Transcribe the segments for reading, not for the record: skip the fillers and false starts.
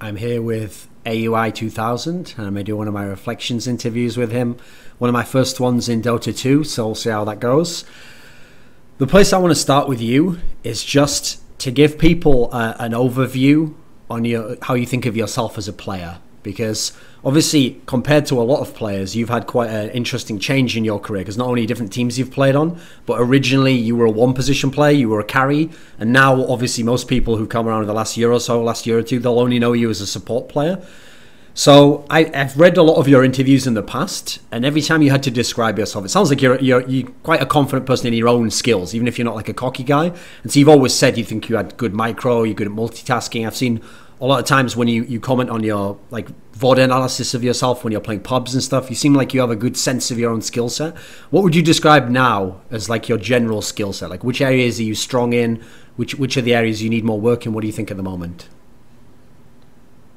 I'm here with AUI 2000, and I'm going to do one of my reflections interviews with him. One of my first ones in Dota 2, so we'll see how that goes. The place I want to start with you is just to give people an overview on how you think of yourself as a player. Because obviously, compared to a lot of players, you've had quite an interesting change in your career. Because not only different teams you've played on, but originally you were a one-position player, you were a carry, and now obviously most people who come around in the last year or so, last year or two, they'll only know you as a support player. So I've read a lot of your interviews in the past, and every time you had to describe yourself, it sounds like you're quite a confident person in your own skills, even if you're not like a cocky guy. And so you've always said you think you had good micro, you're good at multitasking. I've seen a lot of times when you comment on your like VOD analysis of yourself when you're playing pubs and stuff, you seem like you have a good sense of your own skill set. What would you describe now as like your general skill set? Like which areas are you strong in? Which are the areas you need more work in? What do you think at the moment?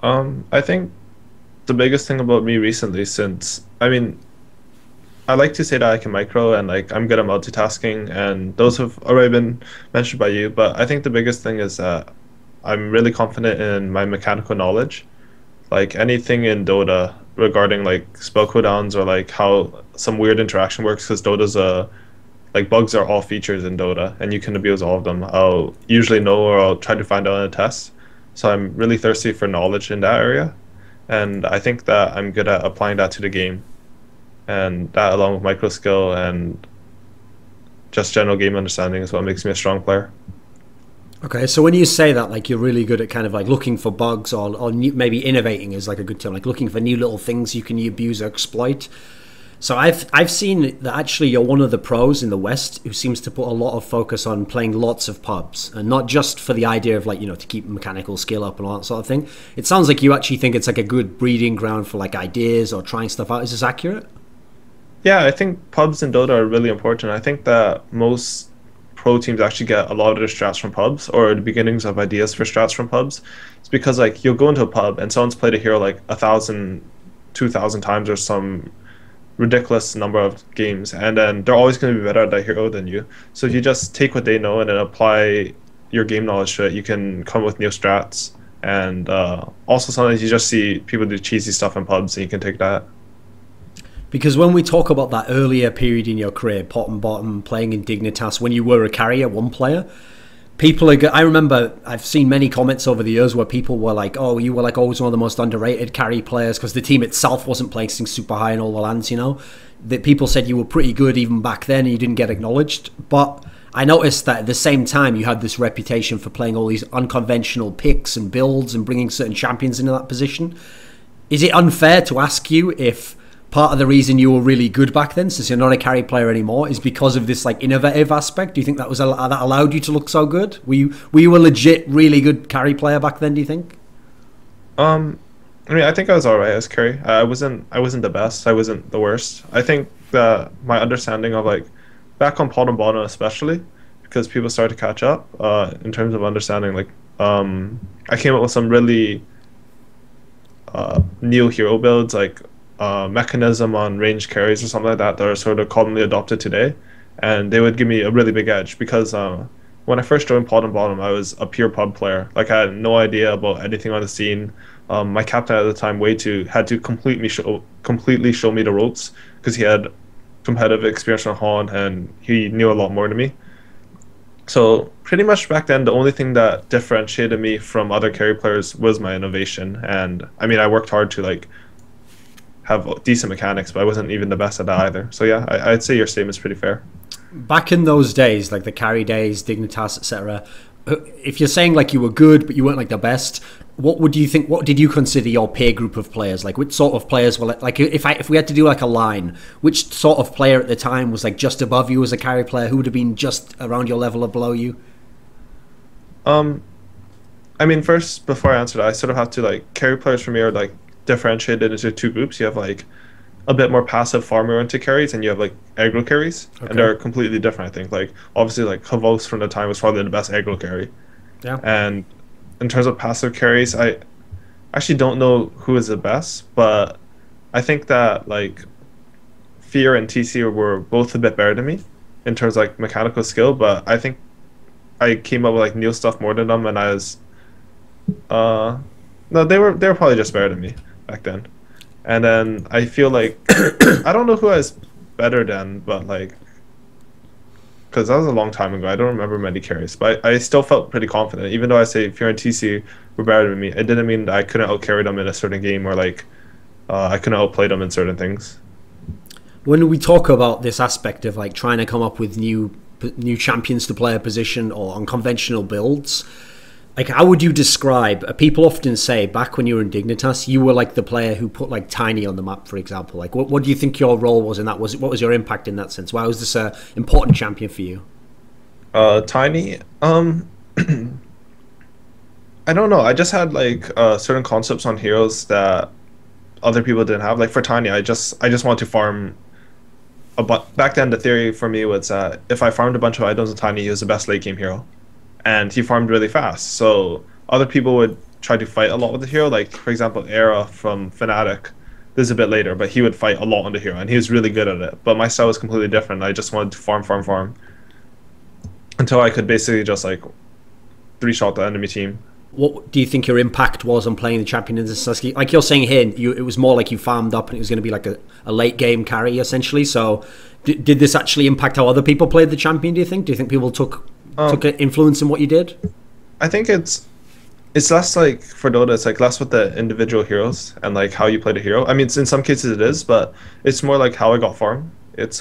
I think the biggest thing about me recently, I like to say that I can micro and like I'm good at multitasking, and those have already been mentioned by you, but I think the biggest thing is that I'm really confident in my mechanical knowledge. Like anything in Dota regarding like spell cooldowns or like how some weird interaction works, because Dota's like bugs are all features in Dota and you can abuse all of them. I'll usually know, or I'll try to find out in a test. So I'm really thirsty for knowledge in that area. And I think that I'm good at applying that to the game. And that, along with micro skill and just general game understanding, is what makes me a strong player. Okay, so when you say that, like you're really good at kind of like looking for bugs or maybe innovating is like a good term, like looking for new little things you can abuse or exploit. So I've seen that actually you're one of the pros in the West who seems to put a lot of focus on playing lots of pubs, and not just for the idea of like, you know, to keep mechanical skill up and all that sort of thing. It sounds like you actually think it's like a good breeding ground for like ideas or trying stuff out. Is this accurate? Yeah, I think pubs in Dota are really important. I think that most pro teams actually get a lot of their strats from pubs, or the beginnings of ideas for strats from pubs. It's because like you'll go into a pub and someone's played a hero like 1,000, 2,000 times or some ridiculous number of games, and then they're always going to be better at that hero than you. So if you just take what they know and then apply your game knowledge to it, you can come up with new strats. And also sometimes you just see people do cheesy stuff in pubs and you can take that. Because when we talk about that earlier period in your career, PotM bottom, playing in Dignitas, when you were a carrier, one player, I remember I've seen many comments over the years where people were like, oh, you were like always one of the most underrated carry players because the team itself wasn't placing super high in all the lands, you know. That people said you were pretty good even back then and you didn't get acknowledged. But I noticed that at the same time you had this reputation for playing all these unconventional picks and builds and bringing certain champions into that position. Is it unfair to ask you if part of the reason you were really good back then, since you're not a carry player anymore, is because of this like innovative aspect? Do you think that allowed you to look so good? Were you a legit really good carry player back then, do you think? I think I was alright as carry. I wasn't the best. I wasn't the worst. I think that my understanding of like back on PotM bottom especially, because people started to catch up in terms of understanding, like I came up with some really new hero builds, like mechanism on range carries or something like that are sort of commonly adopted today, and they would give me a really big edge because when I first joined PotM bottom, I was a pure pub player. Like I had no idea about anything on the scene. My captain at the time, had to completely show me the ropes because he had competitive experience on Hon and he knew a lot more than me. So pretty much back then, the only thing that differentiated me from other carry players was my innovation. And I mean, I worked hard to like have decent mechanics, but I wasn't even the best at that either. So yeah, I'd say your statement's pretty fair. Back in those days, like the carry days, Dignitas, etc., if you're saying like you were good but you weren't like the best, what did you consider your peer group of players? Like which sort of players were like if we had to do like a line, which sort of player at the time was like just above you as a carry player? Who would have been just around your level or below you? I mean, first, before I answer that, I sort of have to like, carry players for me are like differentiated into two groups. You have like a bit more passive farmer into carries, and you have like aggro carries. Okay. And they're completely different. I think like obviously like Havos from the time was probably the best aggro carry. Yeah. And in terms of passive carries, I actually don't know who is the best, but I think that like Fear and TC were both a bit better than me in terms of like mechanical skill, but I think I came up with like new stuff more than them, and I was No, they were probably just better than me back then. And then I feel like I don't know who I was better than, but like because that was a long time ago. I don't remember many carries, but I still felt pretty confident. Even though I say Fear and TC were better than me, it didn't mean that I couldn't outcarry them in a certain game or like I couldn't outplay them in certain things. When we talk about this aspect of like trying to come up with new champions to play a position or unconventional builds, like how would you describe? People often say back when you were in Dignitas, you were like the player who put like Tiny on the map, for example. Like what do you think your role was in that? What was your impact in that sense? Why was this a important champion for you? Tiny, I don't know. I just had like certain concepts on heroes that other people didn't have. Like for Tiny, I just want to farm. Back then, the theory for me was that if I farmed a bunch of items on Tiny, he was the best late game hero, and he farmed really fast. So other people would try to fight a lot with the hero. Like for example, Era from Fnatic. This is a bit later, but he would fight a lot on the hero, and he was really good at it. But my style was completely different. I just wanted to farm until I could basically just like three-shot the enemy team. What do you think your impact was on playing the champion in this? Like you're saying here, it was more like you farmed up and it was going to be like a late game carry essentially. So did this actually impact how other people played the champion, do you think? Do you think people took an influence in what you did? I think it's less like for Dota, it's like less with the individual heroes and like how you play the hero. I mean, in some cases it is, but it's more like how I got farm. It's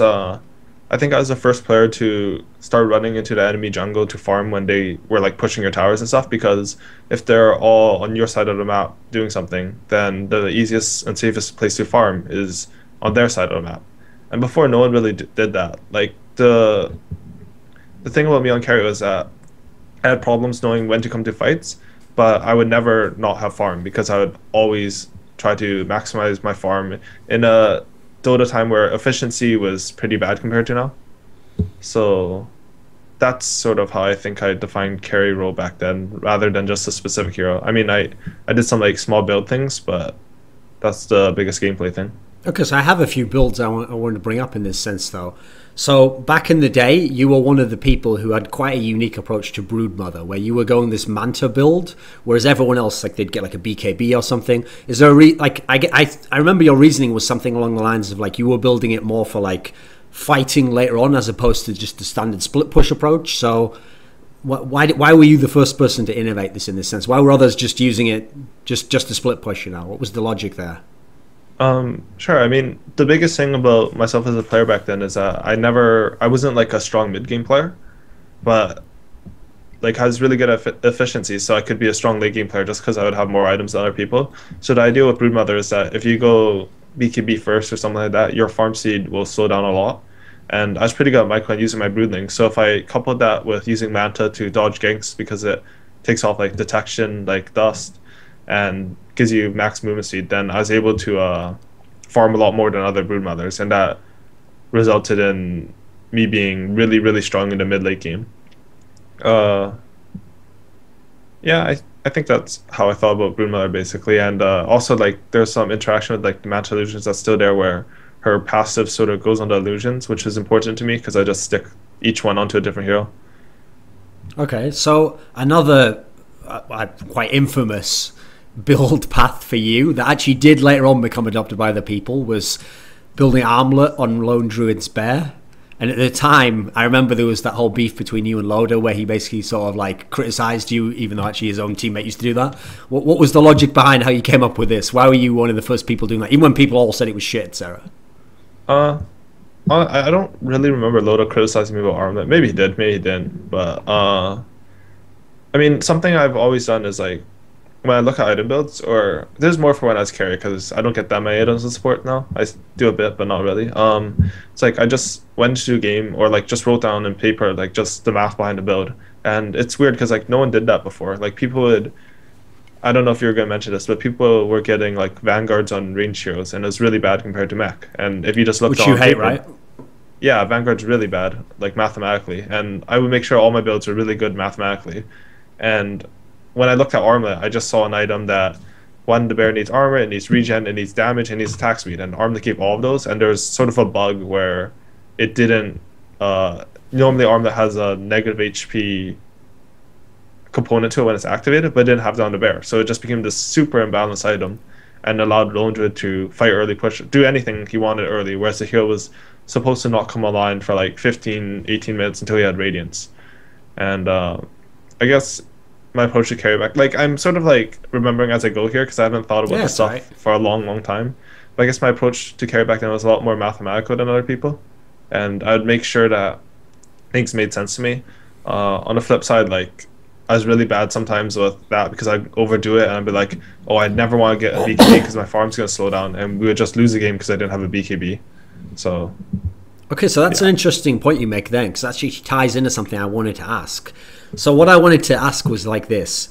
I think I was the first player to start running into the enemy jungle to farm when they were like pushing your towers and stuff, because if they're all on your side of the map doing something, then the easiest and safest place to farm is on their side of the map. And before, no one really did that. Like the thing about me on carry was that I had problems knowing when to come to fights, but I would never not have farm because I would always try to maximize my farm in a Dota time where efficiency was pretty bad compared to now. So that's sort of how I think I defined carry role back then, rather than just a specific hero. I mean, I did some like small build things, but that's the biggest gameplay thing. Okay, so I have a few builds I wanted to bring up in this sense, though. So back in the day, you were one of the people who had quite a unique approach to Broodmother, where you were going this Manta build, whereas everyone else, like they'd get like a BKB or something. Is there I remember your reasoning was something along the lines of like you were building it more for like fighting later on as opposed to just the standard split push approach. So why were you the first person to innovate this in this sense? Why were others just using it just to split push? What was the logic there? Sure. I mean, the biggest thing about myself as a player back then is that I wasn't like a strong mid game player, but like I was really good at efficiency, so I could be a strong late game player just because I would have more items than other people. So the idea with Broodmother is that if you go BKB first or something like that, your farm speed will slow down a lot. And I was pretty good at micro and using my Broodling. So if I coupled that with using Manta to dodge ganks because it takes off like detection, like dust, and gives you max movement speed, then I was able to farm a lot more than other Broodmothers, and that resulted in me being really, really strong in the mid-late game. Yeah, I think that's how I thought about Broodmother basically, and also like there's some interaction with like the Manta illusions that's still there, where her passive sort of goes on the illusions, which is important to me because I just stick each one onto a different hero. Okay, so another quite infamous build path for you that actually did later on become adopted by the people was building Armlet on Lone Druid's Bear. And at the time, I remember there was that whole beef between you and Loda where he basically sort of like criticized you, even though actually his own teammate used to do that. What was the logic behind how you came up with this? Why were you one of the first people doing that, even when people all said it was shit, Sarah? I don't really remember Loda criticizing me about Armlet. Maybe he did, maybe he didn't. But I mean, something I've always done is like, when I look at item builds, or there's more for when I was carry because I don't get that many items in support now. I do a bit, but not really. It's like I just went to a game or like just wrote down in paper like just the math behind the build, and it's weird because like no one did that before. Like people would, I don't know if you were gonna mention this, but people were getting like vanguards on range heroes, and it was really bad compared to mech. And if you just looked, which you hate, right? Yeah, vanguard's really bad, like mathematically, and I would make sure all my builds are really good mathematically, and when I looked at Armlet, I just saw an item that, one, the bear needs armor, it needs regen, it needs damage, it needs attack speed, and Armlet gave all of those, and there's sort of a bug where it didn't, normally Armlet has a negative HP component to it when it's activated, but it didn't have down to bear. So it just became this super imbalanced item and allowed Lone Druid to fight early, push, do anything he wanted early, whereas the hero was supposed to not come online for like 15, 18 minutes until he had Radiance. And I guess my approach to carry back, like I'm sort of like remembering as I go here because I haven't thought about this stuff for a long time. But I guess my approach to carry back then was a lot more mathematical than other people. And I would make sure that things made sense to me. On the flip side, like I was really bad sometimes with that because I'd overdo it and I'd be like, oh, I never want to get a BKB because my farm's going to slow down, and we would just lose the game because I didn't have a BKB. So okay, so that's an interesting point you make then, because that actually ties into something I wanted to ask. So what I wanted to ask was like this.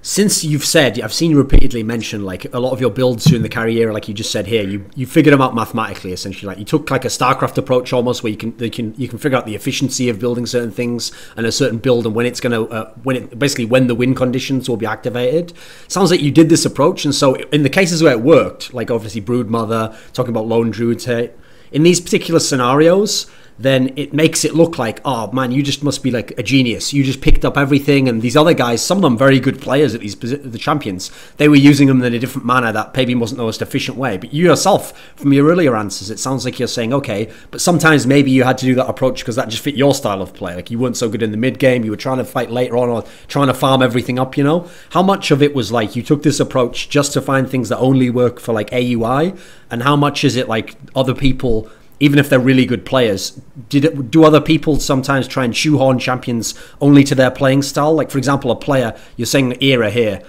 Since you've said, I've seen you repeatedly mention like a lot of your builds during the carry era, like you just said here, you figured them out mathematically, essentially. Like you took like a StarCraft approach almost, where you can figure out the efficiency of building certain things and a certain build and when it's gonna basically when the win conditions will be activated. Sounds like you did this approach, and so in the cases where it worked, like obviously Broodmother, talking about Lone Druid, in these particular scenarios, then it makes it look like, oh man, you just must be like a genius. You just picked up everything, and these other guys, some of them very good players at the champions, they were using them in a different manner that maybe wasn't the most efficient way. But you yourself, from your earlier answers, it sounds like you're saying, okay, but sometimes maybe you had to do that approach because that just fit your style of play. Like you weren't so good in the mid game, you were trying to fight later on or trying to farm everything up, you know? How much of it was like you took this approach just to find things that only work for like AUI, and how much is it like other people, even if they're really good players, do other people sometimes try and shoehorn champions only to their playing style? Like, for example, a player, you're saying era here,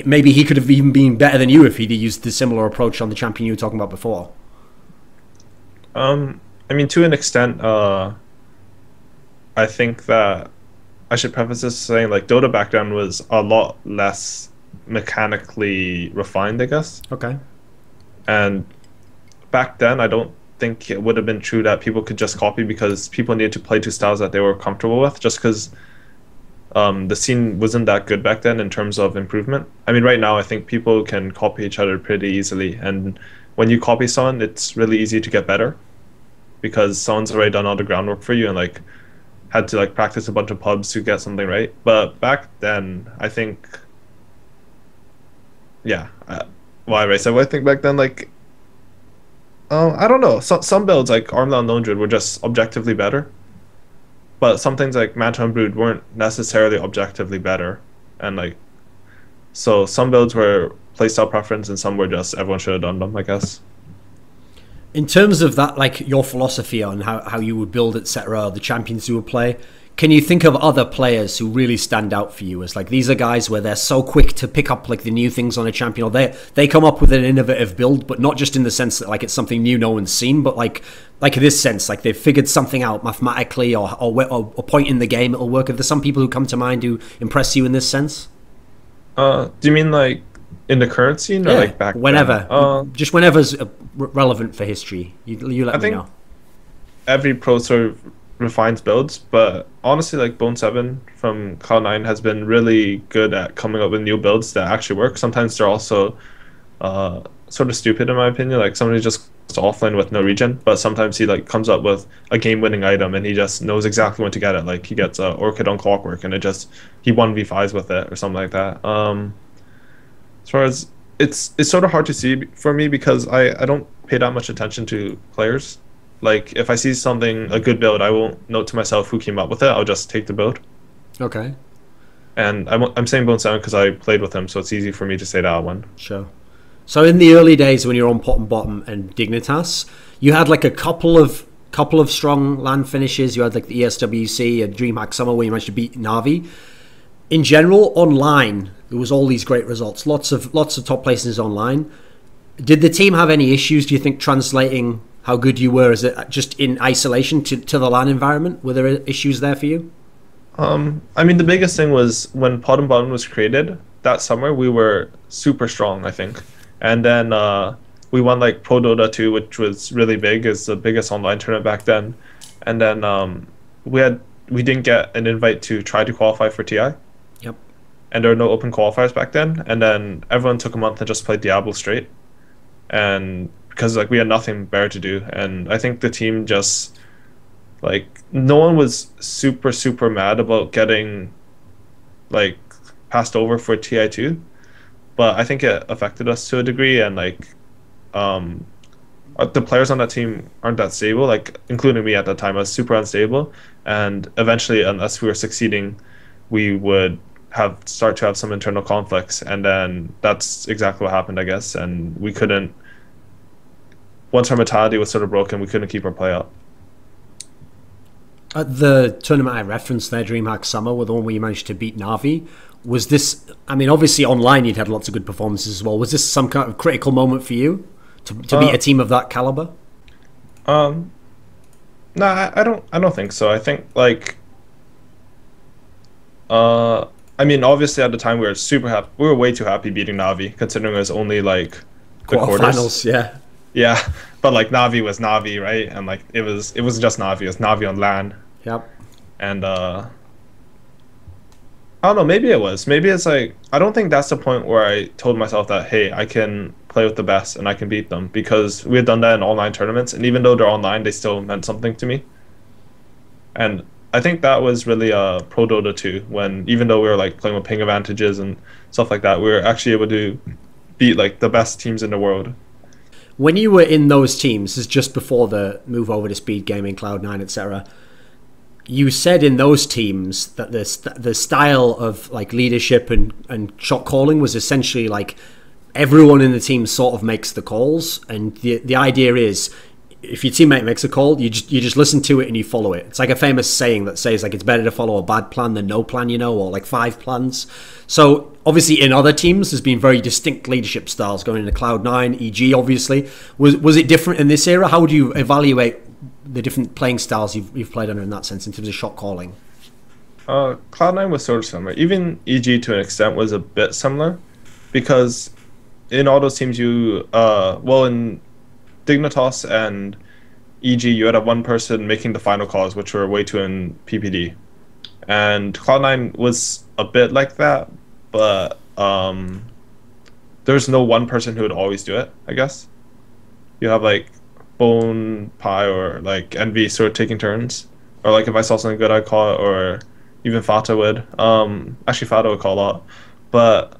maybe he could have even been better than you if he'd used the similar approach on the champion you were talking about before. I mean, to an extent, I think that I should preface this saying, like, Dota back then was a lot less mechanically refined, I guess. Okay. And back then, I don't think it would have been true that people could just copy, because people needed to play two styles that they were comfortable with, just because the scene wasn't that good back then in terms of improvement. I mean, right now I think people can copy each other pretty easily, and when you copy someone, it's really easy to get better because someone's already done all the groundwork for you and like had to like practice a bunch of pubs to get something right. But back then, I think, yeah, so I think back then, like, I don't know. Some builds like Armla and Lone Druid were just objectively better, but some things like Manta and Brood weren't necessarily objectively better, and like, so some builds were playstyle preference and some were just everyone should have done them, I guess. In terms of that, like your philosophy on how you would build, etc., the champions you would play, can you think of other players who really stand out for you as like these are guys where they're so quick to pick up like the new things on a champion, or they come up with an innovative build, but not just in the sense that like it's something new no one's seen, but like in this sense, like they've figured something out mathematically or a point in the game it'll work? If there's some people who come to mind who impress you in this sense? Do you mean like in the current scene, or like back whenever then? Just whenever's relevant for history, you let me know. Every pro sort of refines builds, but honestly, like Bone 7 from Cloud9 has been really good at coming up with new builds that actually work. Sometimes they're also sort of stupid in my opinion, like somebody just goes to offlane with no regen, but sometimes he like comes up with a game-winning item and he just knows exactly when to get it. Like he gets Orchid on Clockwork and he 1v5s with it or something like that. As far as it's sort of hard to see for me because I don't pay that much attention to players. Like, if I see something, a good build, I won't note to myself who came up with it. I'll just take the build. Okay. And I'm saying Bone 7 because I played with him, so it's easy for me to say that one. Sure. So in the early days when you were on PotM and Dignitas, you had like a couple of strong land finishes. You had like the ESWC and DreamHack Summer where you managed to beat Na'Vi. In general, online, there was all these great results. Lots of top places online. Did the team have any issues, do you think, translating how good you were? Is it just in isolation to the LAN environment? Were there issues there for you? I mean, the biggest thing was when PotM was created that summer, we were super strong, I think. And then we won like Pro Dota 2, which was really big. It's the biggest online tournament back then. And then we didn't get an invite to try to qualify for TI. Yep. And there were no open qualifiers back then. And then everyone took a month and just played Diablo straight. And because like we had nothing better to do, and I think the team just like no one was super mad about getting like passed over for TI2, but I think it affected us to a degree, and like um, the players on that team aren't that stable. Like including me at that time, I was super unstable, and eventually, unless we were succeeding, we would start to have some internal conflicts, and then that's exactly what happened, I guess. And we couldn't. Once our mentality was sort of broken, we couldn't keep our play up. At the tournament I referenced there, DreamHack Summer, with the one where you managed to beat Navi, was this, I mean, obviously online you'd had lots of good performances as well. Was this some kind of critical moment for you to beat a team of that caliber? No, I don't think so. I think like I mean, obviously at the time we were super happy. We were way too happy beating Navi, considering it was only like the quarterfinals, yeah. Yeah, but like Navi was Navi, right? And like it was just Navi. It was Navi on LAN. Yep. And I don't know. Maybe it was. Maybe it's like I don't think that's the point where I told myself that hey, I can play with the best and I can beat them, because we had done that in online tournaments, and even though they're online, they still meant something to me. And I think that was really Pro Dota 2, when even though we were like playing with ping advantages and stuff like that, we were actually able to beat like the best teams in the world. When you were in those teams, this is just before the move over to speed gaming, Cloud9, etc., you said in those teams that the style of like leadership and shot calling was essentially like everyone in the team sort of makes the calls, and the idea is if your teammate makes a call, you just listen to it and you follow it. It's like a famous saying that says like it's better to follow a bad plan than no plan, you know, or like 5 plans. So obviously in other teams there's been very distinct leadership styles going into Cloud9, EG obviously. Was it different in this era? How would you evaluate the different playing styles you've played under in that sense in terms of shot calling? Cloud9 was sort of similar. Even EG to an extent was a bit similar, because in all those teams you well, in Dignitas and EG, you had one person making the final calls, which were way too in PPD. And Cloud9 was a bit like that, but there's no one person who would always do it, I guess. You have like Bone, Pi, or like Envy sort of taking turns. Or like if I saw something good, I'd call it, or even Fata would. Actually, Fata would call a lot. But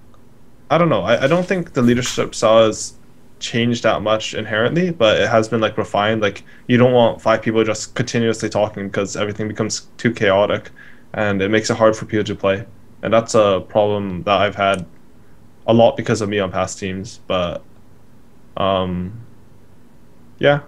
I don't know. I don't think the leadership style is changed that much inherently, but it has been like refined. Like you don't want 5 people just continuously talking, because everything becomes too chaotic and it makes it hard for people to play, and that's a problem that I've had a lot because of me on past teams. But yeah.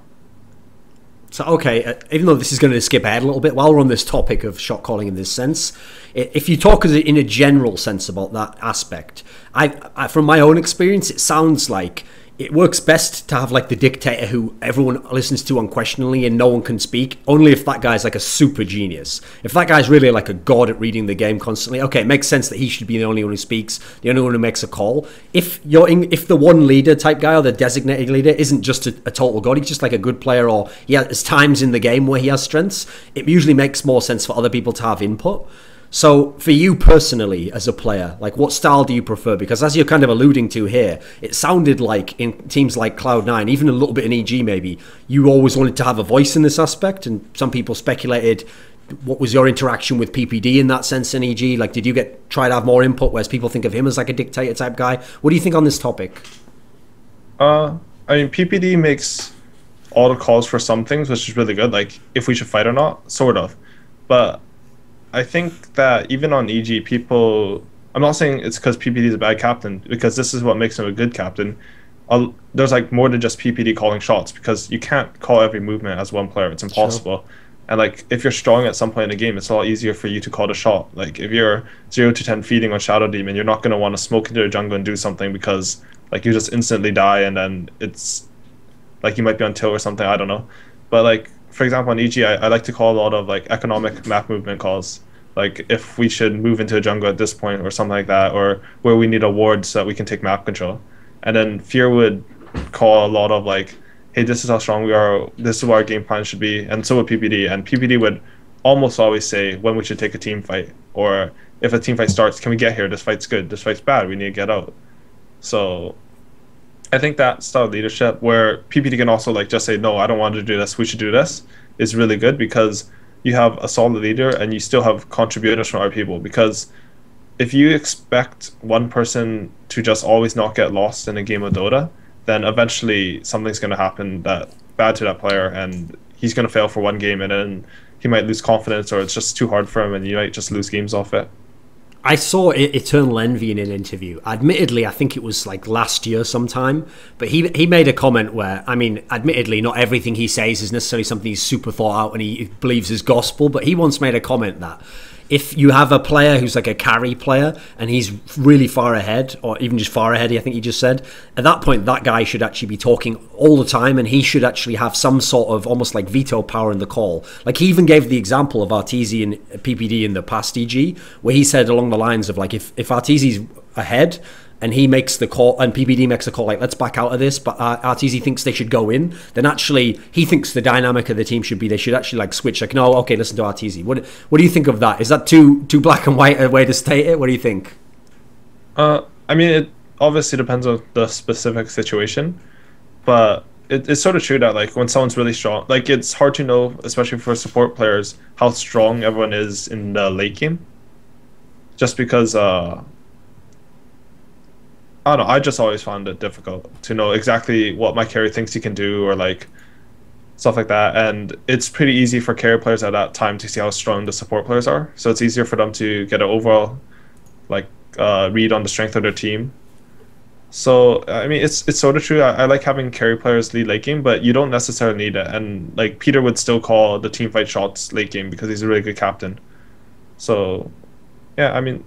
So okay, even though this is going to skip ahead a little bit, while we're on this topic of shot calling in this sense, if you talk in a general sense about that aspect, I from my own experience, it sounds like it works best to have like the dictator who everyone listens to unquestioningly and no one can speak, only if that guy's like a super genius. If that guy's really like a god at reading the game constantly, okay, it makes sense that he should be the only one who speaks, the only one who makes a call. If the one leader type guy or the designated leader isn't just a total god, he's just like a good player, or he has times in the game where he has strengths, it usually makes more sense for other people to have input. So for you personally as a player, like what style do you prefer? Because as you're kind of alluding to here, it sounded like in teams like Cloud9, even a little bit in EG maybe, you always wanted to have a voice in this aspect, and some people speculated what was your interaction with PPD in that sense in EG? Like did you try to have more input, whereas people think of him as like a dictator type guy? What do you think on this topic? I mean, PPD makes all the calls for some things, which is really good, like if we should fight or not, sort of. But I think that even on EG, people, I'm not saying it's because PPD is a bad captain, because this is what makes him a good captain. There's like more than just PPD calling shots, because you can't call every movement as one player. It's impossible. Sure. And like if you're strong at some point in the game, it's a lot easier for you to call the shot. Like if you're 0 to 10 feeding on Shadow Demon, you're not going to want to smoke into the jungle and do something, because like you just instantly die, and then it's like you might be on tilt or something, I don't know. But like for example, on EG, I like to call a lot of like economic map movement calls. Like if we should move into a jungle at this point or something like that, or where we need a ward so that we can take map control. And then Fear would call a lot of like, hey, this is how strong we are, this is what our game plan should be, and so would PPD. And PPD would almost always say when we should take a team fight, or if a team fight starts, can we get here? This fight's good, this fight's bad, we need to get out. So I think that style of leadership, where PPD can also like just say, no, I don't want to do this, we should do this, is really good, because you have a solid leader and you still have contributors from other people. Because if you expect one person to just always not get lost in a game of Dota, then eventually something's going to happen that bad to that player, and he's going to fail for one game, and then he might lose confidence, or it's just too hard for him, and you might just lose games off it. I saw EternaLEnVy in an interview. Admittedly, I think it was like last year sometime, but he made a comment where, I mean, admittedly, not everything he says is necessarily something he's super thought out and he believes is gospel, but he once made a comment that if you have a player who's like a carry player and he's really far ahead, or even just far ahead, I think he just said, at that point, that guy should actually be talking all the time, and he should actually have some sort of almost like veto power in the call. Like, he even gave the example of Arteezy and PPD in the past EG, where he said along the lines of like, if Arteezy's ahead and he makes the call and PPD makes the call like, let's back out of this, but Arteezy thinks they should go in, then actually he thinks the dynamic of the team should be they should actually like switch, like, no, okay, listen to Arteezy. What do you think of that? Is that too black and white a way to state it? What do you think? I mean, it obviously depends on the specific situation, but it's sort of true that like when someone's really strong, like it's hard to know, especially for support players, how strong everyone is in the late game, just because I don't know, I just always found it difficult to know exactly what my carry thinks he can do, or like stuff like that. And it's pretty easy for carry players at that time to see how strong the support players are. So it's easier for them to get an overall like read on the strength of their team. So I mean, it's sort of true. I like having carry players lead late game, but you don't necessarily need it. And like Peter would still call the team fight shots late game because he's a really good captain. So yeah, I mean,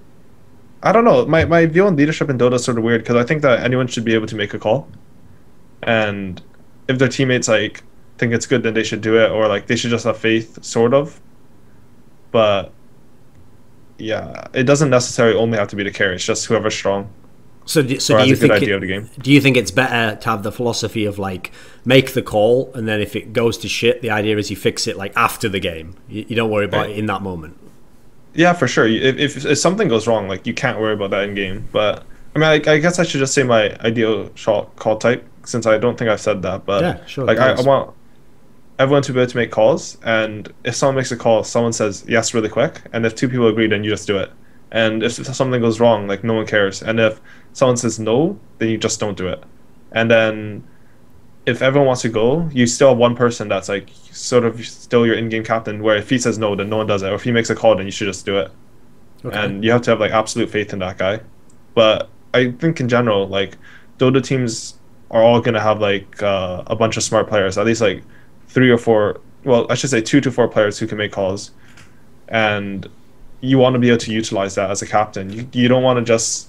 I don't know. My view on leadership in Dota is sort of weird because I think that anyone should be able to make a call, and if their teammates like think it's good, then they should do it, or like they should just have faith, sort of. But yeah, it doesn't necessarily only have to be the carry. It's just whoever's strong. So do you think idea of the game. Do you think it's better to have the philosophy of like make the call, and then if it goes to shit, the idea is you fix it like after the game. You don't worry about it in that moment. Yeah, for sure. If something goes wrong, like you can't worry about that in game. But I mean, I guess I should just say my ideal shot call type, since I don't think I've said that. But yeah, sure. Like I want everyone to be able to make calls, and if someone makes a call, someone says yes really quick, and if two people agree, then you just do it. And if something goes wrong, like no one cares. And if someone says no, then you just don't do it. And then if everyone wants to go, you still have one person that's like sort of still your in-game captain, where if he says no, then no one does it. Or if he makes a call, then you should just do it. Okay. And you have to have like absolute faith in that guy. But I think in general, like Dota teams are all going to have like a bunch of smart players, at least like 3 or 4, well, I should say 2 to 4 players who can make calls. And you want to be able to utilize that as a captain. You don't want to just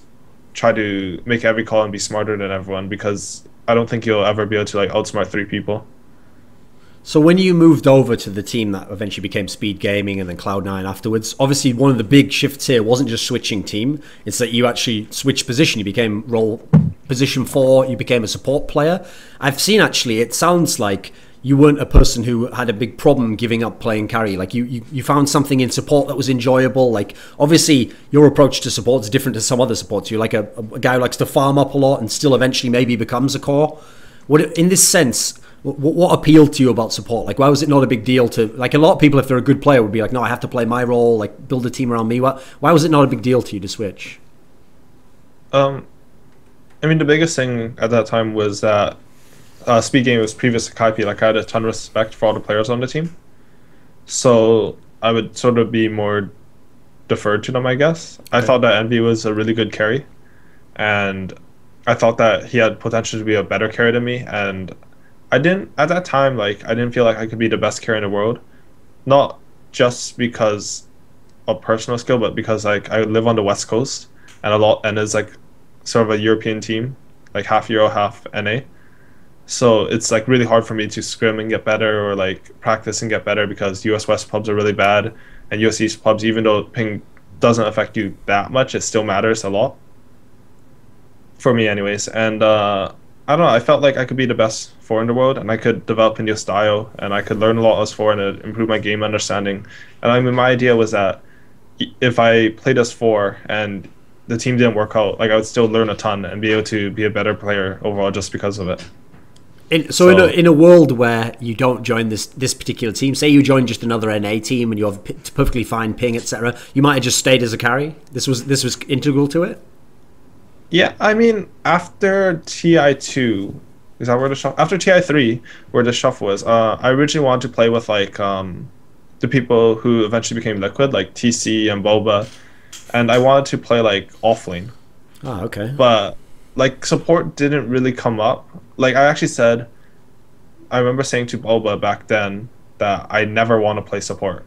try to make every call and be smarter than everyone, because I don't think you'll ever be able to like outsmart 3 people. So when you moved over to the team that eventually became Speed Gaming and then Cloud9 afterwards, obviously one of the big shifts here wasn't just switching team, it's that you actually switched position. You became role position 4, you became a support player. I've seen actually, it sounds like you weren't a person who had a big problem giving up playing carry. Like you found something in support that was enjoyable. Like obviously your approach to support is different to some other supports. You're like a guy who likes to farm up a lot and still eventually maybe becomes a core. In this sense, what appealed to you about support? Like why was it not a big deal to, like a lot of people, if they're a good player, would be like, no, I have to play my role, like build a team around me. Why was it not a big deal to you to switch? I mean, the biggest thing at that time was that Speed Game was previous to Kaipi. Like I had a ton of respect for all the players on the team, so I would sort of be more deferred to them, I guess. Okay. I thought that Envy was a really good carry, and I thought that he had potential to be a better carry than me, and I didn't at that time, like I didn't feel like I could be the best carry in the world, not just because of personal skill, but because like I live on the West Coast, and it's like sort of a European team, like half Euro, half NA. So it's like really hard for me to scrim and get better, or like practice and get better, because US West pubs are really bad, and US East pubs, even though ping doesn't affect you that much, it still matters a lot for me anyways. And I don't know, I felt like I could be the best 4 in the world, and I could develop a new style, and I could learn a lot as 4 and it'd improve my game understanding. And I mean, my idea was that if I played as 4 and the team didn't work out, like I would still learn a ton and be able to be a better player overall just because of it. So in a world where you don't join this particular team, say you join just another NA team and you have perfectly fine ping, etc., you might have just stayed as a carry. This was integral to it. Yeah, I mean, after TI2, is that where the shuffle? After TI3, where the shuffle was, I originally wanted to play with like the people who eventually became Liquid, like TC and Boba, and I wanted to play like offlane. Oh, okay. But like support didn't really come up. Like I actually said, I remember saying to Boba back then that I never want to play support,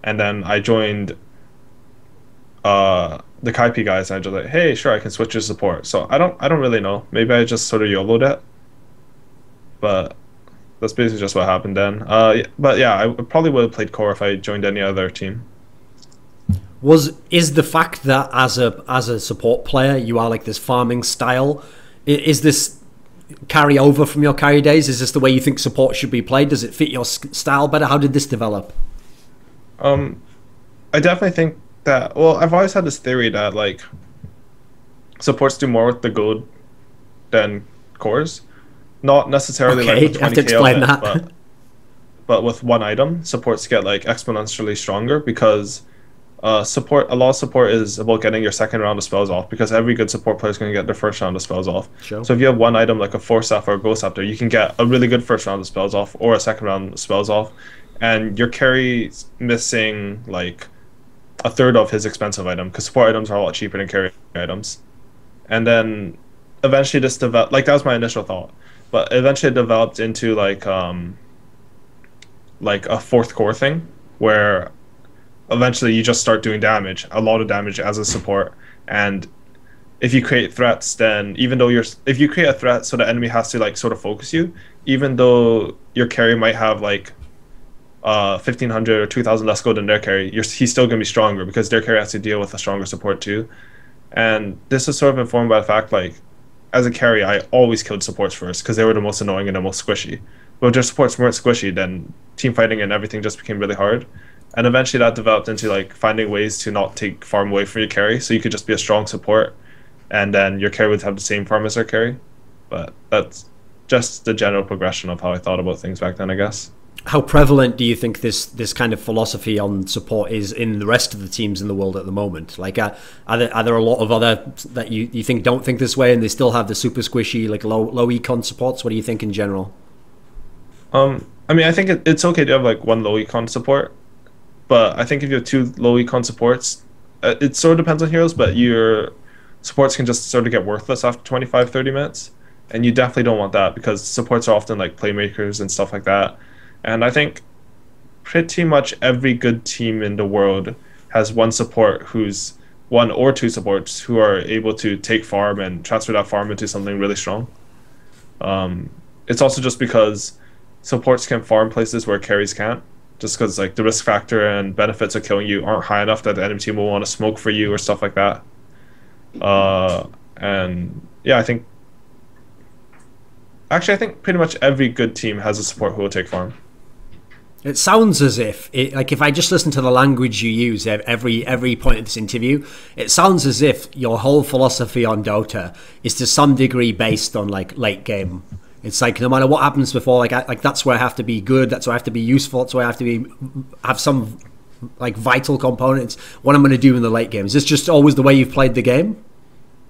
and then I joined the Kaipi guys, and I just like, hey, sure, I can switch to support. So I don't really know. Maybe I just sort of YOLO'd it, but that's basically just what happened then. But yeah, I probably would have played core if I joined any other team. Is the fact that as a support player you are like this farming style, is this carry over from your carry days? Is this the way you think support should be played? Does it fit your style better? How did this develop? I definitely think that, well, I've always had this theory that like supports do more with the gold than cores. Not necessarily okay, like with 20k you have to explain that. But with one item, supports get like exponentially stronger because a lot of support is about getting your second round of spells off, because every good support player is going to get their first round of spells off. Sure. So if you have one item like a Force Staff or a Ghost Scepter, you can get a really good first round of spells off or a second round of spells off, and your carry's missing like a third of his expensive item, because support items are a lot cheaper than carry items. And then eventually this developed, like that was my initial thought, but eventually it developed into like a fourth core thing where eventually you just start doing damage, a lot of damage as a support. And if you create threats, then even though if you create a threat so the enemy has to like sort of focus you, even though your carry might have like 1,500 or 2,000 less gold than their carry, he's still going to be stronger because their carry has to deal with a stronger support too. And this is sort of informed by the fact, like, as a carry, I always killed supports first because they were the most annoying and the most squishy. But if their supports weren't squishy, then team fighting and everything just became really hard. And eventually that developed into like finding ways to not take farm away from your carry, so you could just be a strong support, and then your carry would have the same farm as their carry. But that's just the general progression of how I thought about things back then, I guess. How prevalent do you think this kind of philosophy on support is in the rest of the teams in the world at the moment? Like, are there a lot of other that you think don't think this way and they still have the super squishy, like low econ supports? What do you think in general? I mean, I think it's okay to have like one low econ support, but I think if you have two low econ supports, it sort of depends on heroes, but your supports can just sort of get worthless after 25-30 minutes, and you definitely don't want that because supports are often like playmakers and stuff like that. And I think pretty much every good team in the world has one or two supports who are able to take farm and transfer that farm into something really strong. It's also just because supports can farm places where carries can't, just because like the risk factor and benefits of killing you aren't high enough that the enemy team will want to smoke for you or stuff like that. And yeah, I think pretty much every good team has a support who will take farm. It sounds as if, like, if I just listen to the language you use every point of this interview, it sounds as if your whole philosophy on Dota is to some degree based on like late game. It's like no matter what happens before, like that's where I have to be good, that's where I have to be useful, that's where I have to have some like vital components. What I'm going to do in the late game. Is this just always the way you've played the game?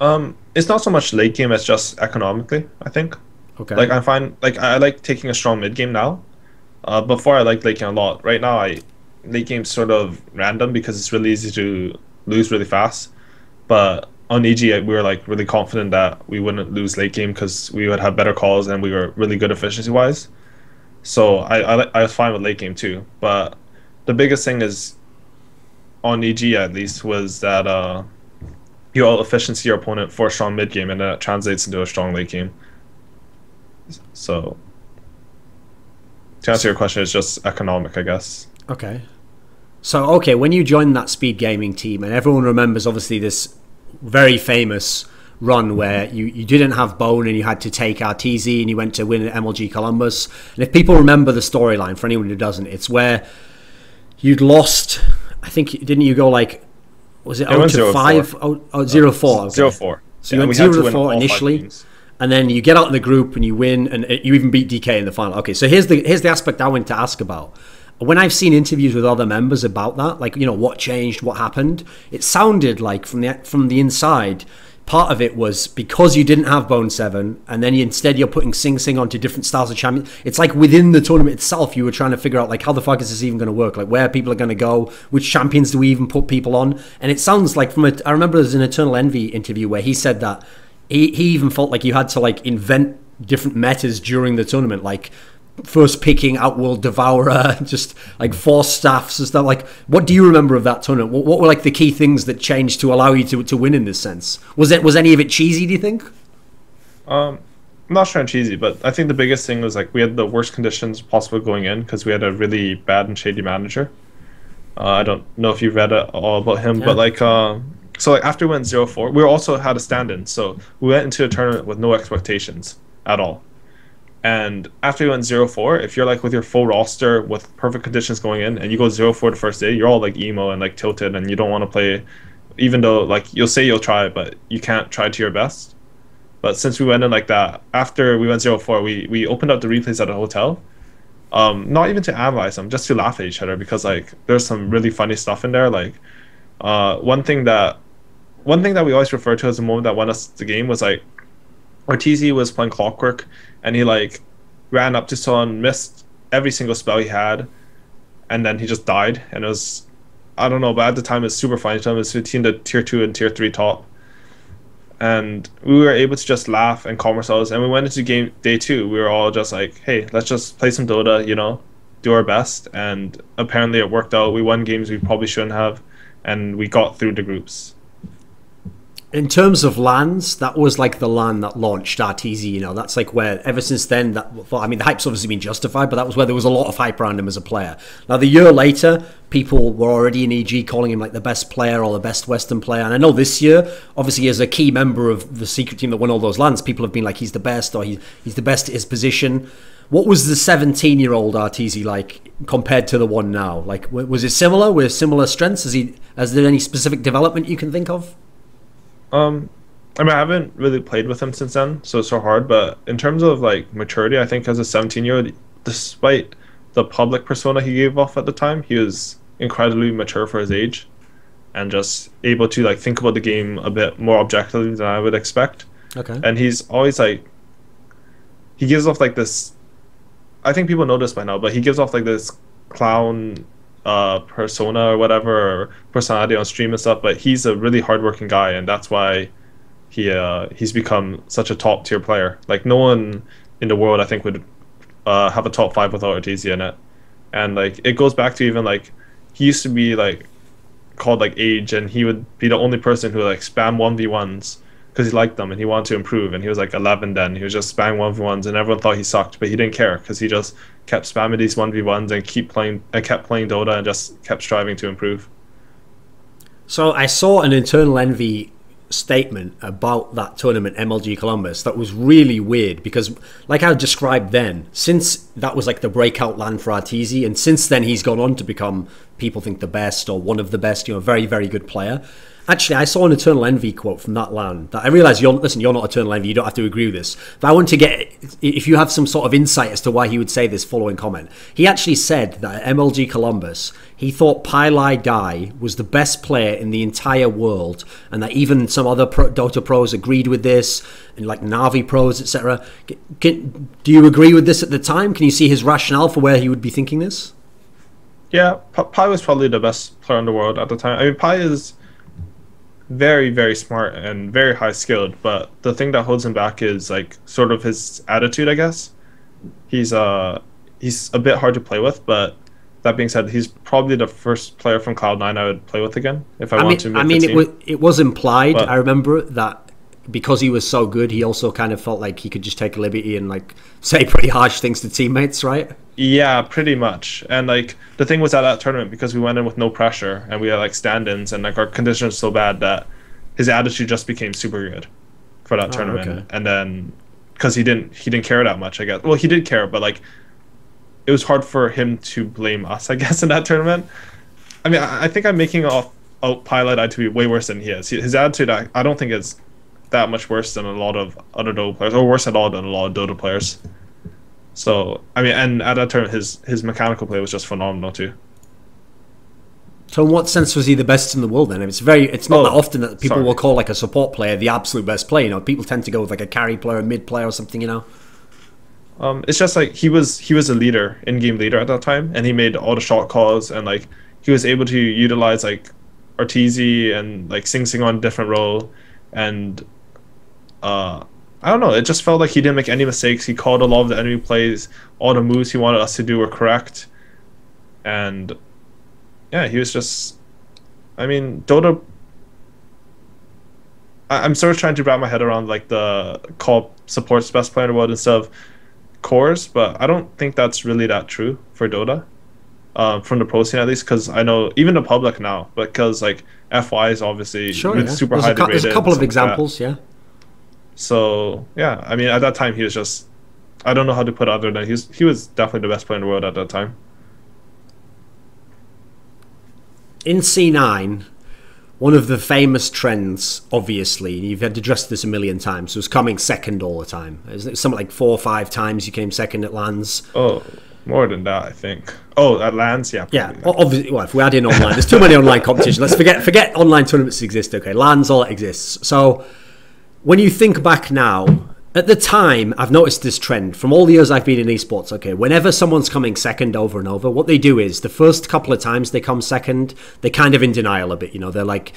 It's not so much late game as just economically, I think. Okay. Like I find like I like taking a strong mid game now. Before I liked late game a lot. Right now, late game's sort of random because it's really easy to lose really fast. But on EG, we were like really confident that we wouldn't lose late game because we would have better calls and we were really good efficiency wise. So I was fine with late game too. But the biggest thing is on EG at least was that you all efficiency your opponent for a strong mid game, and that translates into a strong late game. So to answer your question, it's just economic, I guess. Okay. So, okay, when you joined that speed gaming team, and everyone remembers obviously this very famous run where you didn't have Bone and you had to take Arteezy and you went to win at MLG Columbus. And if people remember the storyline, for anyone who doesn't, it's where you'd lost, I think, didn't you go like, was it 0-5? 0-4. Okay. 0-4. So you went 0-4 initially. and then you get out of the group and you win, and you even beat DK in the final. Okay, so here's the aspect I wanted to ask about. When I've seen interviews with other members about that, like, you know, what changed, what happened, it sounded like from the inside, part of it was because you didn't have Bone 7, and then instead you're putting Sing Sing onto different styles of champions. It's like within the tournament itself, you were trying to figure out, like, how the fuck is this even going to work? Like, where people are going to go, which champions do we even put people on? And it sounds like I remember there's an EternaLEnVy interview where he said that he even felt like you had to, like, invent different metas during the tournament, like first picking Outworld Devourer, just like force staffs and stuff. Like, what do you remember of that tournament? What were like the key things that changed to allow you to win in this sense? Was any of it cheesy, do you think? I'm not sure on cheesy, but I think the biggest thing was like we had the worst conditions possible going in because we had a really bad and shady manager. I don't know if you've read all about him, but like so like after we went 0-4, we also had a stand-in, so we went into a tournament with no expectations at all. And after you went 0-4, if you're like with your full roster with perfect conditions going in and you go 0-4 the first day, you're all like emo and like tilted and you don't want to play, even though like you'll say you'll try, but you can't try to your best. But since we went in like that, after we went 0-4, we opened up the replays at a hotel. Not even to analyze them, just to laugh at each other, because like there's some really funny stuff in there. Like one thing that we always refer to as the moment that won us the game was like Arteezy was playing Clockwork, and he like ran up to someone, missed every single spell he had, and then he just died. And it was, I don't know, but at the time it was super funny to him. It was between the tier 2 and tier 3 top, and we were able to just laugh and calm ourselves. And we went into game day 2. We were all just like, hey, let's just play some Dota, you know, do our best. And apparently it worked out. We won games we probably shouldn't have, and we got through the groups. In terms of LANs, that was like the LAN that launched Arteezy, you know. That's like where, ever since then, I mean, the hype's obviously been justified, but that was where there was a lot of hype around him as a player. Now, the year later, people were already in EG calling him like the best player or the best Western player. And I know this year, obviously, as a key member of the secret team that won all those LANs, people have been like, he's the best, or he's the best at his position. What was the 17-year-old Arteezy like compared to the one now? Like, was it similar? Were similar strengths? Has there any specific development you can think of? I mean, I haven't really played with him since then, so it's so hard. But in terms of like maturity, I think as a 17-year-old, despite the public persona he gave off at the time, he was incredibly mature for his age, and just able to like think about the game a bit more objectively than I would expect. Okay. And he's always like, he gives off like this. I think people know this by now, but he gives off like this clown persona or whatever, or personality on stream and stuff, but he's a really hardworking guy, and that's why he's become such a top tier player. Like, no one in the world I think would have a top 5 without Arteezy in it. And like it goes back to even like he used to be like called like Age, and he would be the only person who would like spam 1v1s because he liked them and he wanted to improve, and he was like 11 then. He was just spamming 1v1s and everyone thought he sucked, but he didn't care because he just kept spamming these 1v1s and kept playing Dota and just kept striving to improve. So I saw an EternaLEnVy statement about that tournament, MLG Columbus, that was really weird because, like I described then, since that was like the breakout LAN for Arteezy, and since then he's gone on to become, people think, the best or one of the best, you know, very, very good player. Actually, I saw an EternaLEnVy quote from that LAN that I realize you're not EternaLEnVy, you don't have to agree with this, but I want to get, if you have some sort of insight as to why he would say this following comment. He actually said that at MLG Columbus, he thought pieliedie was the best player in the entire world, and that even some other Dota pros agreed with this, and like Navi pros, etc. Do you agree with this at the time? Can you see his rationale for where he would be thinking this? Yeah, Pi was probably the best player in the world at the time. I mean, Pi is very, very smart and very high skilled, but the thing that holds him back is like sort of his attitude, I guess. He's a bit hard to play with, but that being said, he's probably the first player from Cloud9 I would play with again if I want to make the team. It was implied, but I remember that because he was so good, he also kind of felt like he could just take a liberty and like say pretty harsh things to teammates, right? Yeah, pretty much. And like the thing was at that tournament, because we went in with no pressure and we had like stand-ins and like our conditions so bad that his attitude just became super good for that tournament. Okay. And then because he didn't care that much, I guess. Well, he did care, but like it was hard for him to blame us, I guess, in that tournament. I mean, I think I'm making out pieliedie to be way worse than he is. His attitude, I don't think is that much worse than a lot of other Dota players, or worse at all than a lot of Dota players. So I mean, and at that time, his mechanical play was just phenomenal too. So in what sense was he the best in the world then? It's not that often that people will call like a support player the absolute best player. You know, people tend to go with like a carry player, a mid player, or something. You know. It's just like he was a leader, in-game leader at that time, and he made all the shot calls, and like he was able to utilize like Arteezy and like Sing on a different role, and I don't know, it just felt like he didn't make any mistakes. He called a lot of the enemy plays, all the moves he wanted us to do were correct, and yeah, he was just, I mean, Dota. I'm sort of trying to wrap my head around like the call supports best player in the world instead of cores, but I don't think that's really that true for Dota, from the pro scene at least, because I know even the public now, because like FY is obviously super highly rated. There's a couple of examples, yeah. So yeah, I mean at that time he was just, I don't know how to put it other than he was definitely the best player in the world at that time. In C9, one of the famous trends, obviously, and you've had addressed this a million times, was coming second all the time. Isn't it something like 4 or 5 times you came second at LANs? Oh, more than that, I think. Oh, at LANs, yeah. Yeah, obviously. Well, if we add in online, there's too many online competitions. Let's forget online tournaments exist. Okay, LANs all that exists. So when you think back now, at the time, I've noticed this trend from all the years I've been in esports. Okay, whenever someone's coming second over and over, what they do is the first couple of times they come second, they're kind of in denial a bit. You know, they're like,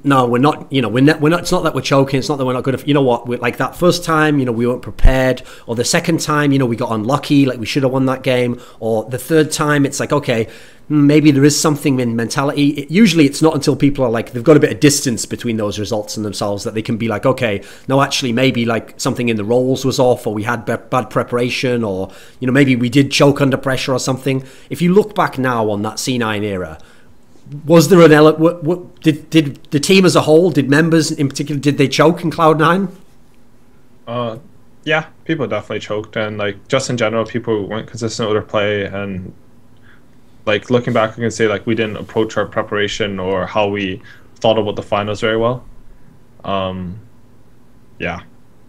"No, we're not. You know, we're not. It's not that we're choking. It's not that we're not good. You know what? We're, like that first time, you know, we weren't prepared, or the second time, you know, we got unlucky. Like we should have won that game, or the third time, it's like, okay, maybe there is something in mentality. Usually it's not until people are like, they've got a bit of distance between those results and themselves that they can be like, okay, no, actually maybe like something in the roles was off, or we had bad preparation, or, you know, maybe we did choke under pressure or something. If you look back now on that C9 era, was there an element, did the team as a whole, did members in particular, did they choke in Cloud9? Yeah, people definitely choked, and like just in general, people weren't consistent with their play, and like looking back, I can say like we didn't approach our preparation or how we thought about the finals very well. Yeah,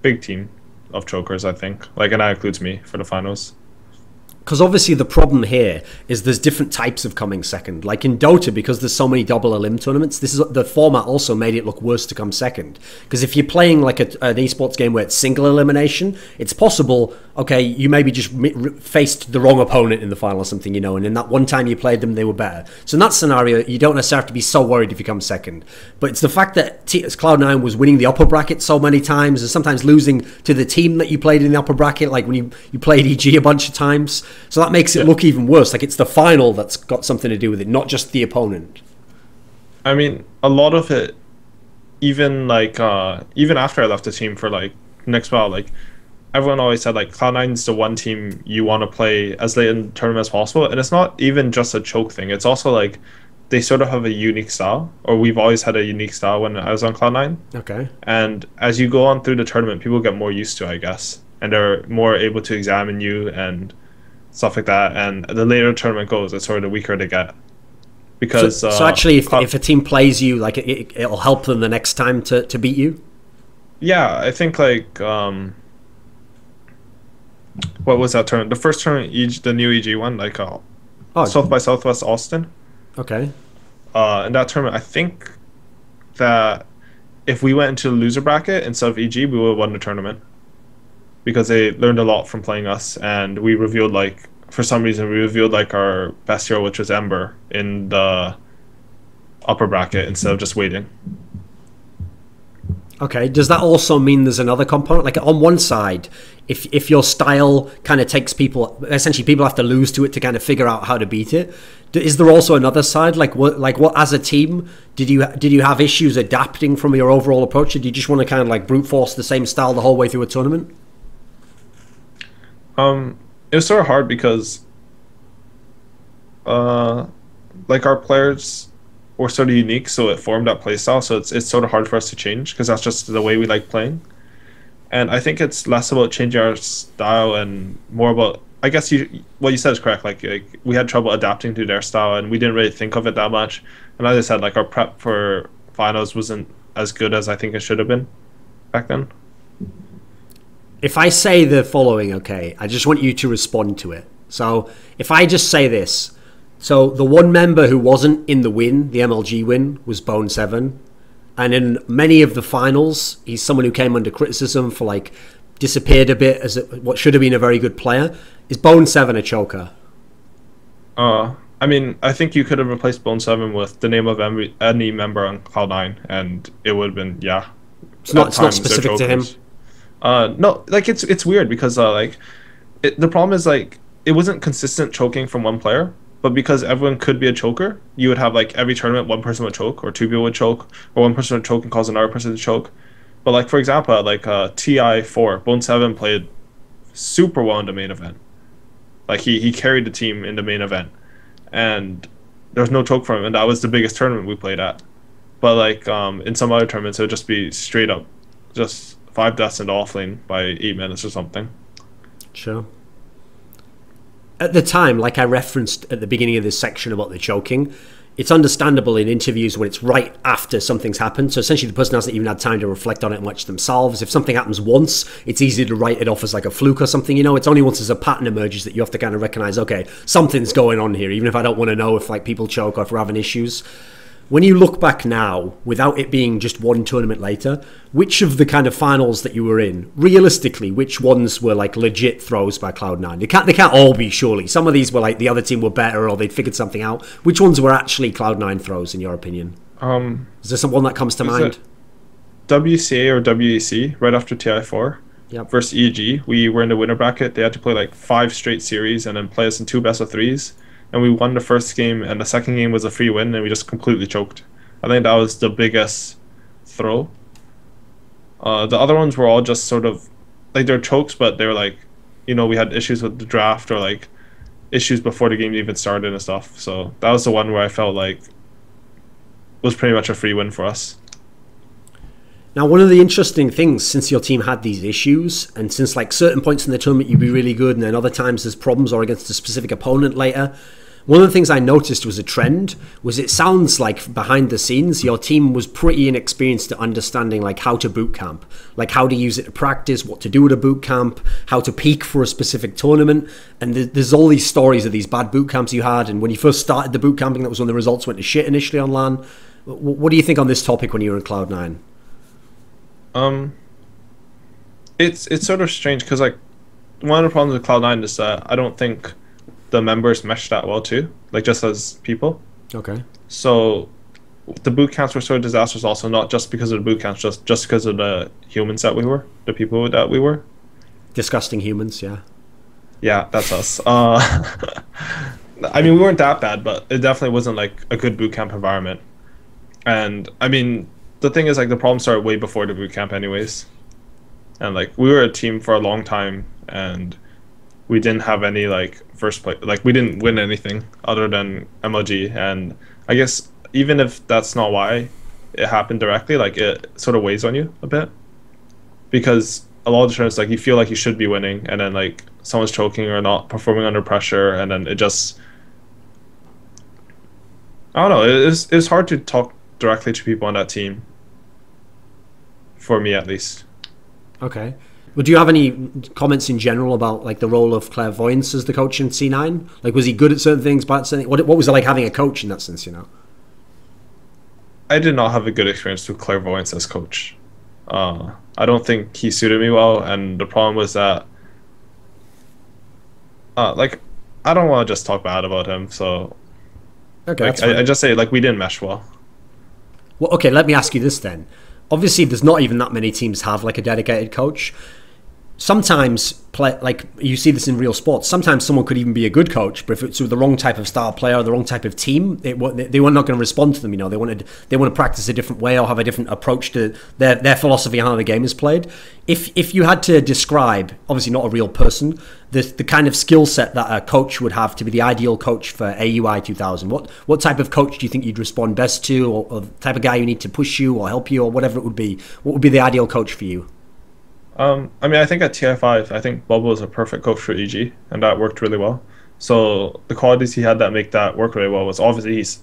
big team of chokers, I think. Like, and that includes me for the finals. Because obviously the problem here is there's different types of coming second. Like in Dota, because there's so many double elim tournaments, this is the format also made it look worse to come second. Because if you're playing like an esports game where it's single elimination, it's possible, okay, you maybe just faced the wrong opponent in the final or something, you know, and in that one time you played them, they were better. So in that scenario, you don't necessarily have to be so worried if you come second. But it's the fact that Cloud9 was winning the upper bracket so many times, and sometimes losing to the team that you played in the upper bracket, like when you played EG a bunch of times. So that makes it look even worse. Like it's the final that's got something to do with it, not just the opponent. I mean, a lot of it, even like even after I left the team for like next while, like everyone always said like Cloud9's the one team you want to play as late in the tournament as possible, and it's not even just a choke thing. It's also like they sort of have a unique style, or we've always had a unique style when I was on Cloud9. Okay. And as you go on through the tournament, people get more used to it, I guess, and they're more able to examine you and stuff like that, and the later the tournament goes, it's sort of the weaker they get. Because so actually, if a team plays you, like it'll help them the next time to beat you. Yeah, I think like what was that tournament? The first tournament, the new EG one, like South by Southwest Austin. Okay. In that tournament, I think that if we went into the loser bracket instead of EG, we would have won the tournament. Because they learned a lot from playing us, and we revealed like, for some reason, we revealed like our best hero, which was Ember, in the upper bracket instead of just waiting. Okay, does that also mean there's another component? Like on one side, if your style kind of takes people, essentially people have to lose to it to kind of figure out how to beat it. Is there also another side? Like what as a team, did you have issues adapting from your overall approach? Or did you just want to kind of like brute force the same style the whole way through a tournament? It was sort of hard because like our players were sort of unique, so it formed that play style, so it's sort of hard for us to change because that's just the way we like playing. And I think it's less about changing our style and more about, I guess what you said is correct, like we had trouble adapting to their style and we didn't really think of it that much. And as I said, like our prep for finals wasn't as good as I think it should have been. back then. If I say the following, okay, I just want you to respond to it. So if I just say this, so the one member who wasn't in the win, the MLG win, was Bone7. And in many of the finals, he's someone who came under criticism for like disappeared a bit as what should have been a very good player. Is Bone7 a choker? I mean, I think you could have replaced Bone7 with the name of any member on Cloud9, and it would have been, yeah. It's not specific to him. No, like it's weird because the problem is like it wasn't consistent choking from one player, but because everyone could be a choker, you would have like every tournament one person would choke, or two people would choke, or one person would choke and cause another person to choke. But like for example, like TI4, Bone7 played super well in the main event. Like he carried the team in the main event, and there was no choke from him, and that was the biggest tournament we played at. But like in some other tournaments, it would just be straight up, just 5 deaths in the offlane by 8 minutes or something. Sure. At the time, like I referenced at the beginning of this section about the choking, it's understandable in interviews when it's right after something's happened. So essentially the person hasn't even had time to reflect on it much themselves. If something happens once, it's easy to write it off as like a fluke or something. You know, it's only once there's a pattern emerges that you have to kind of recognize, okay, something's going on here, even if I don't want to know if like people choke or if we're having issues. When you look back now, without it being just one tournament later, which of the kind of finals that you were in, realistically, which ones were like legit throws by Cloud9? They can't all be, surely. Some of these were like the other team were better or they'd figured something out. Which ones were actually Cloud9 throws, in your opinion? Is there one that comes to mind? WCA or WEC, right after TI4, yep, versus EG. We were in the winner bracket. They had to play like 5 straight series and then play us in 2 best-of-3s. And we won the first game, and the second game was a free win, and we just completely choked. I think that was the biggest throw. The other ones were all just sort of, like, they're chokes, but they were like, you know, we had issues with the draft or like issues before the game even started and stuff. So that was the one where I felt like was pretty much a free win for us. Now, one of the interesting things, since your team had these issues, and since like certain points in the tournament you'd be really good, and then other times there's problems or against a specific opponent later, one of the things I noticed was a trend, was it sounds like behind the scenes, your team was pretty inexperienced at understanding like how to boot camp, like how to use it to practice, what to do at a boot camp, how to peak for a specific tournament. And there's all these stories of these bad boot camps you had. And when you first started the boot camping, that was when the results went to shit initially on LAN. What do you think on this topic when you were in Cloud9? It's sort of strange because like one of the problems with Cloud9 is that I don't think the members mesh that well too, like just as people. Okay. So the boot camps were sort of disastrous also, not just because of the boot camps, just because of the humans that we were, the people that we were. Disgusting humans, yeah. Yeah, that's us. I mean, we weren't that bad, but it definitely wasn't like a good boot camp environment. And I mean, the thing is like the problem started way before the boot camp anyways. And like we were a team for a long time, and we didn't have any like first place, like we didn't win anything other than MLG. And I guess even if that's not why it happened directly, like it sort of weighs on you a bit, because a lot of the times like you feel like you should be winning, and then like someone's choking or not performing under pressure, and then it just, I don't know, it's hard to talk directly to people on that team, for me at least. Okay. Well, do you have any comments in general about like the role of clairvoyance as the coach in C9? Like, was he good at certain things, bad at certain things? What was it like having a coach in that sense, you know? I did not have a good experience with clairvoyance as coach. I don't think he suited me well, and the problem was that like I don't want to just talk bad about him, so okay, like, I just say like we didn't mesh well. Well, okay, let me ask you this then. Obviously, there's not even that many teams have like a dedicated coach. Sometimes, like you see this in real sports, sometimes someone could even be a good coach, but if it's with the wrong type of style player or the wrong type of team, they were not going to respond to them. You know, they want to practice a different way or have a different approach to their philosophy on how the game is played. If you had to describe, obviously not a real person, the kind of skill set that a coach would have to be the ideal coach for AUI 2000, what type of coach do you think you'd respond best to, or the type of guy you need to push you or help you or whatever it would be? What would be the ideal coach for you? I mean, I think at TI5, I think Bubble is a perfect coach for EG, and that worked really well. So the qualities he had that make that work really well was obviously he's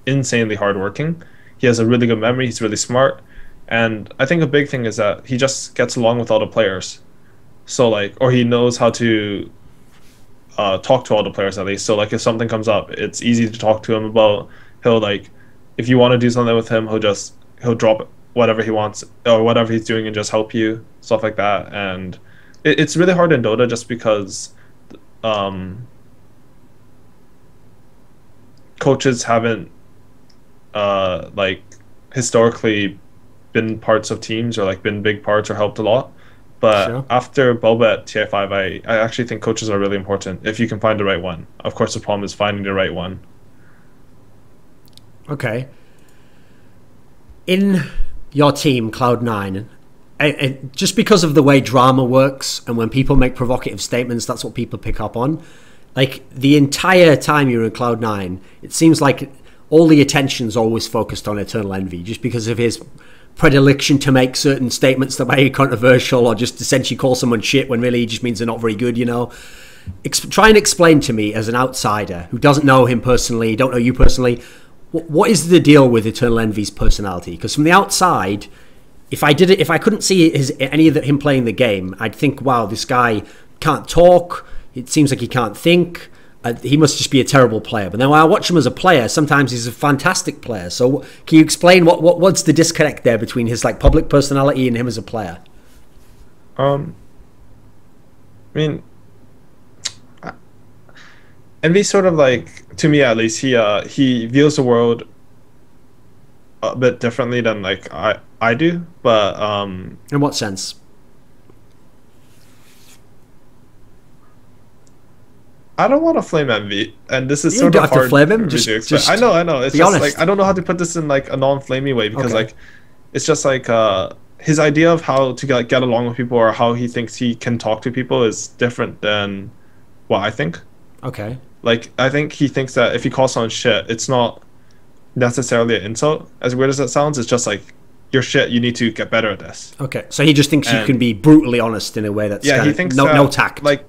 insanely hardworking. He has a really good memory. He's really smart. And I think a big thing is that he just gets along with all the players. So like, or he knows how to talk to all the players at least. So like, if something comes up, it's easy to talk to him about. He'll like, if you want to do something with him, he'll drop whatever he wants or whatever he's doing and just help you, stuff like that. And it's really hard in Dota just because coaches haven't like historically been parts of teams or like been big parts or helped a lot. But Sure. after Boba at TI5, I actually think coaches are really important if you can find the right one. Of course, the problem is finding the right one. Okay. In your team, Cloud9, just because of the way drama works and when people make provocative statements, that's what people pick up on. Like, the entire time you're in Cloud9, it seems like all the attention's always focused on EternaLEnVy just because of his predilection to make certain statements that may be controversial or just essentially call someone shit when really he just means they're not very good, you know. Try and explain to me as an outsider who doesn't know him personally, don't know you personally, what is the deal with EternaLEnVy's personality? Because from the outside, if I couldn't see any of him playing the game, I'd think, wow, this guy can't talk. It seems like he can't think. He must just be a terrible player. But then when I watch him as a player, sometimes he's a fantastic player. So can you explain what's the disconnect there between his like public personality and him as a player? I mean, Envy sort of like, to me at least, he views the world a bit differently than like I do. But In what sense? I don't want to flame Envy, and this is You sort don't of have to hard. flame him. For me to Just explain. I know. It's be just honest. like I don't know how to put this in like a non-flamey way because Okay. like it's just like his idea of how to get along with people or how he thinks he can talk to people is different than what I think. Okay. Like I think he thinks that if he calls someone shit, it's not necessarily an insult. As weird as that sounds, it's just like you're shit. You need to get better at this. Okay. So he just thinks you And- can be brutally honest in a way that's Yeah, kind he of thinks no that, tact. Like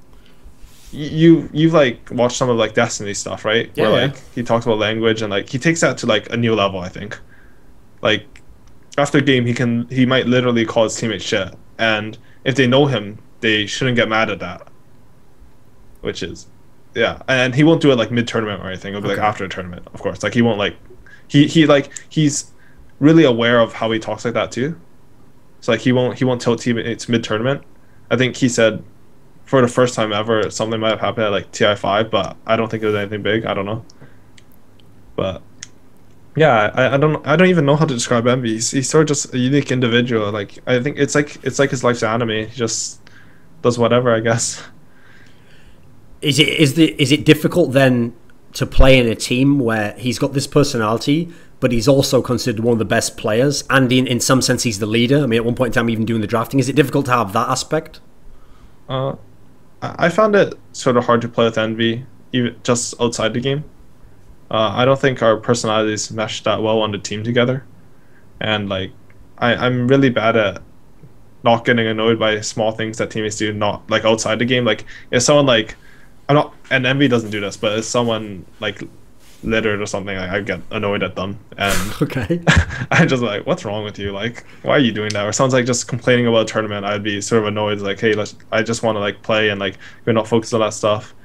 you've like watched some of like Destiny stuff, right? Yeah, Where yeah. like he talks about language and like he takes that to like a new level. I think, like after a game, he might literally call his teammates shit, and if they know him, they shouldn't get mad at that. Which is, yeah, and he won't do it like mid tournament or anything. It'll be like Okay. after a tournament, of course. Like he won't like he's really aware of how he talks like that too. So like he won't tell teammates mid tournament. I think he said for the first time ever something might have happened at like TI5, but I don't think it was anything big. I don't know. But yeah, I don't even know how to describe Envy. He's sort of just a unique individual. Like I think it's like his life's anime. He just does whatever, I guess. Is it difficult then to play in a team where he's got this personality, but he's also considered one of the best players, and in some sense he's the leader? I mean, at one point in time, even doing the drafting, is it difficult to have that aspect? I found it sort of hard to play with Envy, even just outside the game. I don't think our personalities mesh that well on the team together, and like I'm really bad at not getting annoyed by small things that teammates do, not like outside the game. Like if someone like I'm not, and Envy doesn't do this, but if someone like littered or something, I get annoyed at them, and Okay. I'm just like, what's wrong with you? Like, why are you doing that? Or sounds like just complaining about a tournament, I'd be sort of annoyed. Like, hey, I just want to like play and like you're not focused on that stuff.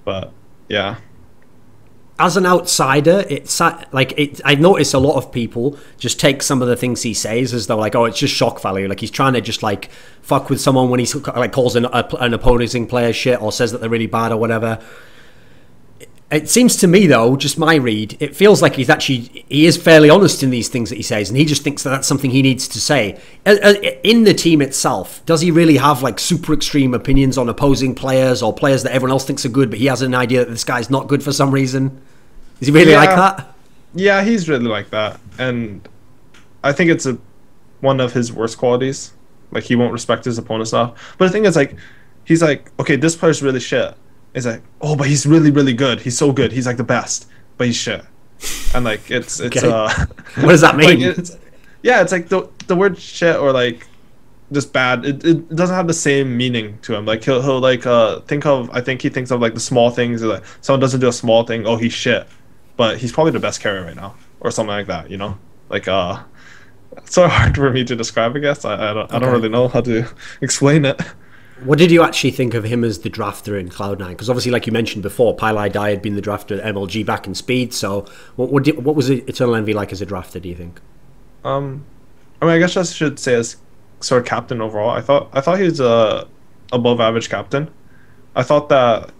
But yeah. As an outsider, I notice a lot of people just take some of the things he says as though like, oh, it's just shock value. Like he's trying to just like fuck with someone when he's like calls an opposing player shit or says that they're really bad or whatever. It seems to me though, just my read, it feels like he is fairly honest in these things that he says, and he just thinks that that's something he needs to say. In the team itself, does he really have like super extreme opinions on opposing players or players that everyone else thinks are good, but he has an idea that this guy's not good for some reason? Is he really like that? Yeah, he's really like that, and I think it's one of his worst qualities. Like he won't respect his opponents enough. But the thing is, like, he's like, okay, this player's really shit. It's like, oh, but he's really, really good. He's so good. He's like the best, but he's shit. And like, it's Okay. What does that mean? Like, it's like the word shit or like just bad. It doesn't have the same meaning to him. Like he'll like I think he thinks of like the small things. Like someone doesn't do a small thing, oh, he's shit. But he's probably the best carrier right now, or something like that, you know? Like, It's so hard for me to describe, I guess. I don't Okay. really know how to explain it. What did you actually think of him as the drafter in Cloud9? Because obviously, like you mentioned before, pieliedie had been the drafter at MLG back in Speed. So, what was EternaLEnVy like as a drafter? Do you think? Um, I mean, I guess I should say as sort of captain overall. I thought he was a above average captain. I thought that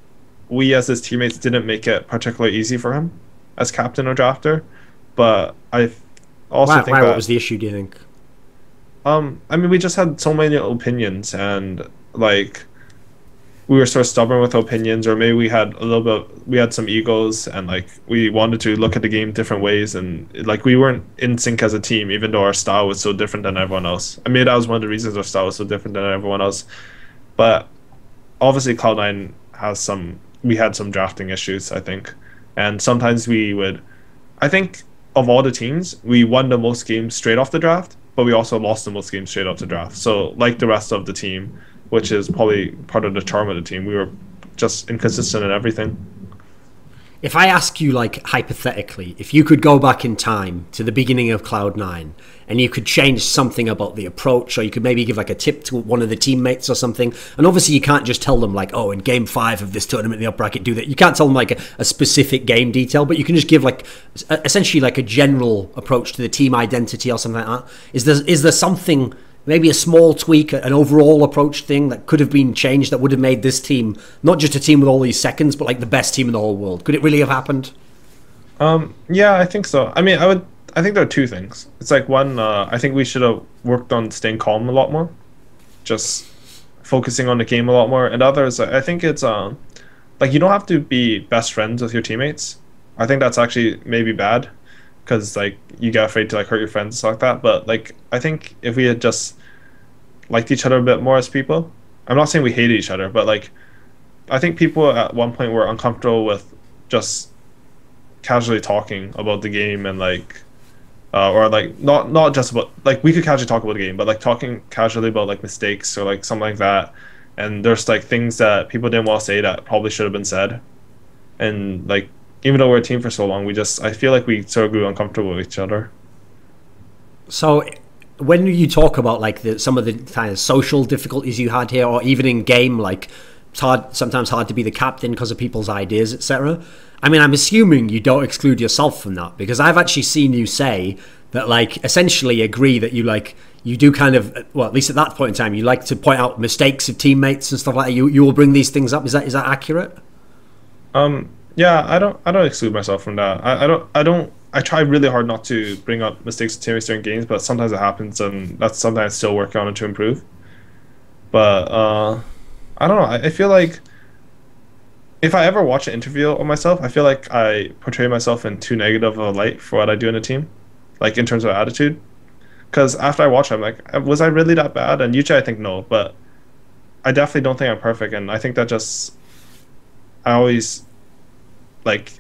we as his teammates didn't make it particularly easy for him as captain or drafter, but I also Why? think Why? What that was the issue? Do you think? I mean we just had so many opinions and like we were sort of stubborn with opinions, or maybe we had some egos and like we wanted to look at the game different ways, and like we weren't in sync as a team even though our style was so different than everyone else. I mean that was one of the reasons our style was so different than everyone else. But obviously Cloud9 has some we had some drafting issues, I think. And sometimes we would I think of all the teams, we won the most games straight off the draft, but we also lost the most games straight off the draft. So like the rest of the team, which is probably part of the charm of the team, we were just inconsistent in everything. If I ask you, like, hypothetically, if you could go back in time to the beginning of Cloud9 and you could change something about the approach, or you could maybe give like a tip to one of the teammates or something, and obviously you can't just tell them like, oh, in game 5 of this tournament in the up bracket, do that. You can't tell them like a specific game detail, but you can just give like essentially like a general approach to the team identity or something like that. Is there something, maybe a small tweak, an overall approach thing that could have been changed that would have made this team not just a team with all these seconds, but like the best team in the whole world? Could it really have happened? Yeah, I think so. I mean, I think there are two things. It's like one, I think we should have worked on staying calm a lot more, just focusing on the game a lot more. And others, I think it's like you don't have to be best friends with your teammates. I think that's actually maybe bad because like you get afraid to like hurt your friends and stuff like that. But like I think if we had just liked each other a bit more as people, I'm not saying we hated each other, but like I think people at one point were uncomfortable with just casually talking about the game and like or like not just about like we could casually talk about the game, but like talking casually about like mistakes or like something like that. And there's like things that people didn't want to say that probably should have been said. And like even though we're a team for so long, I feel like we sort of grew uncomfortable with each other. So when you talk about like some of the kind of social difficulties you had here, or even in game, like it's sometimes hard to be the captain because of people's ideas, etc. I mean, I'm assuming you don't exclude yourself from that, because I've actually seen you say that, like, essentially agree that you do kind of, well, at least at that point in time, you like to point out mistakes of teammates and stuff like that. You will bring these things up. Is that accurate? Yeah, I don't exclude myself from that. I try really hard not to bring up mistakes of teammates during games, but sometimes it happens, and that's something I still work on to improve. But I don't know. I feel like if I ever watch an interview of myself, I feel like I portray myself in too negative of a light for what I do in a team, like in terms of attitude. Because after I watch it, I'm like, was I really that bad? And usually I think no, but I definitely don't think I'm perfect, and I think that just I always like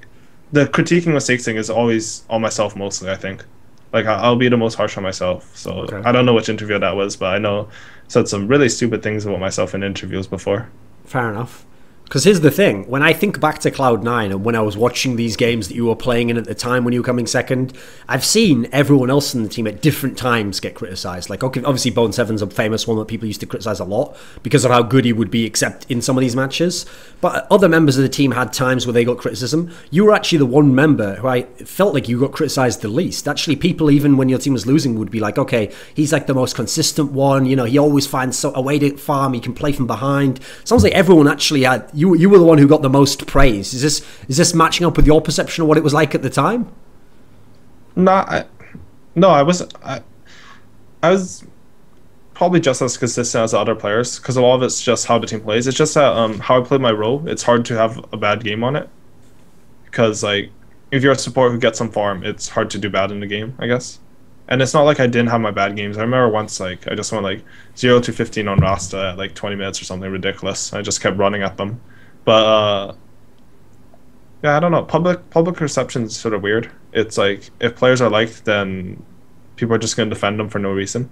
the critiquing mistakes thing is always on myself mostly. I think like I'll be the most harsh on myself. So Okay. I don't know which interview that was, but I know I said some really stupid things about myself in interviews before. Fair enough. Because here's the thing, when I think back to Cloud9 and when I was watching these games that you were playing in at the time when you were coming second, I've seen everyone else in the team at different times get criticised. Like, okay, obviously Bone Seven's a famous one that people used to criticise a lot because of how good he would be, except in some of these matches. But other members of the team had times where they got criticism. You were actually the one member who I felt like you got criticised the least. Actually, people, even when your team was losing, would be like, okay, he's like the most consistent one. You know, he always finds a way to farm. He can play from behind. Sounds like everyone actually had... You were the one who got the most praise. Is this matching up with your perception of what it was like at the time? No, I was probably just as consistent as the other players because a lot of it's just how the team plays. It's just that how I play my role. It's hard to have a bad game on it because like if you're a support who gets some farm, it's hard to do bad in the game, I guess. And it's not like I didn't have my bad games. I remember once like I just went like 0 to 15 on Rasta at like 20 minutes or something ridiculous. I just kept running at them. But yeah, I don't know. Public perception is sort of weird. It's like if players are liked, then people are just going to defend them for no reason,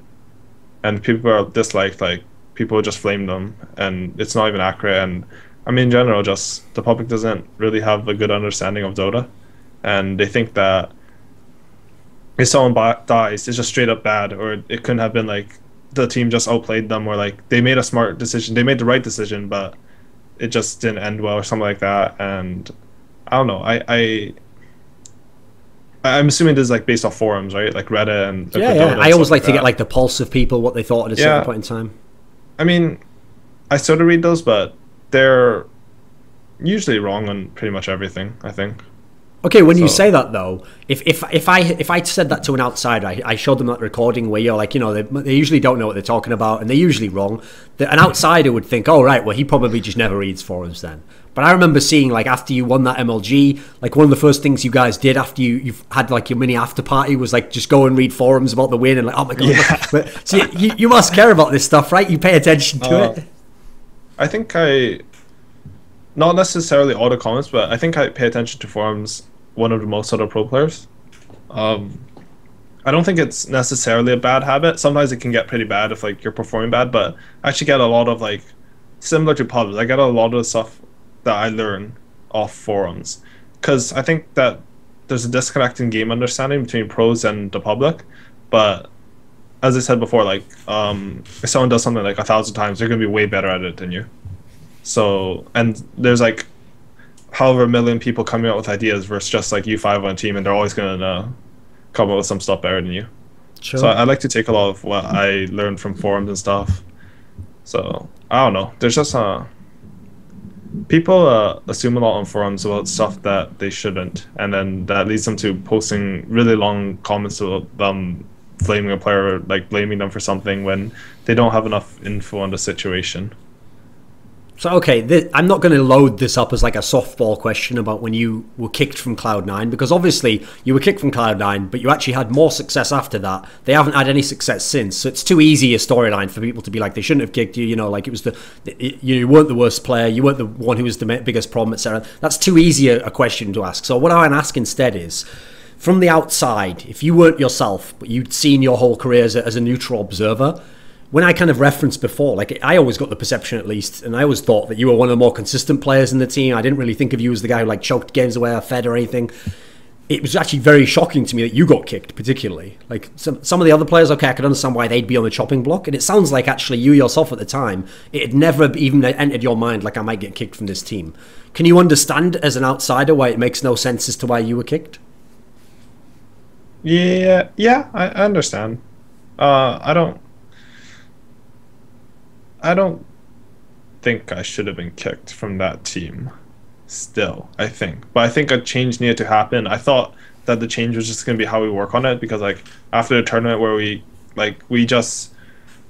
and people are disliked, like people just flame them, and it's not even accurate. And I mean, in general, just the public doesn't really have a good understanding of Dota, and they think that if someone dies, it's just straight up bad, or it couldn't have been like the team just outplayed them, or like they made a smart decision, they made the right decision, but it just didn't end well, or something like that. And I don't know. I'm assuming this is like based off forums, right? Like Reddit and yeah. I always like to get like the pulse of people, what they thought at a certain point in time. I mean, I sort of read those, but they're usually wrong on pretty much everything, I think. Okay, when you say that though, if I said that to an outsider, I showed them that recording where you're like, you know, they usually don't know what they're talking about and they're usually wrong. An outsider would think, oh right, well he probably just never reads forums then. But I remember seeing like after you won that MLG, like one of the first things you guys did after you've had like your mini after party was like just go and read forums about the win and like, oh my god. Yeah. But, so you must care about this stuff, right? You pay attention to it. I think not necessarily all the comments, but I think I pay attention to forums one of the most other pro players. I don't think it's necessarily a bad habit. Sometimes it can get pretty bad if like you're performing bad, but I actually get a lot of like, similar to pubs, I get a lot of the stuff that I learn off forums, because I think that there's a disconnect in game understanding between pros and the public. But as I said before, like if someone does something like 1,000 times, they're gonna be way better at it than you. So, and there's like however million people coming out with ideas versus just like you five on a team, and they're always gonna come up with some stuff better than you. Sure. So I like to take a lot of what I learned from forums and stuff. So I don't know. There's just people assume a lot on forums about stuff that they shouldn't, and then that leads them to posting really long comments about them blaming a player, like blaming them for something when they don't have enough info on the situation. So, okay, I'm not going to load this up as like a softball question about when you were kicked from Cloud9, because obviously you were kicked from Cloud9, but you actually had more success after that. They haven't had any success since, so it's too easy a storyline for people to be like, they shouldn't have kicked you, you know, like it was you weren't the worst player, you weren't the one who was the biggest problem, etc. That's too easy a question to ask. So what I want to ask instead is, from the outside, if you weren't yourself, but you'd seen your whole career as a neutral observer, when I kind of referenced before, like I always got the perception at least, and I always thought that you were one of the more consistent players in the team. I didn't really think of you as the guy who like choked games away or fed or anything. It was actually very shocking to me that you got kicked particularly. Like some of the other players, okay, I could understand why they'd be on the chopping block. And it sounds like actually you yourself at the time, it had never even entered your mind like I might get kicked from this team. Can you understand as an outsider why it makes no sense as to why you were kicked? Yeah, I understand. I don't think I should have been kicked from that team still, I think. But I think a change needed to happen. I thought that the change was just going to be how we work on it, because like after the tournament where we just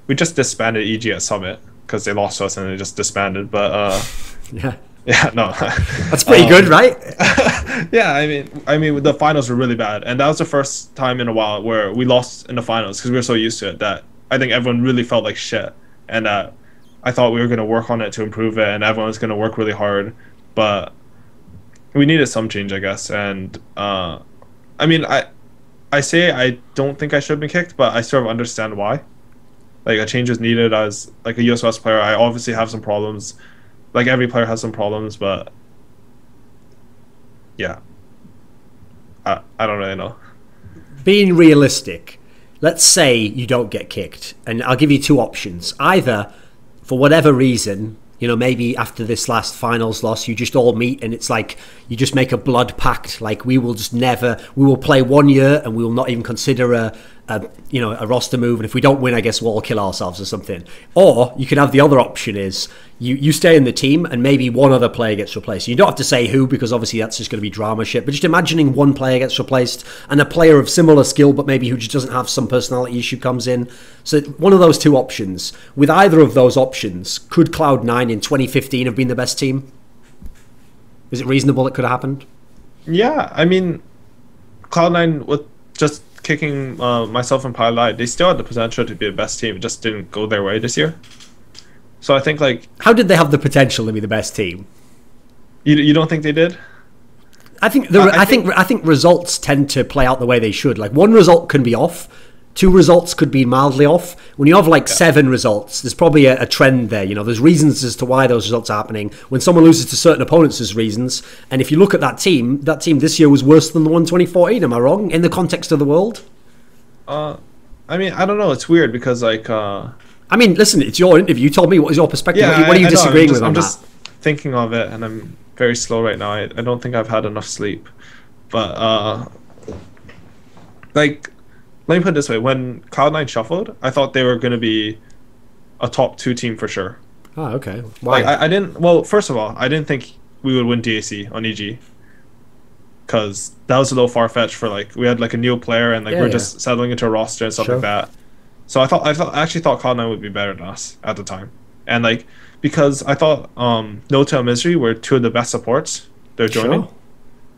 disbanded EG at Summit because they lost to us and they just disbanded. But yeah, no. That's pretty good, right? Yeah, I mean the finals were really bad, and that was the first time in a while where we lost in the finals because we were so used to it that I think everyone really felt like shit. And I thought we were going to work on it to improve it, and everyone was going to work really hard, but we needed some change, I guess. And I mean, I say I don't think I should have been kicked, but I sort of understand why. Like a change was needed. As like a US West player, I obviously have some problems. Like every player has some problems, but yeah, I don't really know. Being realistic, let's say you don't get kicked, and I'll give you two options. Either, for whatever reason, you know, maybe after this last finals loss, you just all meet and it's like you just make a blood pact, like we will play 1 year and we will not even consider a roster move, and if we don't win, I guess we'll all kill ourselves or something. Or you can have the other option is you stay in the team and maybe one other player gets replaced. You don't have to say who, because obviously that's just going to be drama shit, but just imagining one player gets replaced and a player of similar skill but maybe who just doesn't have some personality issue comes in. So one of those two options. With either of those options, could Cloud9 in 2015 have been the best team? Is it reasonable it could have happened? Yeah, I mean, Cloud9 with just kicking myself and pieliedie, they still had the potential to be the best team. It just didn't go their way this year. So I think like, how did they have the potential to be the best team? You don't think they did? I think results tend to play out the way they should. Like one result can be off, two results could be mildly off. When you have like 7 results, there's probably a trend there. You know, there's reasons as to why those results are happening. When someone loses to certain opponents, there's reasons. And if you look at that team this year was worse than the one 2014. Am I wrong in the context of the world? Uh, I mean, I don't know. It's weird because like I mean, listen, it's your interview. You told me what is your perspective. yeah, What are you I know. disagreeing with on I'm that? just thinking of it, and I'm very slow right now. I don't think I've had enough sleep, but like let me put it this way: when Cloud9 shuffled, I thought they were going to be a top 2 team for sure. Oh, okay. Why? Like I didn't. Well, first of all, I didn't think we would win DAC on EG because that was a little far fetched for like we had like a new player and like Yeah, we're yeah. just settling into a roster and stuff Sure. like that. So I actually thought Cloud9 would be better than us at the time, and like because I thought Nota and Misery were 2 of the best supports they're joining, Sure.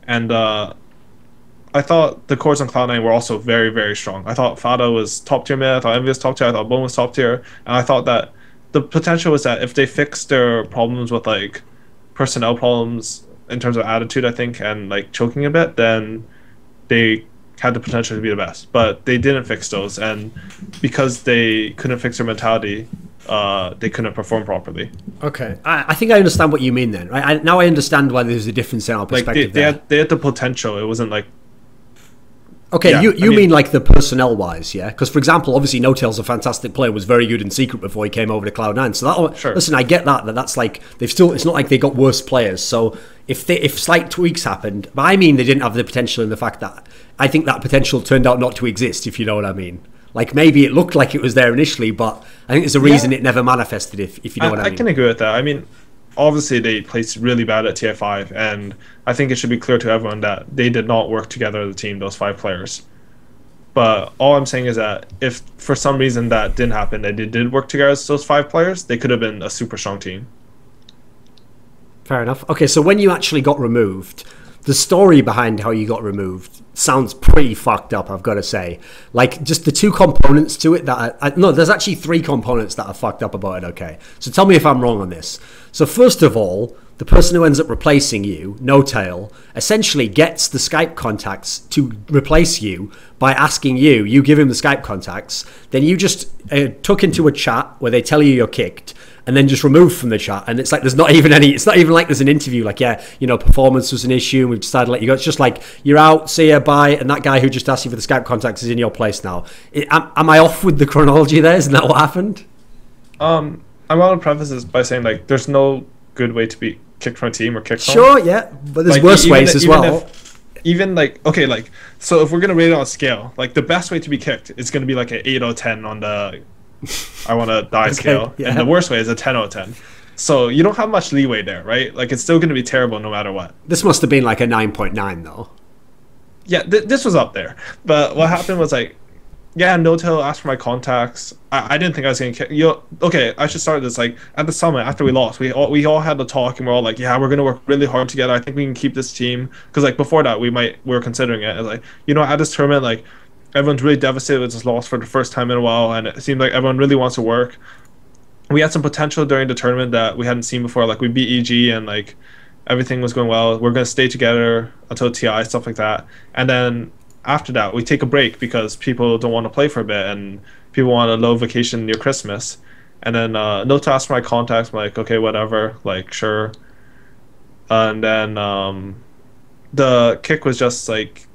and I thought the cores on Cloud9 were also very very strong. I thought Fada was top tier mid. I thought Envy was top tier. I thought Bone was top tier, and I thought that the potential was that if they fixed their problems with like personnel problems in terms of attitude, I think, and like choking a bit, then they had the potential to be the best. But they didn't fix those, and because they couldn't fix their mentality, they couldn't perform properly. Okay. I think I understand what you mean then. Right? Now I understand why there's a difference in our Like perspective they had the potential. It wasn't like Okay, yeah, you I mean- mean like the personnel wise, yeah? Because for example, obviously No Tail's a fantastic player, was very good in secret before he came over to Cloud9. So that Sure. listen, I get that's like they've still. It's not like they got worse players. So if slight tweaks happened, but I mean they didn't have the potential in the fact that I think that potential turned out not to exist. If you know what I mean. Like maybe it looked like it was there initially, but I think there's a reason it never manifested. If you know what I mean. I can agree with that. I mean, obviously they played really bad at TI5, and I think it should be clear to everyone that they did not work together as a team, those 5 players. But all I'm saying is that if for some reason that didn't happen, that they did work together as those 5 players, they could have been a super strong team. Fair enough. Okay, so when you actually got removed, the story behind how you got removed sounds pretty fucked up, I've got to say. Like, just the 2 components to it that no, there's actually 3 components that are fucked up about it, okay? So tell me if I'm wrong on this. So first of all, the person who ends up replacing you, No Tail, essentially gets the Skype contacts to replace you by asking you. You give him the Skype contacts, then you just tuck into a chat where they tell you you're kicked, and then just removed from the chat. And it's like there's not even any. It's not even like there's an interview. Like, yeah, you know, performance was an issue, and we've decided to let you go. It's just like you're out, see ya, bye, and that guy who just asked you for the Skype contacts is in your place now. Am I off with the chronology there? Isn't that what happened? I want to preface this by saying like there's no good way to be kicked from a team or kicked from. Sure, yeah, but there's Like, worse even ways if- as even well. Even like okay, like so if we're gonna rate it on a scale, like the best way to be kicked is gonna be like an 8 out of 10 on the I want to die scale, yeah. and the worst way is a 10 out of 10. So you don't have much leeway there, right? Like it's still gonna be terrible no matter what. This must have been like a 9.9 though. Yeah, this was up there, but what happened was like, yeah, No Tail asked for my contacts. I didn't think I was gonna kick you. Okay, I should start this like at the summit after we lost. We all had the talk and we're all like, yeah, we're gonna work really hard together. I think we can keep this team because like before that we were considering it. And, like you know at this tournament like everyone's really devastated with this loss for the first time in a while, and it seemed like everyone really wants to work. We had some potential during the tournament that we hadn't seen before. Like we beat EG and like everything was going well. We're gonna stay together until TI, stuff like that, and then after that we take a break because people don't want to play for a bit and people want a low vacation near Christmas. And then No Tail asked for my contacts. I'm like, okay, whatever, like sure. And then the kick was just like,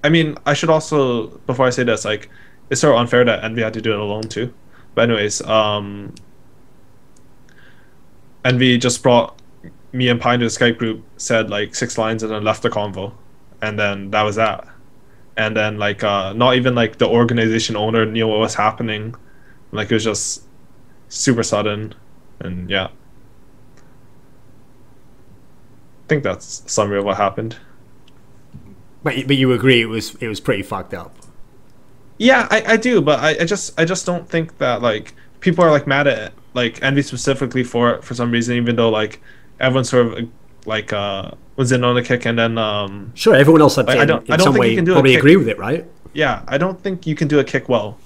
I mean, I should also before I say this, like it's sort of unfair that Envy had to do it alone too. But anyways, Envy just brought me and Pine to the Skype group, said like 6 lines, and then left the convo, and then that was that. And then like not even like the organization owner knew what was happening. Like it was just super sudden, and yeah. I think that's a summary of what happened. But you agree it was pretty fucked up. Yeah, I do, but I just don't think that like people are like mad at like Envy specifically for it for some reason, even though like everyone sort of like was in on the kick, and then Sure, everyone else had like, to, I don't in some think way you can do a probably kick. agree with it, right? yeah, I don't think you can do a kick well.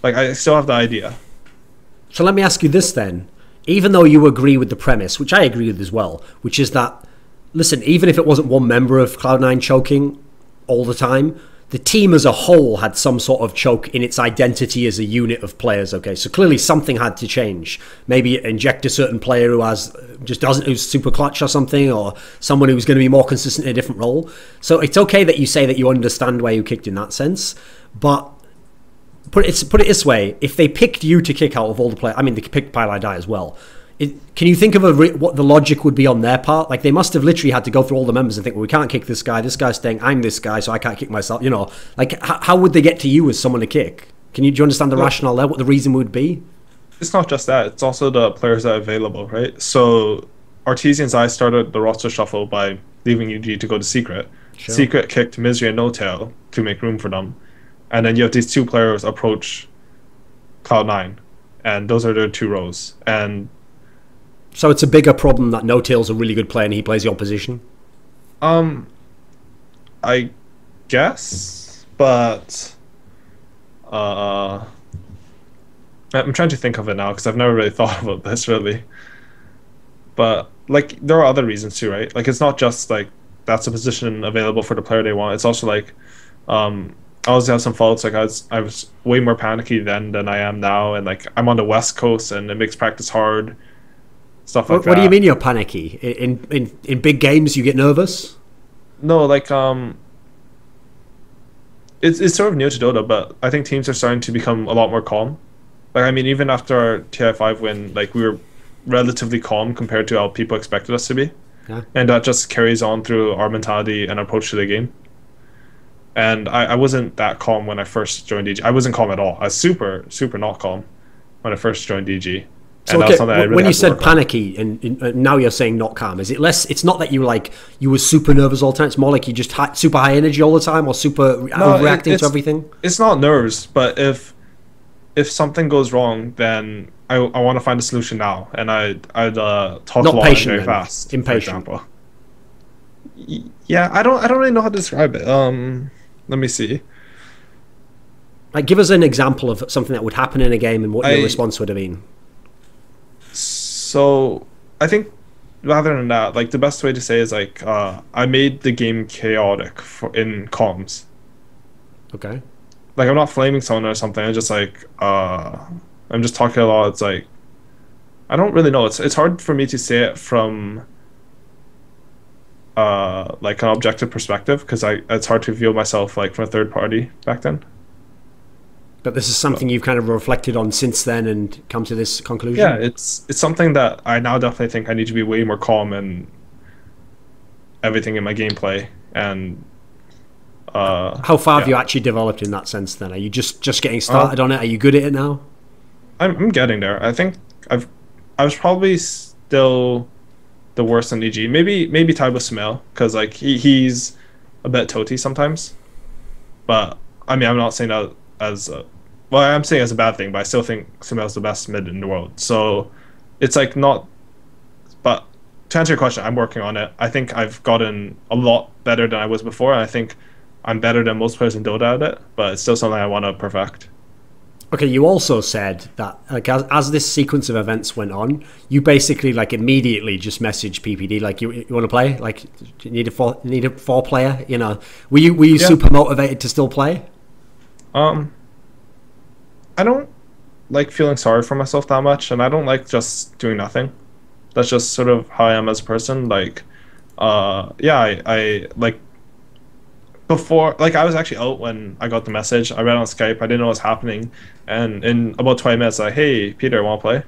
Like I still have the idea. So let me ask you this then. Even though you agree with the premise, which I agree with as well, which is that, listen, even if it wasn't one member of Cloud9 choking all the time, the team as a whole had some sort of choke in its identity as a unit of players, okay? So clearly something had to change. Maybe inject a certain player who's super clutch or something, or someone who's going to be more consistent in a different role. So it's okay that you say that you understand why you kicked in that sense, but put it this way: if they picked you to kick out of all the players, I mean, they picked pieliedie as well. Can you think of what the logic would be on their part? Like, they must have literally had to go through all the members and think, well, we can't kick this guy's staying, I'm this guy, so I can't kick myself. You know, like, how would they get to you as someone to kick? Do you understand the rationale there? What the reason would be? It's not just that; it's also the players that are available, right? So, Arteezy and I started the roster shuffle by leaving UG to go to Secret. Sure. Secret kicked Misery and No Tail to make room for them, and then you have these two players approach Cloud9, and those are their two rows. And so it's a bigger problem that No Tail's a really good player and he plays your position? I guess, but I'm trying to think of it now because I've never really thought about this really. But like, there are other reasons too, right? Like, it's not just like that's a position available for the player they want. It's also like, I also have some faults. Like, I was way more panicky then than I am now, and like I'm on the West Coast and it makes practice hard. Stuff like that. What do you mean you're panicky? In big games you get nervous? No, like it's sort of new to Dota, but I think teams are starting to become a lot more calm. Like, I mean, even after our TI5 win, like, we were relatively calm compared to how people expected us to be. Yeah. And that just carries on through our mentality and approach to the game. And I wasn't that calm when I first joined DG. I wasn't calm at all. I was super not calm when I first joined DG. So okay, when you said panicky and now you're saying not calm, is it less? It's not that you were super nervous all the time. It's more like you just super high energy all the time, or super reacting to everything. It's not nerves, but if something goes wrong, then I want to find a solution now, and I'd talk not a lot patient, very fast. Impatient. For example. Yeah, I don't really know how to describe it. Let me see. Like, give us an example of something that would happen in a game and what your response would have been. So I think rather than that, like, the best way to say is like I made the game chaotic in comms. Okay. Like, I'm not flaming someone or something. I'm just like I'm just talking a lot. It's like I don't really know. It's hard for me to say it from like an objective perspective because it's hard to view myself like from a third party back then. But this is something you've kind of reflected on since then and come to this conclusion? Yeah, it's something that I now definitely think I need to be way more calm and everything in my gameplay. And how far have you actually developed in that sense then? Are you just getting started on it? Are you good at it now? I'm getting there. I think I was probably still the worst in EG. Maybe tied with Smell, because like he's a bit toty sometimes. But I mean, I'm not saying that as well, I'm saying as a bad thing, but I still think Sumel's the best mid in the world. So it's like not. But to answer your question, I'm working on it. I think I've gotten a lot better than I was before, and I think I'm better than most players in Dota at it. But it's still something I want to perfect. Okay, you also said that like as this sequence of events went on, you basically like immediately just messaged PPD like you want to play, like you need a four player. You know, were you super motivated to still play? I don't like feeling sorry for myself that much, and I don't like just doing nothing. That's just sort of how I am as a person. Like, I like before, like I was actually out when I got the message. I read on Skype. I didn't know what was happening, and in about 20 minutes, like, hey, Peter, want to play?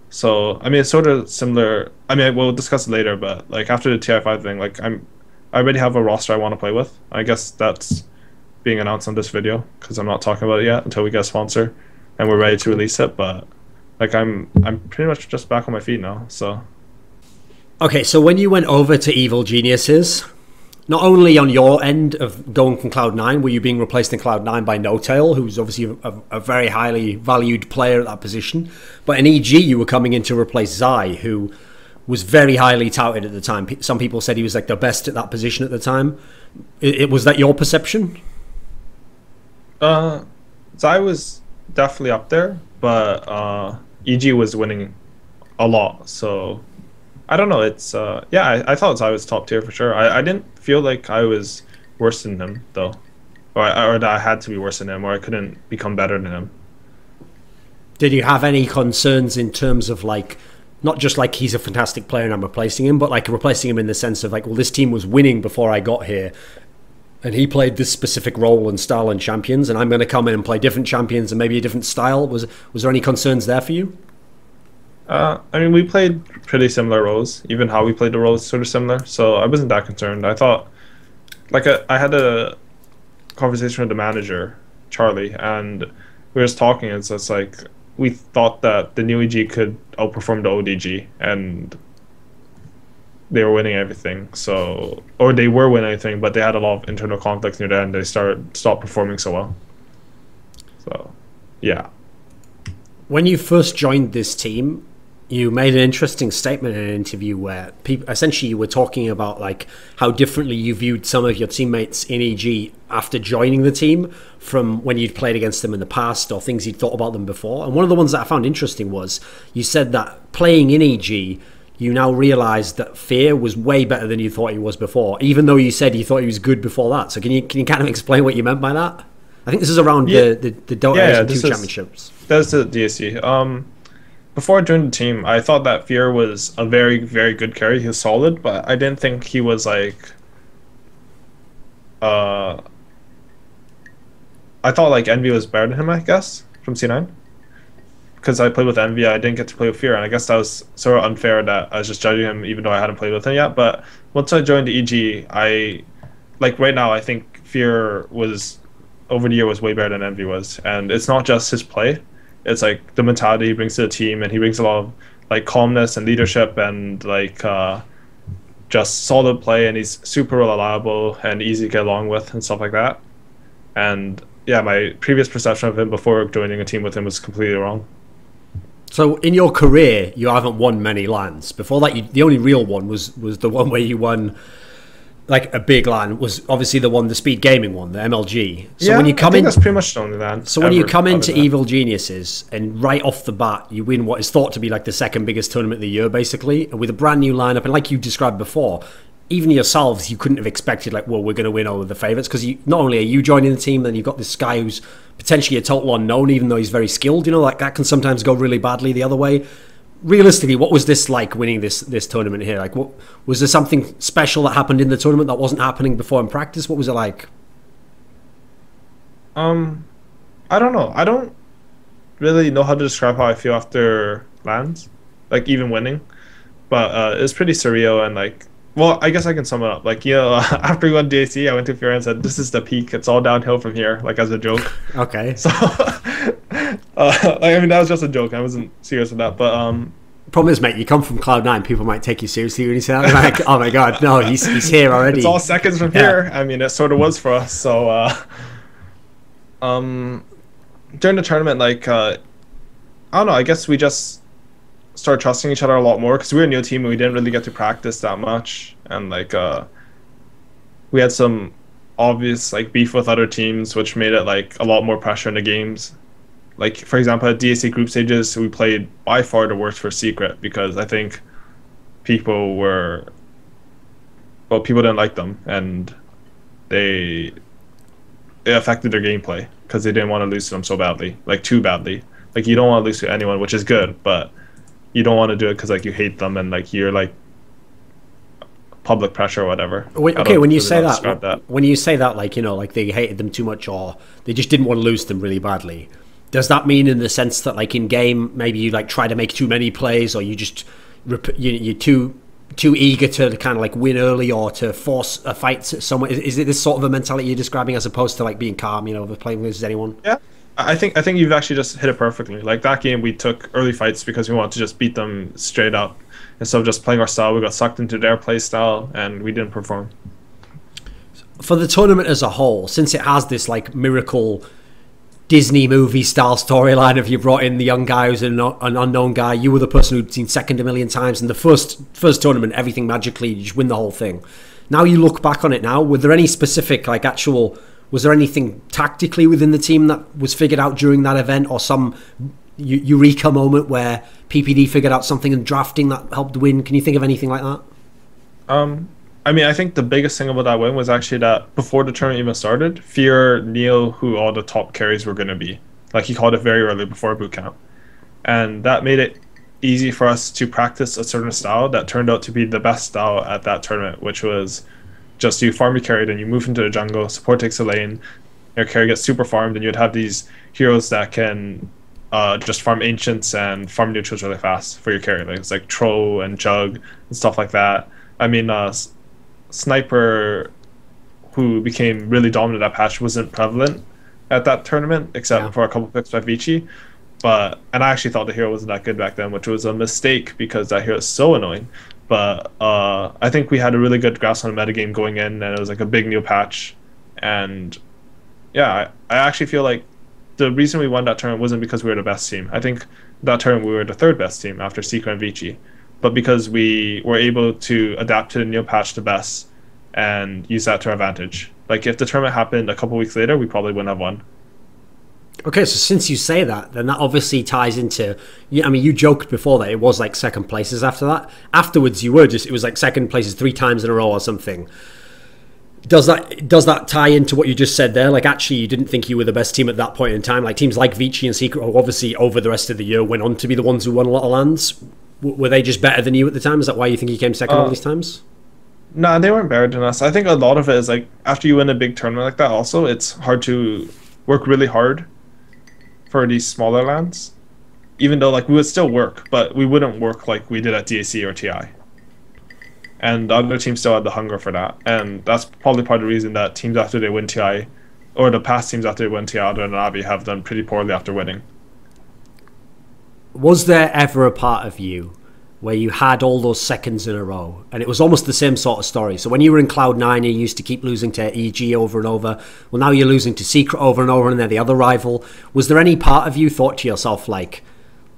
So I mean, it's sort of similar. I mean, we'll discuss it later, but like after the TI5 thing, like I already have a roster I want to play with. I guess that's being announced on this video because I'm not talking about it yet until we get a sponsor and we're ready to release it. But like I'm pretty much just back on my feet now. So okay, so when you went over to Evil Geniuses, not only on your end of going from Cloud9 were you being replaced in Cloud9 by No Tail, who's obviously a very highly valued player at that position, but in EG you were coming in to replace Zai, who was very highly touted at the time. Some people said he was like the best at that position at the time. Was that your perception? Zai was definitely up there, but EG was winning a lot, so I don't know. It's I thought Zai was top tier for sure. I didn't feel like I was worse than him though, or that I had to be worse than him, or I couldn't become better than him. Did you have any concerns in terms of like, not just like he's a fantastic player and I'm replacing him, but like replacing him in the sense of like, well, this team was winning before I got here. and he played this specific role and style in champions, and I'm going to come in and play different champions and maybe a different style. Was there any concerns there for you? I mean, we played pretty similar roles. Even how we played the roles sort of similar, so I wasn't that concerned. I thought, like, I had a conversation with the manager, Charlie, and we were just talking. And so it's like we thought that the new EG could outperform the ODG, and they were winning everything. So, or they were winning everything, but they had a lot of internal conflicts near the end. They stopped performing so well. So, yeah. When you first joined this team, you made an interesting statement in an interview where essentially you were talking about like how differently you viewed some of your teammates in EG after joining the team from when you'd played against them in the past, or things you'd thought about them before. And one of the ones that I found interesting was you said that playing in EG, you now realized that Fear was way better than you thought he was before, even though you said you thought he was good before that. So can you kind of explain what you meant by that? I think this is around the Dota 2 championships. That's the DSC. Before I joined the team, I thought that Fear was a very, very good carry. He was solid, but I didn't think he was like... I thought like Envy was better than him, I guess, from C9. Because I played with Envy, I didn't get to play with Fear, and I guess that was sort of unfair that I was just judging him even though I hadn't played with him yet. But once I joined the EG, like right now, I think Fear was, over the year, was way better than Envy was. And it's not just his play. It's like the mentality he brings to the team, and he brings a lot of like calmness and leadership and like just solid play, and he's super reliable and easy to get along with and stuff like that. And yeah, my previous perception of him before joining a team with him was completely wrong. So in your career, you haven't won many LANs. Before that, the only real one was the one where you won like a big LAN, was obviously the speed gaming one, the MLG. So yeah, when you come I think that's pretty much the only LAN. So when you come into Evil Geniuses and right off the bat you win what is thought to be like the second biggest tournament of the year, basically, and with a brand new lineup, and like you described before, even yourselves, you couldn't have expected like, well, we're going to win over the favourites, because not only are you joining the team, then you've got this guy who's potentially a total unknown, even though he's very skilled. You know, like that can sometimes go really badly the other way. Realistically, what was this like, winning this tournament here? Like, what was there something special that happened in the tournament that wasn't happening before in practice? What was it like? I don't know. I don't really know how to describe how I feel after LANs, like even winning. But it's pretty surreal, and like, well, I guess I can sum it up. Like, you know, after we won DAC, I went to Fear and said, "This is the peak. It's all downhill from here." Like, as a joke. Okay. So, I mean, that was just a joke. I wasn't serious with that. But problem is, mate, you come from Cloud9. People might take you seriously when you say that. Like, oh my god, no, he's here already. It's all seconds from here. I mean, it sort of was for us. So, during the tournament, like, I don't know. I guess we just started trusting each other a lot more, because we were a new team and we didn't really get to practice that much, and like we had some obvious like beef with other teams, which made it like a lot more pressure in the games. Like, for example, at DAC group stages, we played by far the worst for Secret, because I think people didn't like them, and it affected their gameplay because they didn't want to lose to them so badly, like too badly. Like, you don't want to lose to anyone, which is good, but you don't want to do it because like you hate them and like you're like public pressure or whatever. Okay, when you say that, when you say that, like, you know, like they hated them too much or they just didn't want to lose them really badly, does that mean in the sense that like in game maybe you like try to make too many plays, or you just you're too eager to kind of like win early or to force a fight somewhere? Is it this sort of a mentality you're describing, as opposed to like being calm, you know, of playing against anyone? Yeah. I think you've actually just hit it perfectly. Like, that game, we took early fights because we wanted to just beat them straight up. Instead of just playing our style, we got sucked into their play style, and we didn't perform. For the tournament as a whole, since it has this like miracle Disney movie style storyline of you brought in the young guy who's an unknown guy, you were the person who'd seen second a million times, and the first tournament, everything magically, you just win the whole thing. Now you look back on it now, were there any specific like actual... Was there anything tactically within the team that was figured out during that event, or some eureka moment where PPD figured out something in drafting that helped win? Can you think of anything like that? I mean, I think the biggest thing about that win was actually that before the tournament even started, Fear knew who all the top carries were going to be. Like, he called it very early before boot camp. And that made it easy for us to practice a certain style that turned out to be the best style at that tournament, which was just you farm your carry, then you move into the jungle, support takes a lane, your carry gets super farmed, and you'd have these heroes that can just farm ancients and farm neutrals really fast for your carry. Like it's like Tro and Jug and stuff like that. I mean, Sniper, who became really dominant that patch, wasn't prevalent at that tournament except for a couple picks by Vici. And I actually thought the hero wasn't that good back then, which was a mistake because that hero is so annoying. But I think we had a really good grasp on the metagame going in, and it was like a big new patch. And yeah, I actually feel like the reason we won that tournament wasn't because we were the best team. I think that tournament we were the third best team after Secret and Vici. But because we were able to adapt to the new patch the best and use that to our advantage. Like if the tournament happened a couple weeks later, we probably wouldn't have won. Okay, so since you say that, then that obviously ties into... I mean, you joked before that it was like second places after that. Afterwards, it was like second places 3 times in a row or something. Does that tie into what you just said there? Like, actually, you didn't think you were the best team at that point in time? Like, teams like Vici and Secret, who obviously over the rest of the year went on to be the ones who won a lot of lands. Were they just better than you at the time? Is that why you think you came second all these times? No, they weren't better than us. I think a lot of it is like, after you win a big tournament like that, also, it's hard to work really hard for these smaller lands, even though like we would still work, but we wouldn't work like we did at DAC or TI. And the other teams still had the hunger for that, and that's probably part of the reason that teams after they win TI, or the past teams after they win TI or EternaLEnVy, have done pretty poorly after winning. Was there ever a part of you where you had all those seconds in a row, and it was almost the same sort of story? So when you were in Cloud9, you used to keep losing to EG over and over. Well, now you're losing to Secret over and over, and they're the other rival. Was there any part of you thought to yourself, like,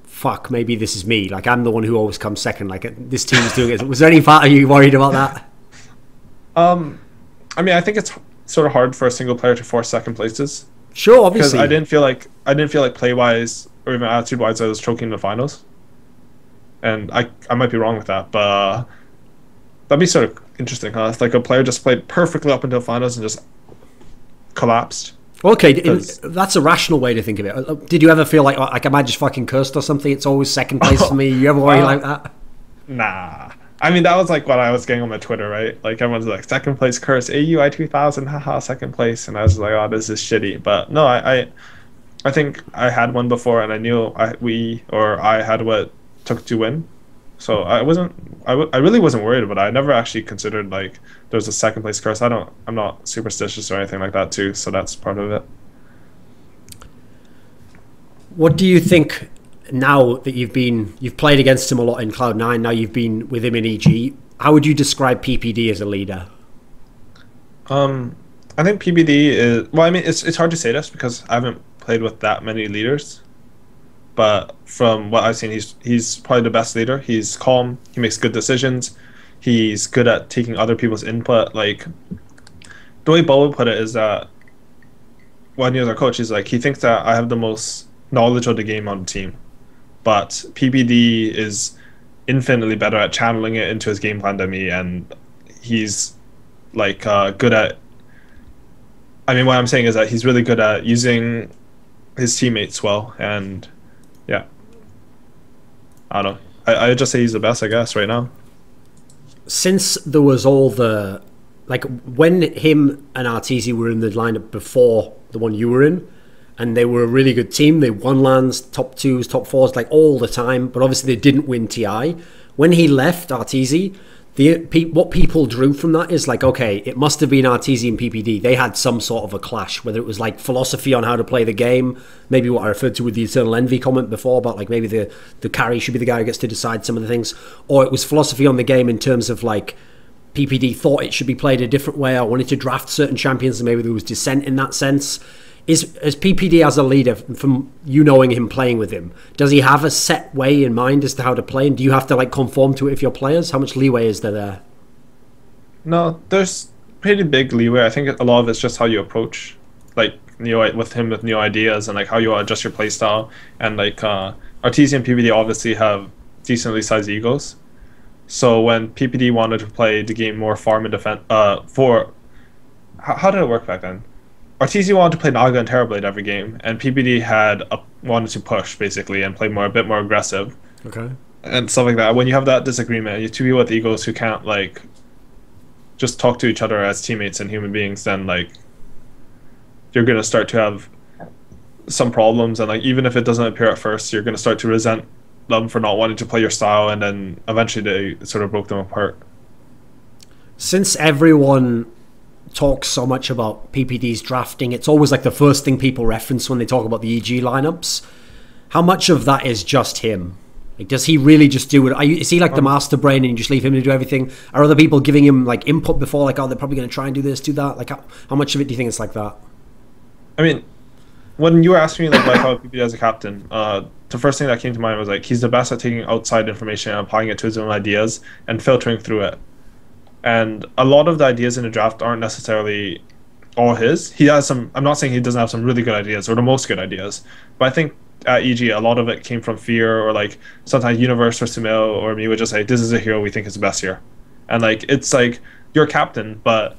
fuck, maybe this is me? Like, I'm the one who always comes second. Like, this team's doing it. Was there any part of you worried about that? I mean, I think it's sort of hard for a single player to force second places. Sure, obviously. Because I didn't feel like play-wise or even attitude-wise I was choking in the finals. And I might be wrong with that, but that'd be sort of interesting, huh? If like a player just played perfectly up until finals and just collapsed. Okay, that's a rational way to think of it. Did you ever feel like am I just fucking cursed or something? It's always second place for me. You ever worry like that? Nah. I mean, that was like what I was getting on my Twitter, right? Like everyone's like, second place curse, AUI 2000, haha, second place. And I was like, oh, this is shitty. But no, I think I had one before, and I knew I had what took to win, so I really wasn't worried about it. I never actually considered like there's a second place curse. I'm not superstitious or anything like that too, so that's part of it. What do you think now that you've played against him a lot in Cloud9, now you've been with him in EG? How would you describe PPD as a leader? I think PPD is, well, I mean, it's hard to say this because I haven't played with that many leaders. But from what I've seen, he's probably the best leader. He's calm. He makes good decisions. He's good at taking other people's input. Like, the way Bo would put it is that when he was our coach, he's like, he thinks that I have the most knowledge of the game on the team. But PPD is infinitely better at channeling it into his game plan than me. And he's, like, good at... I mean, what I'm saying is that he's really good at using his teammates well, and... yeah, I don't know. I just say he's the best, I guess, right now. Since there was all the... like, when him and Arteezy were in the lineup before the one you were in, and they were a really good team, they won lands, top 2s, top 4s, like, all the time, but obviously they didn't win TI. When he left Arteezy, what people drew from that is like, okay, it must have been Arteezy and PPD. They had some sort of a clash, whether it was like philosophy on how to play the game, maybe what I referred to with the EternaLEnVy comment before about like maybe the carry should be the guy who gets to decide some of the things, or it was philosophy on the game in terms of like PPD thought it should be played a different way, or wanted to draft certain champions, and maybe there was dissent in that sense. As PPD as a leader, from you knowing him, playing with him, does he have a set way in mind as to how to play, and do you have to like conform to it if you're players? How much leeway is there? No, there's pretty big leeway. I think a lot of it's just how you approach, like with him with new ideas and like how you adjust your play style. And like Arteezy and PPD obviously have decently sized egos, so when PPD wanted to play the game more farm and defense, how did it work back then? Arteezy wanted to play Naga and Terrorblade every game, and PPD wanted to push basically and play a bit more aggressive. Okay. And stuff like that. When you have that disagreement, you have two people with egos who can't like just talk to each other as teammates and human beings, then like you're gonna start to have some problems, and like even if it doesn't appear at first, you're gonna start to resent them for not wanting to play your style, and then eventually they sort of broke them apart. Since everyone talks so much about PPD's drafting, it's always like the first thing people reference when they talk about the EG lineups. How much of that is just him? Like, does he really just do it? Is he like the master brain and you just leave him to do everything? Are other people giving him like input before, like, oh, they're probably going to try and do this, do that? Like, how much of it do you think it's like that? I mean, when you were asking me like what I thought of PPD as a captain, the first thing that came to mind was like he's the best at taking outside information and applying it to his own ideas and filtering through it. And a lot of the ideas in the draft aren't necessarily all his. He has some. I'm not saying he doesn't have some really good ideas or the most good ideas, but I think at EG a lot of it came from fear, or like sometimes Universe or Sumail or me would just say, "This is a hero we think is the best here," and like it's like you're a captain, but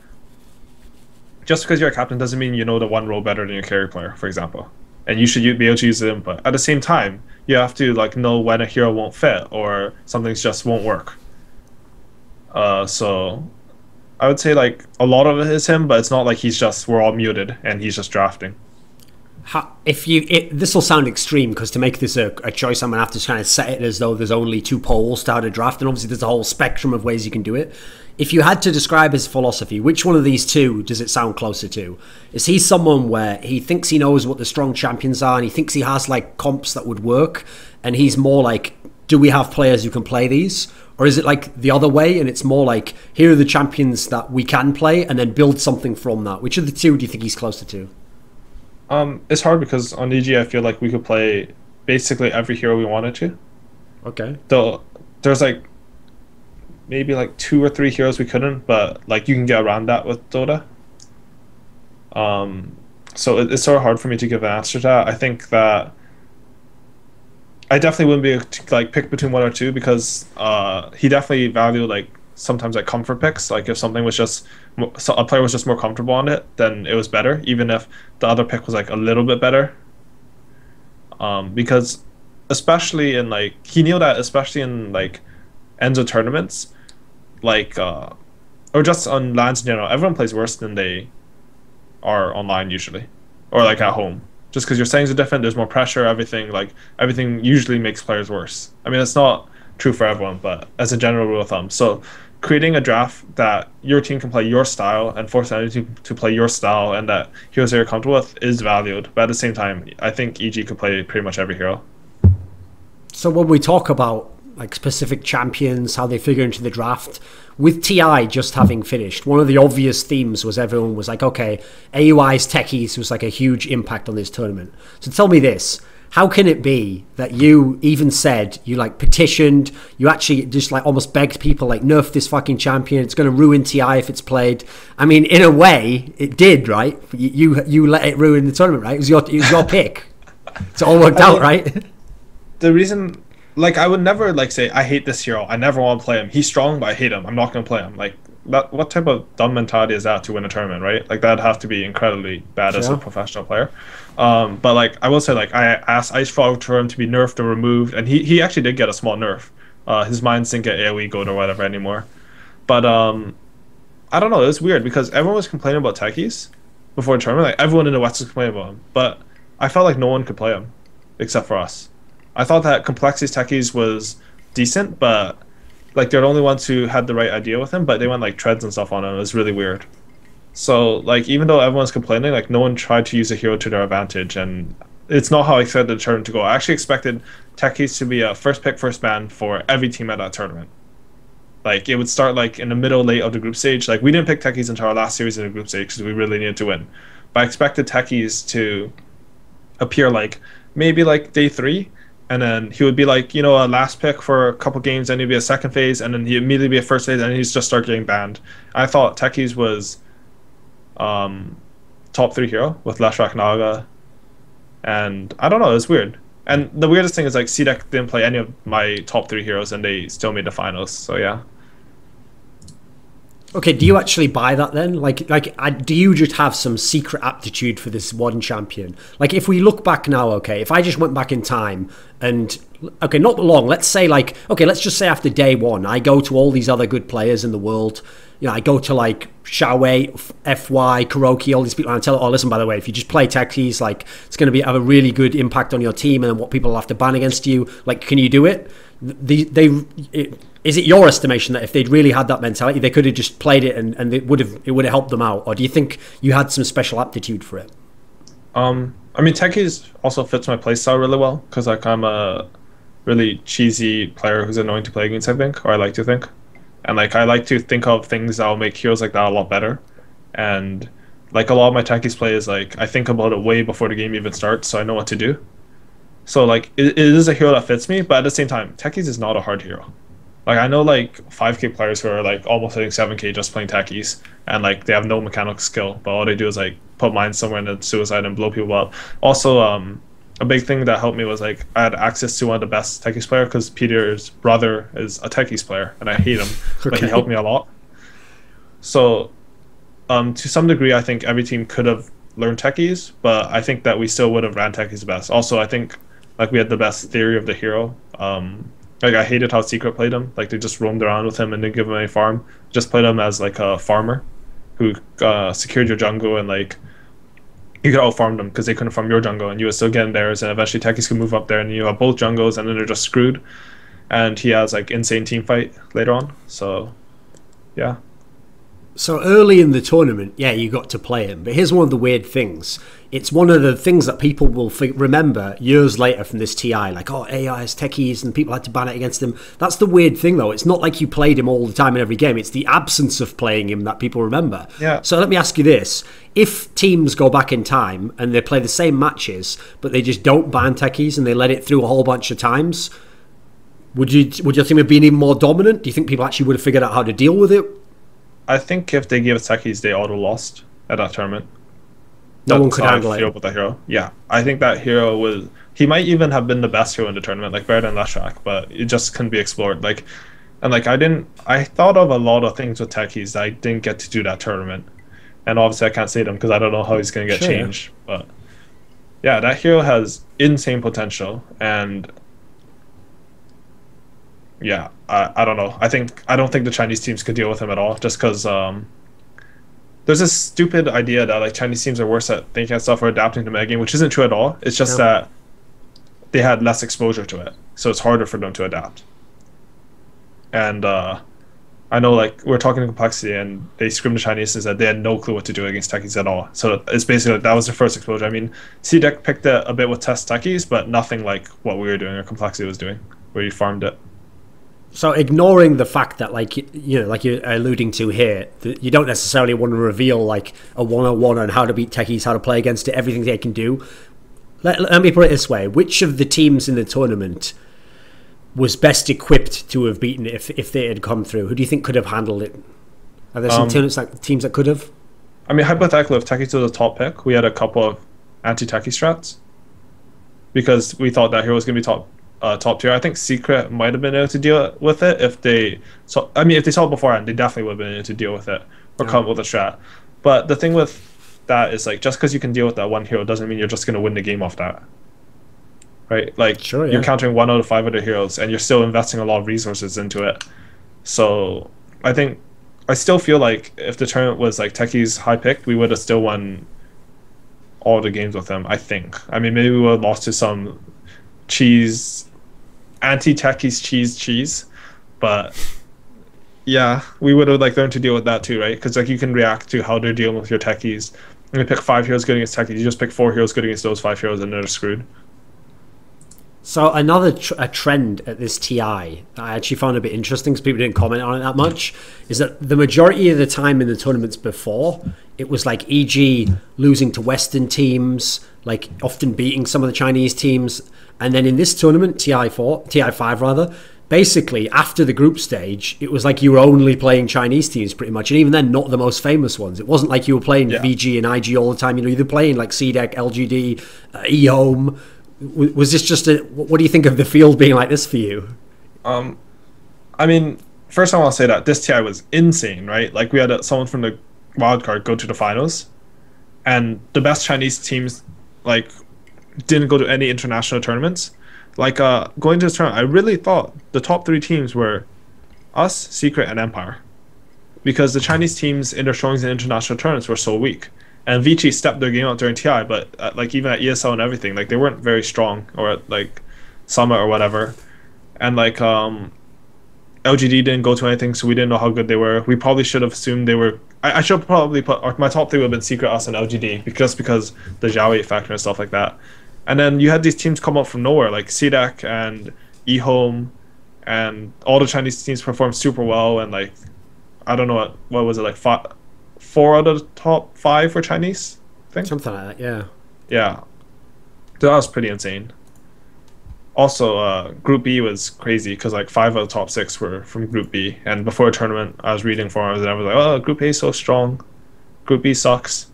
just because you're a captain doesn't mean you know the one role better than your carry player, for example. And you should be able to use it, but at the same time, you have to like know when a hero won't fit or something's just won't work. So I would say like a lot of it is him, but it's not like we're all muted and he's just drafting. This will sound extreme, because to make this a choice, I'm gonna have to kind of set it as though there's only two poles to how to draft, and obviously there's a whole spectrum of ways you can do it. If you had to describe his philosophy, which one of these two does it sound closer to? Is he someone where he thinks he knows what the strong champions are and he thinks he has like comps that would work, and he's more like, do we have players who can play these? Or is it like the other way and it's more like, here are the champions that we can play and then build something from that? Which of the two do you think he's closer to? It's hard because on EG I feel like we could play basically every hero we wanted to. Okay. Though there's like maybe like 2 or 3 heroes we couldn't, but like you can get around that with Dota. So it's sort of hard for me to give an answer to that. I think that I definitely wouldn't be able to like pick between 1 or 2, because he definitely valued like sometimes like comfort picks. Like if something was just a player was just more comfortable on it, then it was better, even if the other pick was like a little bit better. Because especially in like he knew that especially in like ends of tournaments, like or just on LANs in general, everyone plays worse than they are online usually, or like at home. Just because your settings are different, there's more pressure, everything usually makes players worse. I mean, it's not true for everyone, but as a general rule of thumb. So creating a draft that your team can play your style and force another team to play your style and that heroes that you're comfortable with is valued. But at the same time, I think EG could play pretty much every hero. So when we talk about like specific champions, how they figure into the draft, with TI just having finished, one of the obvious themes was everyone was like, okay, AUI's Techies was like a huge impact on this tournament. So tell me this, how can it be that you even said, you like petitioned, you actually just like almost begged people like, nerf this fucking champion, it's going to ruin TI if it's played. I mean, in a way, it did, right? You let it ruin the tournament, right? It was your pick. It's all worked out, right? The reason, like, I would never like say I hate this hero, I never want to play him, he's strong but I hate him, I'm not going to play him. Like that, what type of dumb mentality is that to win a tournament, right? Like that'd have to be incredibly bad as a professional player. But like I will say, like I fought for him to be nerfed or removed, and he actually did get a small nerf. His mines didn't get AoE gold or whatever anymore. But I don't know, it was weird because everyone was complaining about Techies before the tournament. Like everyone in the West was complaining about him, but I felt like no one could play him except for us. I thought that Complexity's Techies was decent, but like they're the only ones who had the right idea with him, but they went like treads and stuff on him. It was really weird. So like even though everyone's complaining, like no one tried to use a hero to their advantage, and it's not how I expected the tournament to go. I actually expected Techies to be a first pick, first ban for every team at that tournament. Like it would start like in the middle, late of the group stage. Like we didn't pick Techies until our last series in the group stage because we really needed to win. But I expected Techies to appear like maybe like day 3. And then he would be like, you know, a last pick for a couple games, then he'd be a second phase, and then he'd immediately be a first phase, and he'd just start getting banned. I thought Techies was top 3 hero with Leshrac Naga, and I don't know, it was weird. And the weirdest thing is like CDEC didn't play any of my top 3 heroes, and they still made the finals. So yeah. Okay, do you actually buy that then? Do you just have some secret aptitude for this one champion? Like, if we look back now, okay, if I just went back in time and, okay, not long, let's say okay, let's just say after day one, I go to all these other good players in the world. You know, I go to like Xiaowei, FY, Kuroki, all these people, and I tell them, oh, listen, by the way, if you just play Techies, like, it's going to have a really good impact on your team and what people have to ban against you. Like, can you do it? Is it your estimation that if they'd really had that mentality, they could have just played it and it would have helped them out? Or do you think you had some special aptitude for it? I mean, Techies also fits my playstyle really well because like I'm a really cheesy player who's annoying to play against, I think, or I like to think. And like I like to think of things that will make heroes like that a lot better. And like a lot of my Techies play is like I think about it way before the game even starts, so I know what to do. So like it is a hero that fits me, but at the same time, Techies is not a hard hero. Like I know like 5k players who are like almost hitting 7k just playing Techies, and like they have no mechanical skill, but all they do is like put mines somewhere in the suicide and blow people up. Also, a big thing that helped me was like I had access to one of the best Techies player because Peter's brother is a Techies player, and I hate him, but he helped me a lot. So, to some degree, I think every team could have learned Techies, but I think that we still would have ran Techies best. Also, I think like we had the best theory of the hero. Like I hated how Secret played him. Like they just roamed around with him and didn't give him any farm. Just played him as like a farmer who secured your jungle, and like you could out-farm them because they couldn't farm your jungle and you would still get in theirs, and eventually Techies could move up there and you have both jungles and then they're just screwed. And he has like insane team fight later on. So yeah. So early in the tournament, yeah, you got to play him. But here's one of the weird things. It's one of the things that people will remember years later from this TI. Like, oh, AI is Techies and people had to ban it against him. That's the weird thing, though. It's not like you played him all the time in every game. It's the absence of playing him that people remember. Yeah. So let me ask you this. If teams go back in time and they play the same matches, but they just don't ban Techies and they let it through a whole bunch of times, would your team have been even more dominant? Do you think people actually would have figured out how to deal with it? I think if they gave us Techies, they auto lost at that tournament. No one could handle it. With that hero. Yeah, I think that hero was. He might even have been the best hero in the tournament, like better than Leshrac, but it just couldn't be explored. Like, and like I thought of a lot of things with Techies that I didn't get to do that tournament, and obviously I can't say them because I don't know how he's gonna get changed. But yeah, that hero has insane potential, and yeah, I don't know. I don't think the Chinese teams could deal with him at all, just because there's this stupid idea that like Chinese teams are worse at thinking of stuff or adapting to metagame, which isn't true at all. It's just that they had less exposure to it, so it's harder for them to adapt. And I know like we're talking to complexity, and they screamed the Chinese and said they had no clue what to do against Techies at all. So it's basically like, that was their first exposure. I mean, C-Deck picked it a bit with test Techies, but nothing like what we were doing or complexity was doing, where you farmed it. So ignoring the fact that, like, you know, like you're alluding to here, that you don't necessarily want to reveal like a 101 on how to beat Techies, how to play against it, everything they can do. Let me put it this way: which of the teams in the tournament was best equipped to have beaten it if they had come through? Who do you think could have handled it? Are there some teams that could have? I mean, hypothetically, if Techies was a top pick, we had a couple of anti-Techie strats because we thought that hero was going to be top tier. I think Secret might have been able to deal with it if they saw. I mean, if they saw it beforehand, they definitely would have been able to deal with it or come up with a strat. But the thing with that is like just because you can deal with that one hero doesn't mean you're just going to win the game off that, right? Like you're countering 1 out of 5 other heroes and you're still investing a lot of resources into it. So I still feel like if the tournament was like Techies high picked, we would have still won all the games with them. I think. I mean, maybe we would have lost to some anti-Techies cheese, but yeah, we would have like learned to deal with that too, right? Because like you can react to how they're dealing with your Techies. And you pick 5 heroes good against Techies, you just pick 4 heroes good against those 5 heroes and they're screwed. So another a trend at this TI that I actually found a bit interesting because people didn't comment on it that much is that the majority of the time in the tournaments before, it was like e.g. losing to Western teams, like often beating some of the Chinese teams. And then in this tournament, TI5 rather, basically after the group stage, it was like you were only playing Chinese teams pretty much. And even then, not the most famous ones. It wasn't like you were playing VG and IG all the time. You know, you were playing like C-Deck, LGD, eHome. Was this just what do you think of the field being like this for you? I mean, first I want to say that this TI was insane, right? Like we had someone from the wildcard go to the finals, and the best Chinese teams like didn't go to any international tournaments. Like going to this tournament, I really thought the top 3 teams were us, Secret, and Empire, because the Chinese teams in their showings in international tournaments were so weak. And Vici stepped their game up during TI, but like even at ESL and everything, like they weren't very strong, or at like Summit or whatever. And like LGD didn't go to anything, so we didn't know how good they were. We probably should have assumed they were. I should probably put my top 3 would have been Secret, us, and LGD, because the Xiaoyi factor and stuff like that. And then you had these teams come up from nowhere, like CDEC and eHome, and all the Chinese teams performed super well. And like, I don't know what was it, like 4 out of the top 5 were Chinese, I think. Something like that, yeah. Yeah, that was pretty insane. Also, Group B was crazy because like 5 out of the top 6 were from Group B. And before the tournament, I was reading forums and I was like, "Oh, Group A is so strong. Group B sucks,"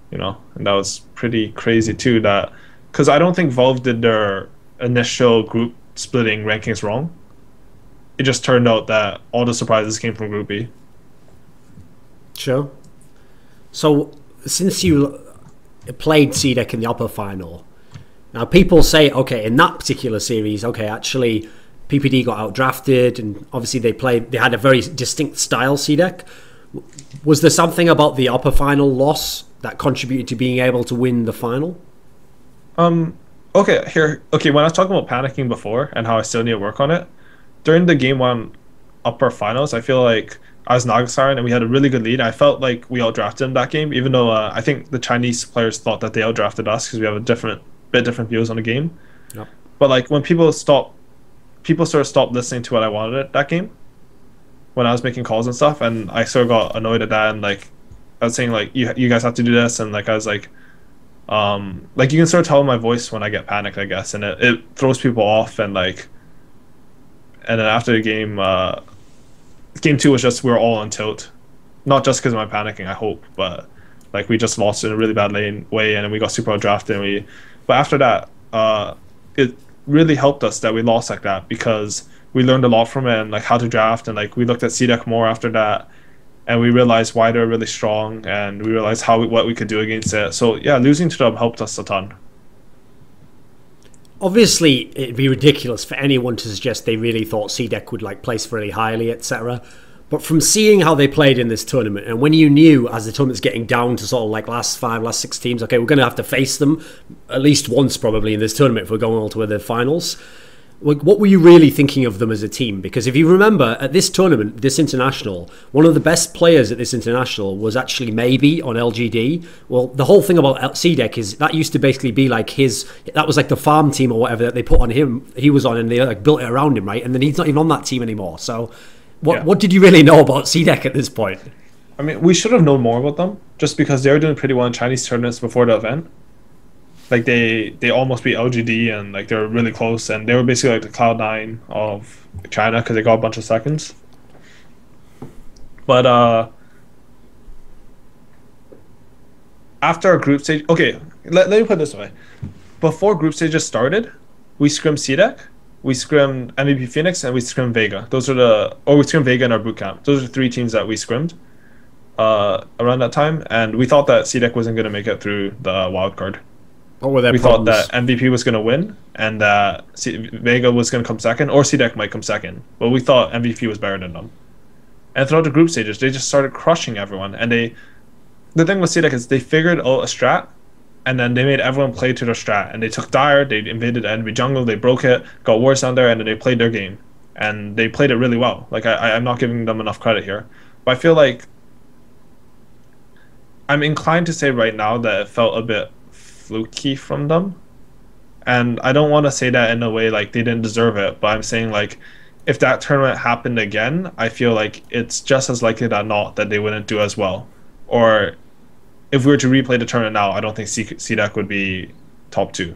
you know. And that was pretty crazy too. That because I don't think Valve did their initial group splitting rankings wrong. It just turned out that all the surprises came from Group B. Sure. So since you played CDEC in the upper final. Now, people say, okay, in that particular series, okay, actually, PPD got outdrafted, and obviously they had a very distinct style CDEC. Was there something about the upper final loss that contributed to being able to win the final? Okay, when I was talking about panicking before and how I still need to work on it, during the game 1 upper finals, I feel like I was Naga and we had a really good lead. I felt like we outdrafted in that game, even though I think the Chinese players thought that they outdrafted us because we have a different views on the game. Yep. But like when people sort of stopped listening to what I wanted at that game when I was making calls and stuff, and I sort of got annoyed at that, and like I was saying like you guys have to do this, and like I was like you can sort of tell my voice when I get panicked, I guess, and it throws people off. And like, and then after the game, game 2 was just we were all on tilt, not just because of my panicking, I hope, but like we just lost in a really bad way, and then we got super outdrafted, but after that, it really helped us that we lost like that, because we learned a lot from it, and like how to draft, and like we looked at CDEC more after that, and we realized why they're really strong, and we realized what we could do against it. So yeah, losing to them helped us a ton. Obviously, it'd be ridiculous for anyone to suggest they really thought CDEC would like place really highly, etc. But from seeing how they played in this tournament, and when you knew as the tournament's getting down to sort of like last 6 teams, okay, we're going to have to face them at least once probably in this tournament if we're going all to the finals. What were you really thinking of them as a team? Because if you remember, at this tournament, this international, one of the best players at this international was actually Maybe on LGD. Well, the whole thing about CDEC is that used to basically be like that was like the farm team or whatever that they put on him, he was on, and they like built it around him, right? And then he's not even on that team anymore. So what did you really know about CDEC at this point? I mean, we should have known more about them, just because they were doing pretty well in Chinese tournaments before the event. Like they almost beat LGD, and like they were really close, and they were basically like the Cloud9 of China because they got a bunch of seconds. But after our group stage, okay, let me put it this way: before group stages started, we scrimmed CDEC, we scrimmed MVP Phoenix, and we scrimmed Vega. We scrimmed Vega in our boot camp. Those are 3 teams that we scrimmed around that time, and we thought that CDEC wasn't going to make it through the wildcard. What were their we problems? Thought that MVP was going to win, and that Vega was going to come second, or CDEC might come second. But we thought MVP was better than them. And throughout the group stages, they just started crushing everyone. And the thing with CDEC is they figured out a strat, and then they made everyone play to their strat. And they took Dire, they invaded the enemy jungle, they broke it, got wards down there, and then they played their game. And they played it really well. Like I'm not giving them enough credit here, but I feel like I'm inclined to say right now that it felt a bit fluky from them, and I don't want to say that in a way like they didn't deserve it, but I'm saying like if that tournament happened again, I feel like it's just as likely that not that they wouldn't do as well. Or if we were to replay the tournament now, I don't think CDEC would be top 2.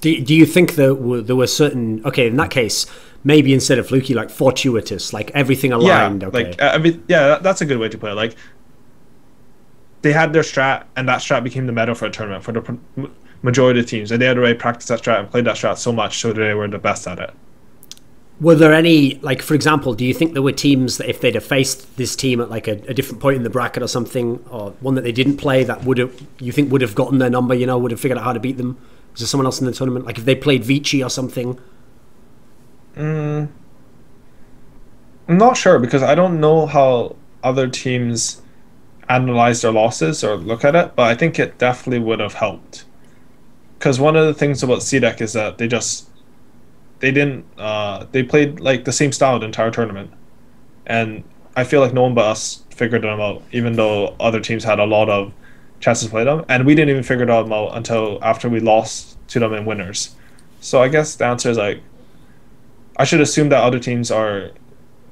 Do you think that there were certain, okay, in that case, maybe instead of fluky, like fortuitous, like everything aligned? Yeah, okay. like that's a good way to put it. Like they had their strat, and that strat became the meta for a tournament for the majority of the teams, and they had already practiced that strat and played that strat so much so they were the best at it. Were there any, like, for example, do you think there were teams that if they'd have faced this team at like a different point in the bracket or something, or one that they didn't play, that would have gotten their number, would have figured out how to beat them? Was there someone else in the tournament? Like if they played Vici or something? I'm not sure because I don't know how other teams analyze their losses or look at it, but I think it definitely would have helped. Because one of the things about CDEC is that they played like the same style the entire tournament, and I feel like no one but us figured them out, even though other teams had a lot of chances to play them, and we didn't even figure them out until after we lost to them in winners. So I guess the answer is like I should assume that other teams are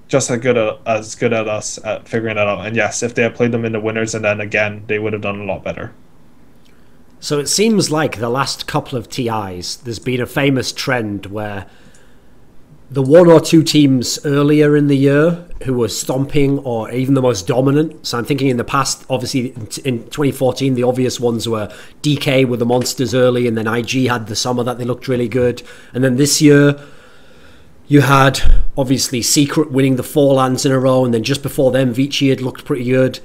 just as good at us at figuring that out, and yes, if they had played them in the winners and then again, they would have done a lot better. So it seems like the last couple of TIs, there's been a famous trend where the one or two teams earlier in the year who were stomping or even the most dominant. So I'm thinking in the past, obviously in 2014, the obvious ones were DK with the monsters early, and then IG had the summer that they looked really good. And then this year, you had obviously Secret winning the 4 lands in a row, and then just before them, Vici had looked pretty good.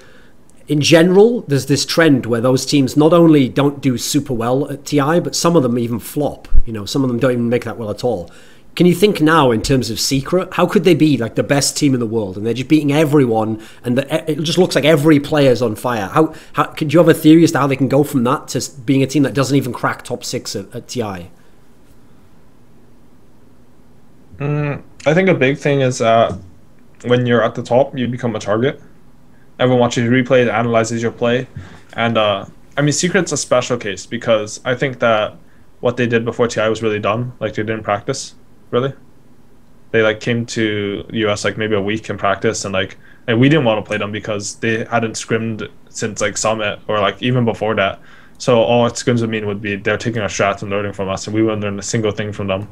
In general, there's this trend where those teams not only don't do super well at TI, but some of them even flop. Some of them don't even make that well at all. Can you think now in terms of Secret, how could they be like the best team in the world and they're just beating everyone, and it just looks like every player's on fire? How could you have a theory as to how they can go from that to being a team that doesn't even crack top 6 at TI? I think a big thing is that when you're at the top, you become a target. Everyone watches you replay, analyzes your play, and I mean, Secret's a special case because I think that what they did before TI was really dumb. Like they didn't practice, really. They like came to the US like maybe a week in practice, and we didn't want to play them because they hadn't scrimmed since like Summit or like even before that. So all scrims would mean would be they're taking our strats and learning from us, and we wouldn't learn a single thing from them.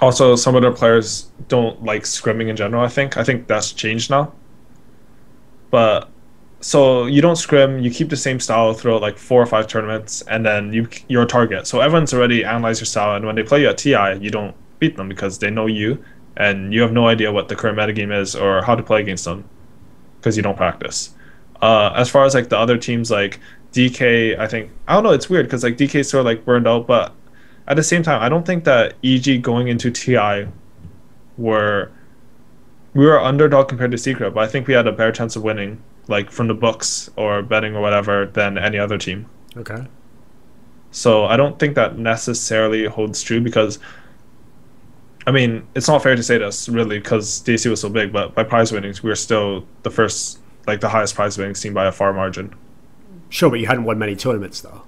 Also, some of their players don't like scrimming in general. I think that's changed now. But so you don't scrim, you keep the same style throughout like 4 or 5 tournaments, and then you're a target. So everyone's already analyzed your style, and when they play you at TI, you don't beat them because they know you, and you have no idea what the current metagame is or how to play against them because you don't practice. As far as like the other teams like DK, I don't know, it's weird because like DK sort of like burned out, but at the same time, I don't think that EG going into TI we were underdog compared to Secret, but I think we had a better chance of winning, like from the books or betting or whatever, than any other team. Okay. So I don't think that necessarily holds true because, I mean, it's not fair to say this really because DAC was so big, but by prize winnings, we were still the first, like the highest prize winnings team by a far margin. Sure, but you hadn't won many tournaments though.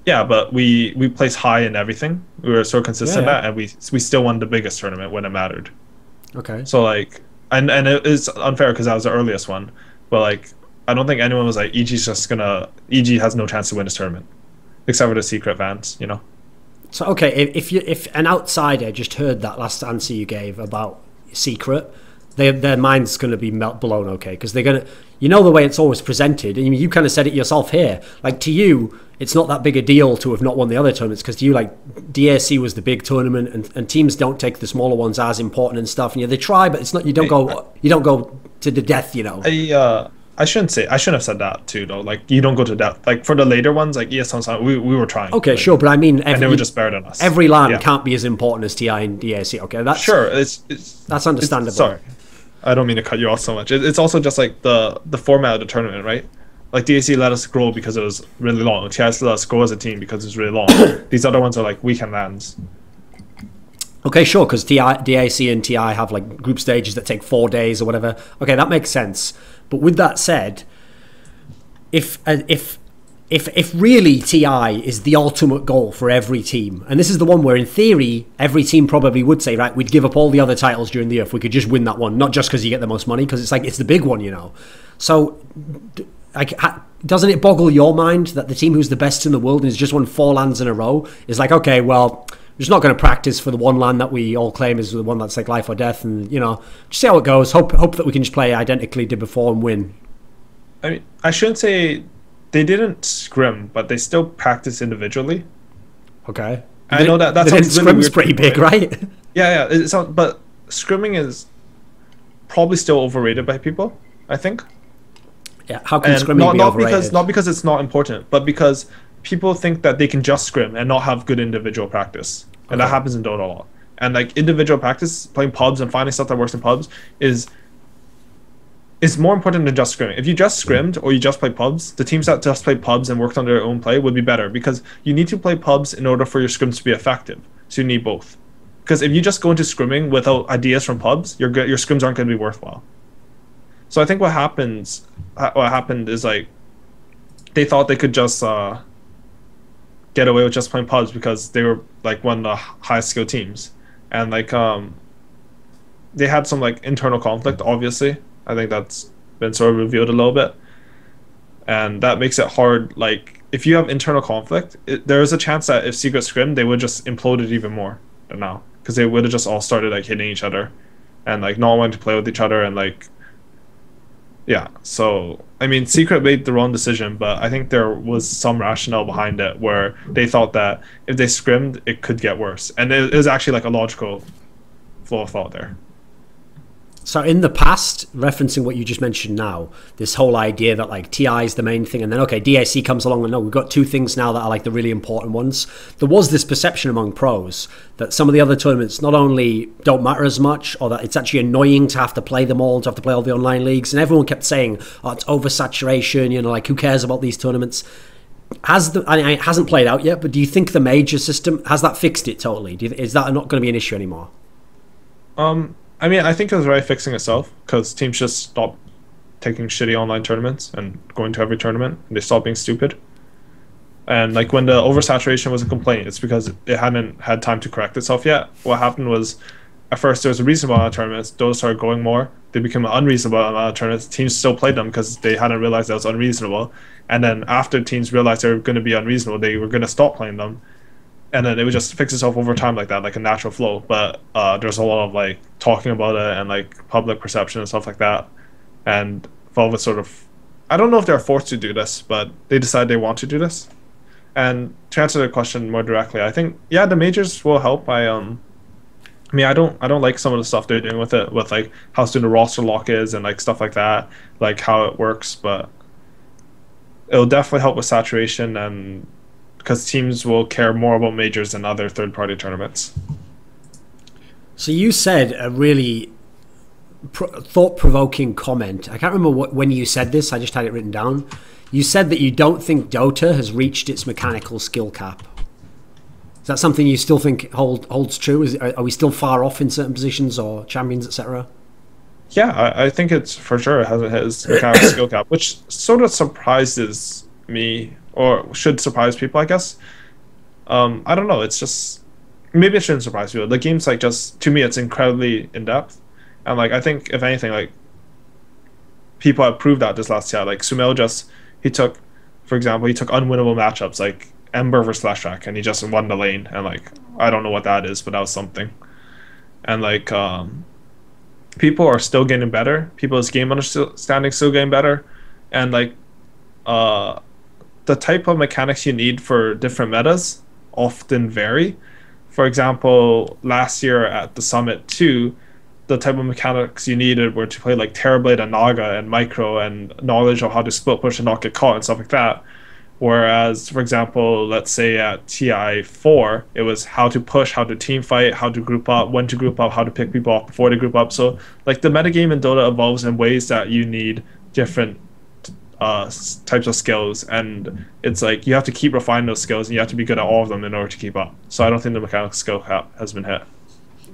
Yeah, but we placed high in everything. We were so consistent at, and we still won the biggest tournament when it mattered. Okay. So like, and it is unfair because that was the earliest one, but like, I don't think anyone was like, EG has no chance to win this tournament, except for the Secret fans, So okay, if an outsider just heard that last answer you gave about Secret, their mind's going to be blown, okay, because they're going to, the way it's always presented, and you kind of said it yourself here, like to you, it's not that big a deal to have not won the other tournaments because to you, like, DAC was the big tournament, and teams don't take the smaller ones as important and stuff, and they try, but it's not, you don't go to the death, I shouldn't have said that too though. Like you don't go to death. Like for the later ones, like ES we were trying. Okay, like, sure, but I mean, and they were just better than us. Every LAN can't be as important as TI and DAC. Okay, that's sure. That's understandable. Sorry, I don't mean to cut you off so much. It's also just like the format of the tournament, right? Like DAC let us grow because it was really long. TI let us grow as a team because it's really long. These other ones are like weekend lands. Okay, sure, because DAC and TI have like group stages that take 4 days or whatever. Okay, that makes sense. But with that said, if really TI is the ultimate goal for every team, and this is the one where in theory every team probably would say, right, we'd give up all the other titles during the year if we could just win that one, not just because you get the most money, because it's like it's the big one, So, like, doesn't it boggle your mind that the team who's the best in the world and has just won 4 lands in a row is like, okay, well, we're just not going to practice for the one land that we all claim is the one that's like life or death, and just see how it goes. Hope that we can just play identically did before and win. I mean, I shouldn't say they didn't scrim, but they still practice individually. Okay. I know that sounds really weird. Pretty big, right? Yeah, yeah. But scrimming is probably still overrated by people, I think. Yeah, how can And scrimming be overrated? not because it's not important, but because people think that they can just scrim and not have good individual practice, and that Okay. happens in Dota a lot. And like individual practice, playing pubs and finding stuff that works in pubs is more important than just scrimming. If you just scrimmed or you just play pubs, the teams that just play pubs and worked on their own play would be better because you need to play pubs in order for your scrims to be effective. So you need both. Because if you just go into scrimming without ideas from pubs, your scrims aren't going to be worthwhile. So I think what happened is like they thought they could just get away with just playing pubs because they were like one of the highest skill teams, and like they had some like internal conflict. Obviously, I think that's been sort of revealed a little bit, and that makes it hard. Like if you have internal conflict, there is a chance that if Secret scrimmed, they would just implode it even more than now because they would have just all started like hitting each other, and like not wanting to play with each other, and like yeah. So I mean, Secret made the wrong decision, but I think there was some rationale behind it where they thought that if they scrimmed, it could get worse, and it was actually like a logical flow of thought there. So in the past, referencing what you just mentioned now, this whole idea that like TI is the main thing, and then okay, DAC comes along and no, we've got two things now that are like the really important ones. There was this perception among pros that some of the other tournaments not only don't matter as much, or that it's actually annoying to have to play them all, to have to play all the online leagues, and everyone kept saying, oh, it's oversaturation, you know, like who cares about these tournaments? It hasn't played out yet, but do you think the major system, has that fixed it totally? Is that not going to be an issue anymore? I mean, I think it was already fixing itself because teams just stopped taking shitty online tournaments and going to every tournament. And they stopped being stupid. And like when the oversaturation was a complaint, it's because it hadn't had time to correct itself yet. What happened was, at first there was a reasonable amount of tournaments. Those started going more. They became an unreasonable amount of tournaments. Teams still played them because they hadn't realized that was unreasonable. And then after teams realized they were going to be unreasonable, they were going to stop playing them. And then it would just fix itself over time like that, like a natural flow. But there's a lot of like talking about it and like public perception and stuff like that. And Valve was sort of, I don't know if they're forced to do this, but they decide they want to do this. And to answer the question more directly, I think yeah, the majors will help. I mean, I don't like some of the stuff they're doing with it, with like how soon the roster lock is and like stuff like that, like how it works. But it'll definitely help with saturation, and because teams will care more about majors than other third-party tournaments. So you said a really thought-provoking comment. I can't remember when you said this. I just had it written down. You said that you don't think Dota has reached its mechanical skill cap. Is that something you still think holds true? Are we still far off in certain positions or champions, etc.? Yeah, I think it's for sure it hasn't hit its mechanical skill cap, which sort of surprises me, or should surprise people, I guess. I don't know. It's just maybe it shouldn't surprise people. The game's like just, to me, it's incredibly in depth, and like I think if anything, like people have proved that this last year. Like Sumail he took, for example, he took unwinnable matchups like Ember versus Flashback, and he just won the lane. And like I don't know what that is, but that was something. And like people are still getting better. People's game understanding still getting better, and like the type of mechanics you need for different metas often vary. For example, last year at the Summit 2, the type of mechanics you needed were to play like Terrorblade and Naga and Micro and knowledge of how to split push and not get caught and stuff like that. Whereas, for example, let's say at TI4, it was how to push, how to team fight, how to group up, when to group up, how to pick people off before they group up. So like the metagame in Dota evolves in ways that you need different types of skills, and it's like you have to keep refining those skills and you have to be good at all of them in order to keep up. So I don't think the mechanical skill cap has been hit.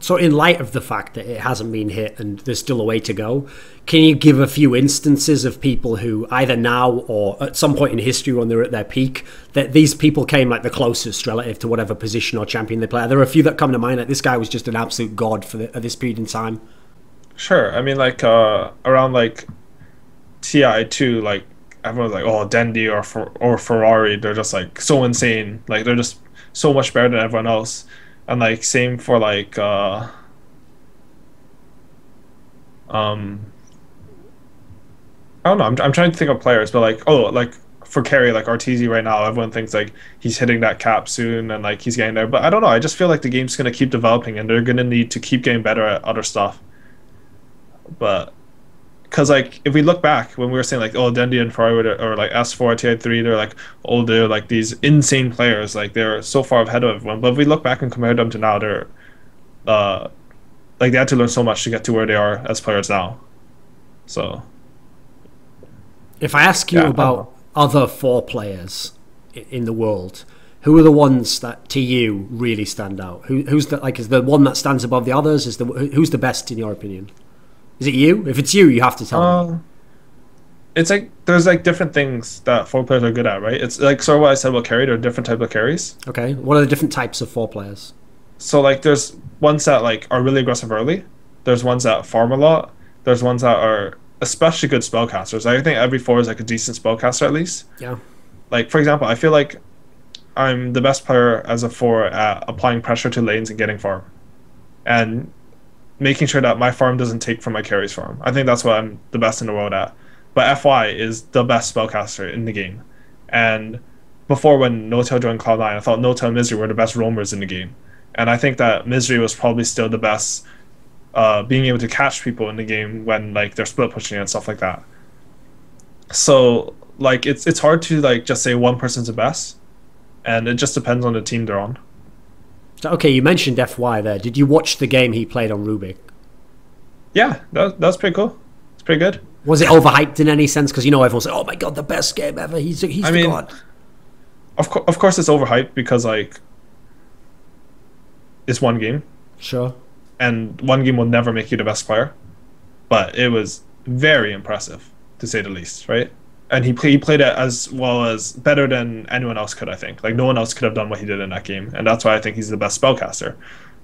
So in light of the fact that it hasn't been hit and there's still a way to go, can you give a few instances of people who either now or at some point in history when they're at their peak, that these people came like the closest relative to whatever position or champion they play? There are a few that come to mind, like this guy was just an absolute god at this period in time. Sure. I mean, like around like TI2, like everyone's like, oh, Dendi or Ferrari, they're just like so insane. Like they're just so much better than everyone else. And like same for like I don't know, I'm trying to think of players, but like for carry, like Arteezy right now, everyone thinks like he's hitting that cap soon and like he's getting there. But I don't know. I just feel like the game's gonna keep developing and they're gonna need to keep getting better at other stuff. But because like if we look back when we were saying like, oh, Dendy and Forward or like S4 TI3, they're like, oh, they're like these insane players, like they're so far ahead of everyone. But if we look back and compare them to now, they're like they had to learn so much to get to where they are as players now. So if I ask you about other 4 players in the world, who are the ones that to you really stand out? Who's the, like, is the one that stands above the others? Is the who's the best in your opinion? Is it you? If it's you, you have to tell me. It's like there's like different things that 4 players are good at, right? It's like sort of what I said about carry. There are different types of carries. Okay, what are the different types of 4 players? So like there's ones that like are really aggressive early. There's ones that farm a lot. There's ones that are especially good spellcasters. I think every 4 is like a decent spellcaster at least. Yeah. Like for example, I feel like I'm the best player as a 4 at applying pressure to lanes and getting farm, and making sure that my farm doesn't take from my carry's farm. I think that's what I'm the best in the world at. But FY is the best spellcaster in the game. And before, when No-Tail joined Cloud9, I thought No-Tail and Misery were the best roamers in the game. And I think that Misery was probably still the best being able to catch people in the game when like they're split pushing and stuff like that. So like it's hard to like just say one person's the best, and it just depends on the team they're on. So, okay, you mentioned FY there. Did you watch the game he played on Rubik? Yeah, that's pretty cool. It's pretty good. Was it overhyped in any sense? Because you know everyone's like, "Oh my god, the best game ever! He's the god." Of course, it's overhyped because like it's one game. Sure. And one game will never make you the best player, but it was very impressive to say the least, right? And he played it as well as better than anyone else could, I think. Like no one else could have done what he did in that game, and that's why I think he's the best spellcaster.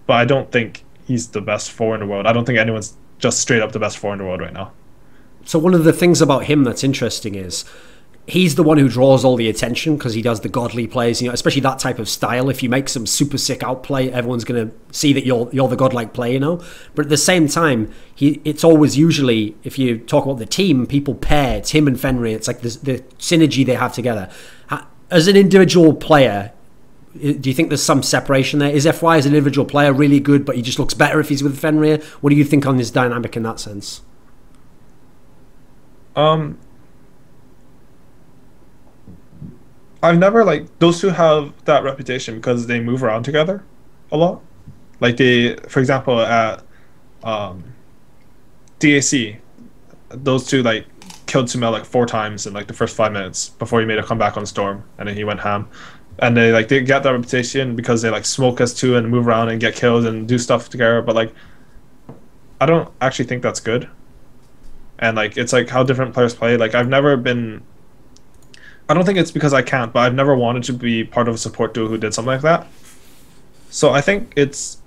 But I don't think he's the best 4 in the world. I don't think anyone's just straight up the best 4 in the world right now. So one of the things about him that's interesting is he's the one who draws all the attention because he does the godly plays, you know, especially that type of style. If you make some super sick outplay, everyone's going to see that you're the godlike player, you know. But at the same time, it's always usually, if you talk about the team, people pair. It's him and Fenrir. It's like the synergy they have together. As an individual player, do you think there's some separation there? Is FY as an individual player really good, but he just looks better if he's with Fenrir? What do you think on his dynamic in that sense? I've never like those two have that reputation because they move around together a lot. Like they, for example, at DAC, those two like killed Sumel like 4 times in like the first 5 minutes before he made a comeback on Storm, and then he went ham. And they get that reputation because they like smoke us too and move around and get kills and do stuff together. But like, I don't actually think that's good. And like it's like how different players play. Like I've never been. I don't think it's because I can't, but I've never wanted to be part of a support duo who did something like that. So I think it's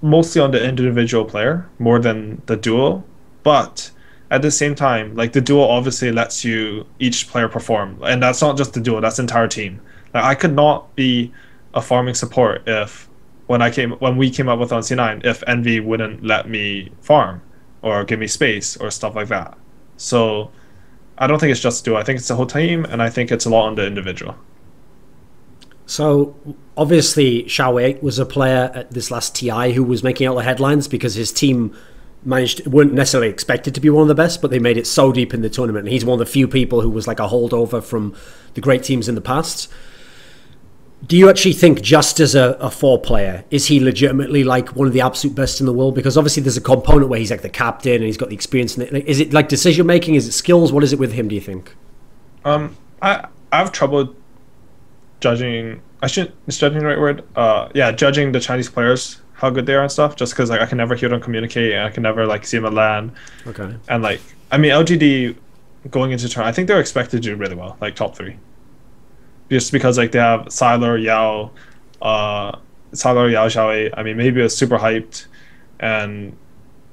mostly on the individual player more than the duo. But at the same time, like the duo obviously lets you each player perform, and that's not just the duo; that's the entire team. Like I could not be a farming support if when we came up with on C9, if Envy wouldn't let me farm or give me space or stuff like that. So I don't think it's just duo. I think it's the whole team, and I think it's a lot on the individual. So obviously Xiao was a player at this last TI who was making all the headlines because his team weren't necessarily expected to be one of the best, but they made it so deep in the tournament. And he's one of the few people who was like a holdover from the great teams in the past. Do you actually think, just as a 4 player, is he legitimately like one of the absolute best in the world? Because obviously there's a component where he's like the captain and he's got the experience in it. Is it like decision making? Is it skills? What is it with him, do you think? I have trouble judging. Is judging the right word? Yeah, judging the Chinese players, how good they are and stuff, just because like I can never hear them communicate and I can never like see them at LAN. Okay. And like, I mean, LGD going into turn, I think they're expected to do really well, like top 3. Just because like they have Siler, Yao, Xiaowei. I mean, maybe it's super hyped, and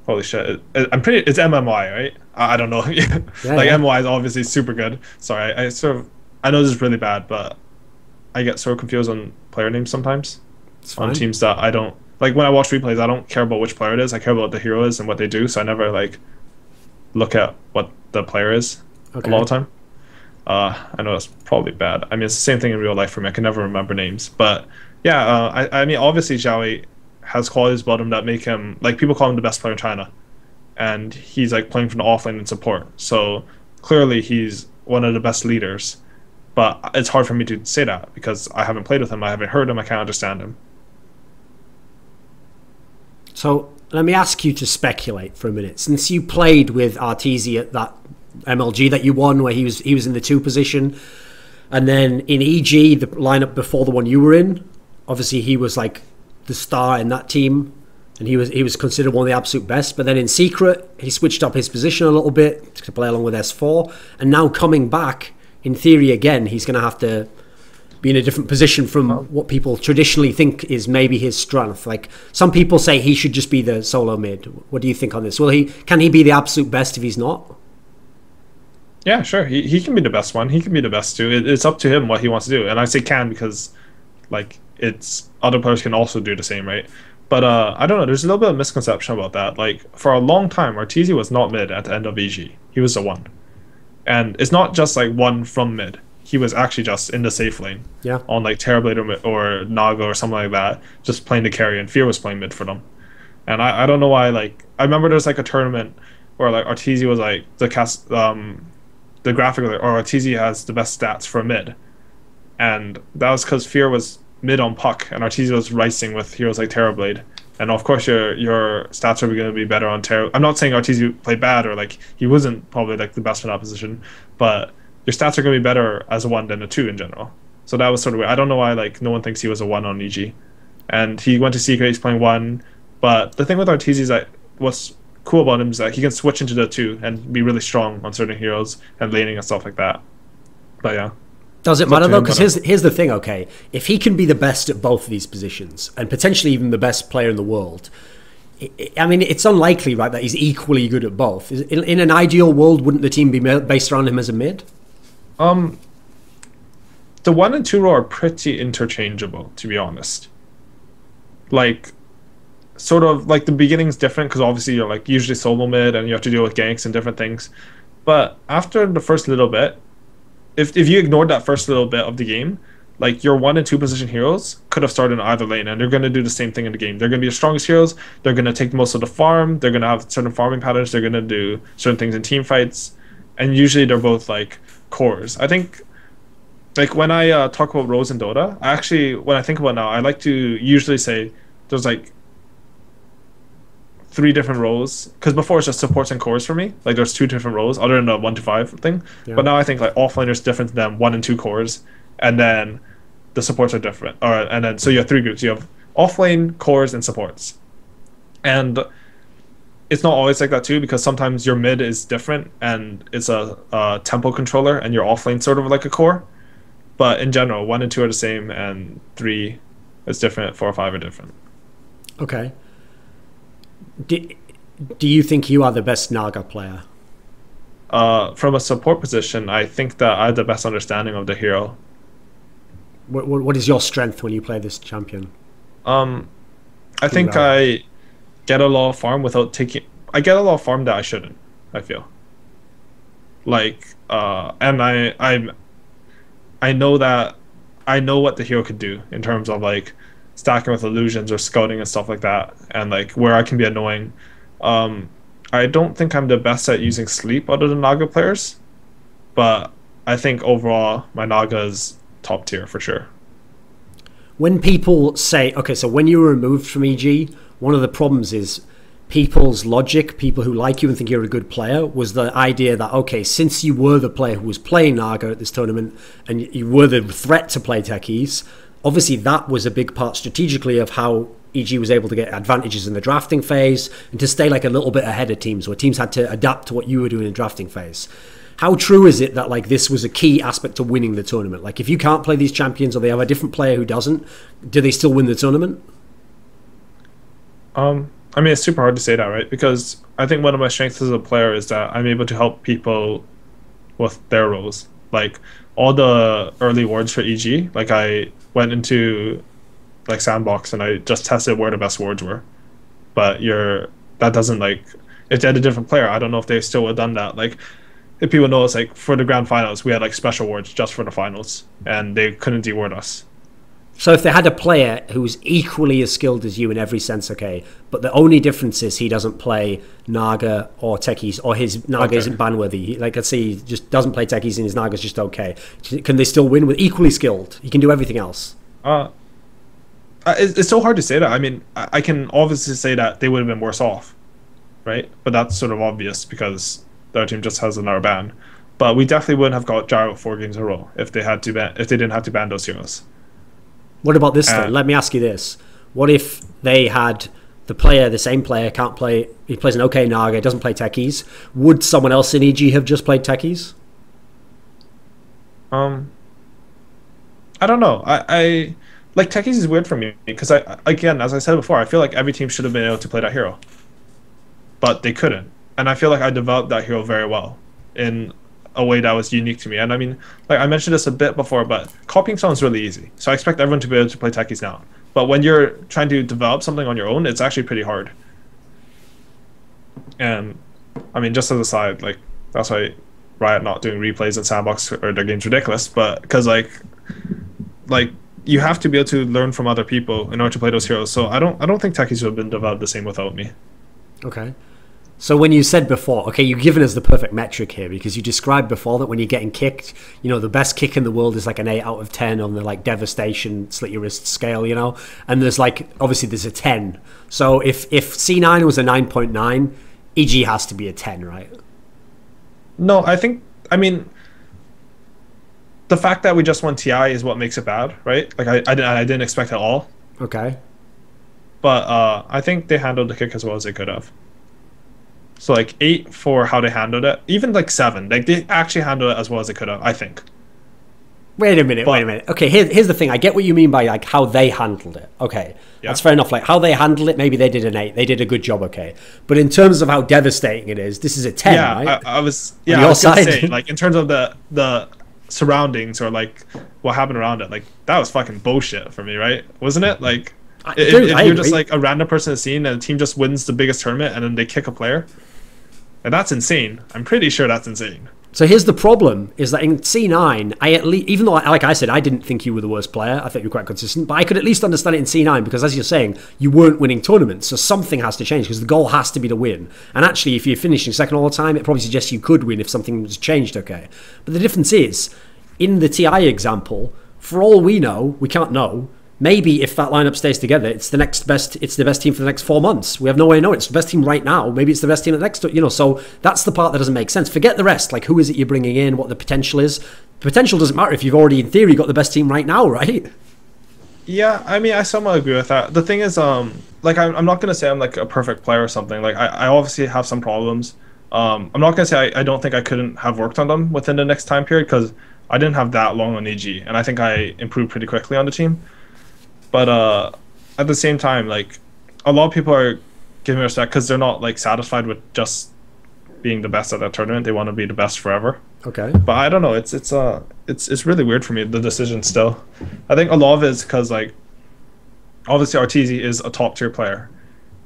holy shit, it's MMY, right? I don't know. Yeah, like MY is obviously super good. Sorry, I know this is really bad, but I get sort of confused on player names sometimes on teams that I don't like. When I watch replays, I don't care about which player it is. I care about what the hero is and what they do. So I never like look at what the player is a lot of the time. I know that's probably bad. I mean, it's the same thing in real life for me. I can never remember names. But yeah, I mean, obviously, Xiaowei has qualities about him that make him, like, people call him the best player in China. And he's, like, playing from the offlane and support. So clearly, he's one of the best leaders. But it's hard for me to say that because I haven't played with him. I haven't heard him. I can't understand him. So let me ask you to speculate for a minute. Since you played with Arteezy at that MLG that you won, where he was in the 2 position, and then in EG, the lineup before the one you were in, obviously he was like the star in that team, and he was considered one of the absolute best. But then in Secret, he switched up his position a little bit to play along with S4, and now coming back, in theory again, he's going to have to be in a different position from what people traditionally think is maybe his strength. Like, some people say he should just be the solo mid. What do you think on this? Can he be the absolute best if he's not? Yeah, sure. He can be the best one. He can be the best too. It's up to him what he wants to do. And I say can because, like, it's other players can also do the same, right? But I don't know. There's a little bit of misconception about that. Like, for a long time, Arteezy was not mid at the end of EG. He was the 1. And it's not just like 1 from mid. He was actually just in the safe lane. Yeah. On like Terrorblade or Naga or something like that, just playing the carry, and Fear was playing mid for them. And I don't know why. Like, I remember there's like a tournament where like Arteezy was like the graphic, or Arteezy has the best stats for mid, and that was because Fear was mid on puck and Arteezy was ricing with heroes like Terrorblade. And of course your stats are going to be better on Terror. I'm not saying Arteezy played bad or like he wasn't probably like the best in that position, but your stats are going to be better as a 1 than a 2 in general. So that was sort of weird. I don't know why like no one thinks he was a 1 on EG. And he went to Secret, he's playing 1. But the thing with Arteezy is that what's cool about him is that he can switch into the 2 and be really strong on certain heroes and laning and stuff like that. But yeah. Does it matter though? Because here's the thing, okay? If he can be the best at both of these positions, and potentially even the best player in the world, I mean, it's unlikely, right, that he's equally good at both. In an ideal world, wouldn't the team be based around him as a mid? The 1 and 2 role are pretty interchangeable, to be honest. Like, sort of like the beginning's different because obviously you're like usually solo mid and you have to deal with ganks and different things. But after the first little bit, if you ignored that first little bit of the game, like your 1 and 2 position heroes could have started in either lane, and they're going to do the same thing in the game. They're going to be the strongest heroes. They're going to take most of the farm. They're going to have certain farming patterns. They're going to do certain things in team fights, and usually they're both like cores. I think, like when I talk about roles in Dota, I actually, when I think about it now, I like to usually say there's like 3 different roles, because before it's just supports and cores for me. Like there's 2 different roles other than the 1 to 5 thing. Yeah. But now I think like offlaners different than 1 and 2 cores, and then the supports are different. And then so you have 3 groups. You have offlane, cores, and supports. And it's not always like that too, because sometimes your mid is different and it's a tempo controller, and your offlane sort of like a core. But in general, 1 and 2 are the same, and 3 is different. 4 or 5 are different. Okay. Do you think you are the best Naga player? From a support position, I think that I have the best understanding of the hero. What is your strength when you play this champion? I think I get a lot of farm without taking. I get a lot of farm that I shouldn't. I feel like, and I know that I know what the hero could do in terms of like stacking with illusions or scouting and stuff like that, and like where I can be annoying. I don't think I'm the best at using sleep out of the Naga players, but I think overall my Naga is top tier for sure. When people say, okay, so when you were removed from EG, one of the problems is people's logic, people who like you and think you're a good player, was the idea that, okay, since you were the player who was playing Naga at this tournament and you were the threat to play Techies, obviously that was a big part strategically of how EG was able to get advantages in the drafting phase and to stay like a little bit ahead of teams, where teams had to adapt to what you were doing in the drafting phase. How true is it that like this was a key aspect to winning the tournament? Like if you can't play these champions or they have a different player who doesn't, do they still win the tournament? I mean, it's super hard to say that, right? Because I think one of my strengths as a player is that I'm able to help people with their roles. Like all the early wards for EG, like I went into like Sandbox and I just tested where the best wards were. But that doesn't like, if they had a different player, I don't know if they still would have done that. Like if people know, it's like for the grand finals, we had like special awards just for the finals, and they couldn't deward us. So if they had a player who's equally as skilled as you in every sense, okay, but the only difference is he doesn't play Naga or Techies, or his Naga isn't banworthy. Like, let's say he just doesn't play Techies and his Naga's just okay. Can they still win with equally skilled? He can do everything else. It's so hard to say that. I mean, I can obviously say that they would have been worse off, right? But that's sort of obvious because their team just has another ban. But we definitely wouldn't have got Gyro 4 games in a row if they didn't have to ban those heroes. What about this then? Let me ask you this. What if they had the same player, can't play, he plays an okay Naga, doesn't play Techies. Would someone else in EG have just played Techies? I don't know. I like Techies is weird for me because again, as I said before, I feel like every team should have been able to play that hero. But they couldn't. And I feel like I developed that hero very well in a way that was unique to me. And I mean, like I mentioned this a bit before, but copying sounds really easy. So I expect everyone to be able to play Techies now. But when you're trying to develop something on your own, it's actually pretty hard. And I mean, just as a side, like that's why Riot not doing replays in Sandbox or their game's ridiculous. But because like you have to be able to learn from other people in order to play those heroes. So I don't think Techies would have been developed the same without me. Okay. So when you said before, okay, you've given us the perfect metric here because you described before that when you're getting kicked, you know, the best kick in the world is like an 8 out of 10 on the like devastation, slit your wrist scale, you know, and there's like, obviously there's a 10. So if C9 was a 9.9, EG has to be a 10, right? No, I mean, the fact that we just won TI is what makes it bad, right? Like I didn't expect it at all. Okay. But I think they handled the kick as well as they could have. So like 8 for how they handled it, even like 7. Like they actually handled it as well as they could have, I think. Wait a minute. Okay, here's the thing. I get what you mean by like how they handled it. Okay, yeah. That's fair enough. Like how they handled it, maybe they did an 8. They did a good job. Okay, but in terms of how devastating it is, this is a 10. Yeah, right? I was gonna say, like in terms of the surroundings or like what happened around it, like that was fucking bullshit for me, right? Wasn't it? Like if you're just like a random person in the scene and the team just wins the biggest tournament and then they kick a player, and that's insane. I'm pretty sure that's insane. So here's the problem, is that in C9, I at least, even though, like I said, I didn't think you were the worst player, I think you were quite consistent, but I could at least understand it in C9 because, as you're saying, you weren't winning tournaments, so something has to change because the goal has to be to win. And actually, if you're finishing second all the time, it probably suggests you could win if something was changed, okay? But the difference is, in the TI example, for all we know, we can't know, maybe if that lineup stays together, it's the best team for the next 4 months. We have no way to know. It's the best team right now. Maybe it's the best team at the next, you know, so that's the part that doesn't make sense. Forget the rest. Like, who is it you're bringing in? What the potential is? Potential doesn't matter if you've already, in theory, got the best team right now, right? Yeah, I mean, I somewhat agree with that. The thing is, like, I'm not going to say I'm, like, a perfect player or something. Like, I obviously have some problems. I'm not going to say I don't think I couldn't have worked on them within the next time period because I didn't have that long on EG, and I think I improved pretty quickly on the team. But at the same time, like a lot of people are giving me respect because they're not like satisfied with just being the best at that tournament. They want to be the best forever. Okay. But I don't know. It's really weird for me, the decision still. I think a lot of it is because like obviously Arteezy is a top tier player,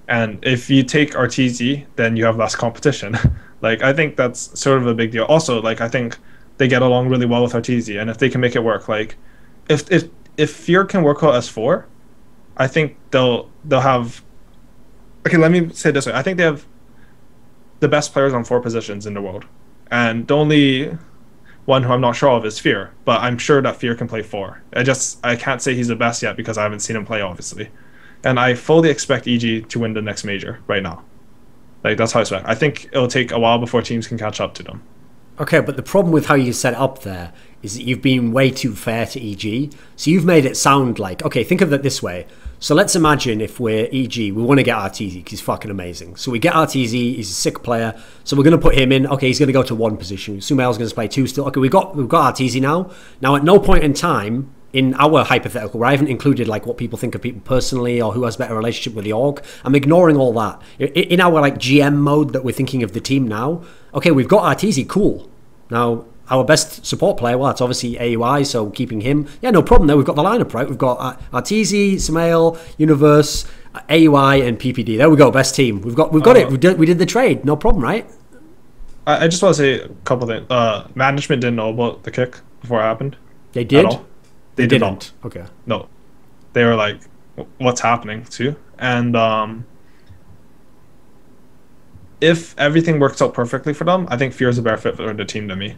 and if you take Arteezy, then you have less competition. Like I think that's sort of a big deal. Also, like I think they get along really well with Arteezy, and if they can make it work, like if Fear can work out S4, I think they'll have. Okay, let me say it this way. I think they have the best players on 4 positions in the world, and the only one who I'm not sure of is Fear. But I'm sure that Fear can play 4. I can't say he's the best yet because I haven't seen him play, obviously. And I fully expect EG to win the next major right now. Like that's how I expect. I think it'll take a while before teams can catch up to them. Okay, but the problem with how you set it up there is that you've been way too fair to EG. So you've made it sound like, okay, think of it this way. So let's imagine if we're EG, we want to get Arteezy because he's fucking amazing. So we get Arteezy, he's a sick player. So we're going to put him in. Okay, he's going to go to 1 position. Sumail's going to play 2 still. Okay, we've got Arteezy now. Now at no point in time in our hypothetical, where I haven't included like what people think of people personally or who has better relationship with the org, I'm ignoring all that. In our like GM mode that we're thinking of the team now, okay, we've got Arteezy, cool. Now, our best support player, well, that's obviously AUI, so keeping him, yeah, no problem there. We've got the lineup, right? We've got Arteezy, Sumail, Universe, AUI, and PPD. There we go, best team. We've got it. We did the trade, no problem, right? I just want to say a couple things. Management didn't know about the kick before it happened. They did? At all. They did didn't. not. Okay. No, they were like, "What's happening?" too. And if everything works out perfectly for them, I think Fear is a better fit for the team than me,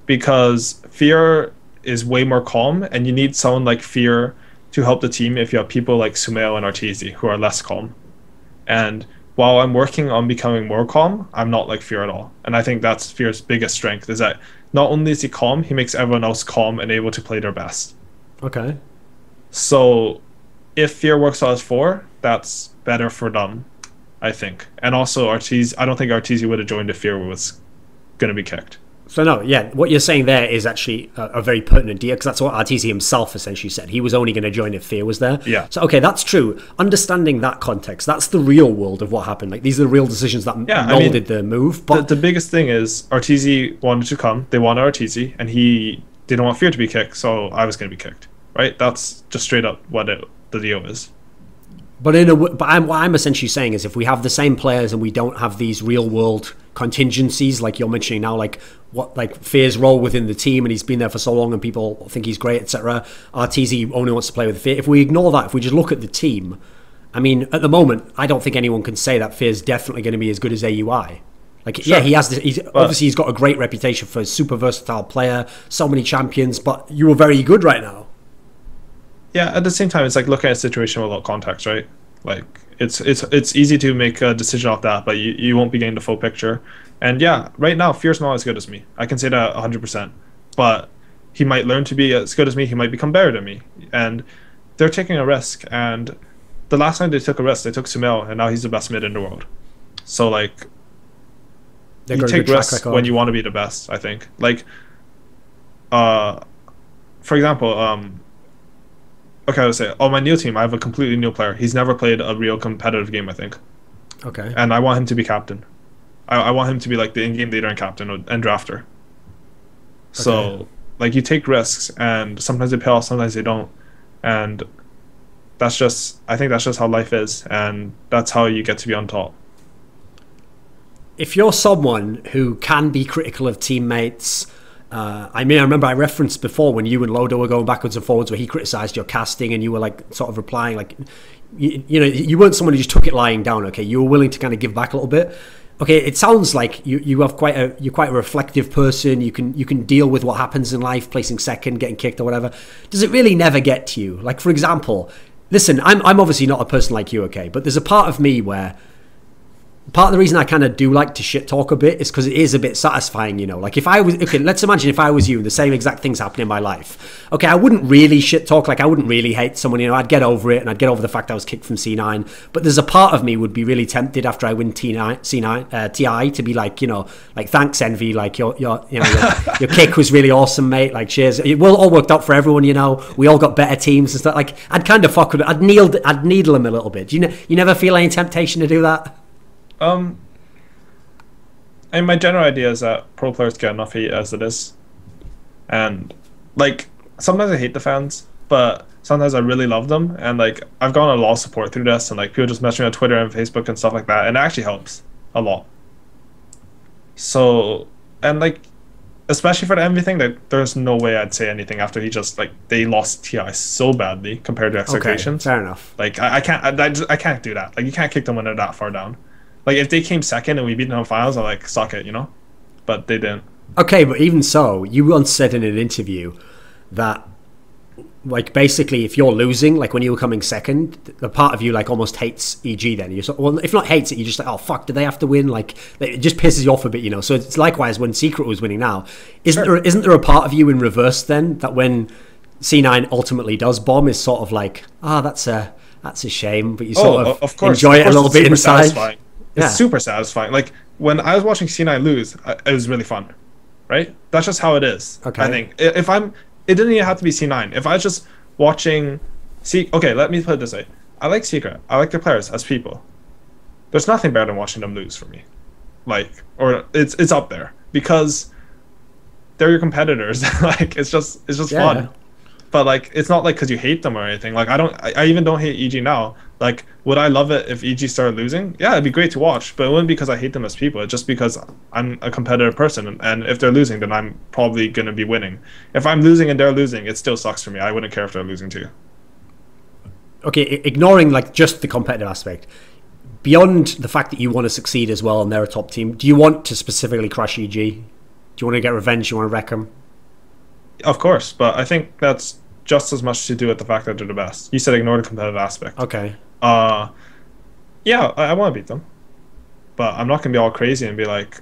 because Fear is way more calm, and you need someone like Fear to help the team if you have people like Sumail and Arteezy who are less calm. And while I'm working on becoming more calm, I'm not like Fear at all. And I think that's Fear's biggest strength, is that not only is he calm, he makes everyone else calm and able to play their best. Okay. So if Fear works out as 4, that's better for them, I think. And also Arteezy, I don't think Arteezy would have joined if Fear was going to be kicked. So no, yeah, what you're saying there is actually a very pertinent deal, because that's what Arteezy himself essentially said. He was only going to join if Fear was there. Yeah. So okay, that's true. Understanding that context, that's the real world of what happened. Like, these are the real decisions that molded the move. But the biggest thing is Arteezy wanted to come. They wanted Arteezy, and he didn't want Fear to be kicked, so I was going to be kicked. Right? That's just straight up what the deal is. But what I'm essentially saying is, if we have the same players and we don't have these real world contingencies like you're mentioning now, like Fear's role within the team, and he's been there for so long and people think he's great, etc. Arteezy only wants to play with Fear. If we ignore that, if we just look at the team, I mean, at the moment, I don't think anyone can say that Fear's definitely going to be as good as AUI. Like, sure. Yeah, he has. Obviously, he's got a great reputation for a super versatile player, so many champions. But you were very good right now. Yeah, at the same time, it's like looking at a situation without context, right? Like, it's easy to make a decision off that, but you won't be getting the full picture. And yeah, right now, Fear's not as good as me. I can say that 100%. But he might learn to be as good as me. He might become better than me. And they're taking a risk. And the last time they took a risk, they took Sumail, and now he's the best mid in the world. So, like, you take risks when you want to be the best, I think. Like, for example, okay, I would say, on my new team, I have a completely new player. He's never played a real competitive game, I think. Okay. And I want him to be captain. I want him to be like the in-game leader and captain and drafter. So, okay. Like, you take risks, and sometimes they pay off, sometimes they don't. And that's just, I think that's just how life is, and that's how you get to be on top. If you're someone who can be critical of teammates, I mean, I remember I referenced before when you and Lodo were going backwards and forwards where he criticized your casting and you were like sort of replying like, you know, you weren't someone who just took it lying down. Okay, you were willing to kind of give back a little bit. Okay, it sounds like you're quite a reflective person. You can deal with what happens in life, placing second, getting kicked or whatever. Does it really never get to you? Like, for example, listen, I'm obviously not a person like you, okay, but there's a part of me where part of the reason I kind of do like to shit talk a bit is because it is a bit satisfying, you know. Like, if I was, okay, let's imagine if I was you and the same exact things happened in my life. Okay, I wouldn't really shit talk, like I wouldn't really hate someone, you know. I'd get over it and I'd get over the fact I was kicked from C9. But there's a part of me would be really tempted after I win TI to be like, you know, like, thanks Envy, like your kick was really awesome, mate. Like, cheers. It all worked out for everyone, you know. We all got better teams and stuff. Like, I'd kind of fuck with it. I'd needle him a little bit. Do you never feel any temptation to do that? And my general idea is that pro players get enough hate as it is, and like sometimes I hate the fans, but sometimes I really love them, and like I've gotten a lot of support through this, and like people just message me on Twitter and Facebook and stuff like that, and it actually helps a lot. So, and like especially for the Envy thing, like there's no way I'd say anything after he just like they lost TI so badly compared to expectations. Okay, fair enough. Like I can't do that. Like you can't kick them when they're that far down. Like, if they came second and we beat them in finals, I'm like, suck it, you know? But they didn't. Okay, but even so, you once said in an interview that, like, basically, if you're losing, like, when you were coming second, the part of you, like, almost hates EG then. Well, if not hates it, you're just like, oh, fuck, do they have to win? Like, it just pisses you off a bit, you know? So it's likewise when Secret was winning now. Isn't there a part of you in reverse then, that when C9 ultimately does bomb is sort of like, that's a shame, but you sort of enjoy it a little bit inside? Satisfying. It's super satisfying. Like, when I was watching C9 lose, it was really fun, right? That's just how it is. Okay. I think it didn't even have to be C9. If I was just watching, okay, let me put it this way: I like Secret. I like the players as people. There's nothing better than watching them lose for me. Like, or it's up there because they're your competitors. Like, it's just fun. But like, it's not like because you hate them or anything. Like, I even don't hate EG now. Like, would I love it if EG started losing? Yeah, it'd be great to watch, but it wouldn't because I hate them as people. It's just because I'm a competitive person, and if they're losing, then I'm probably gonna be winning. If I'm losing and they're losing, it still sucks for me. I wouldn't care if they're losing too. Okay, ignoring like just the competitive aspect, beyond the fact that you want to succeed as well and they're a top team, do you want to specifically crush EG? Do you want to get revenge? Do you want to wreck them? Of course, but I think that's just as much to do with the fact that they're the best. You said ignore the competitive aspect. Okay. Yeah, I want to beat them, but I'm not gonna be all crazy and be like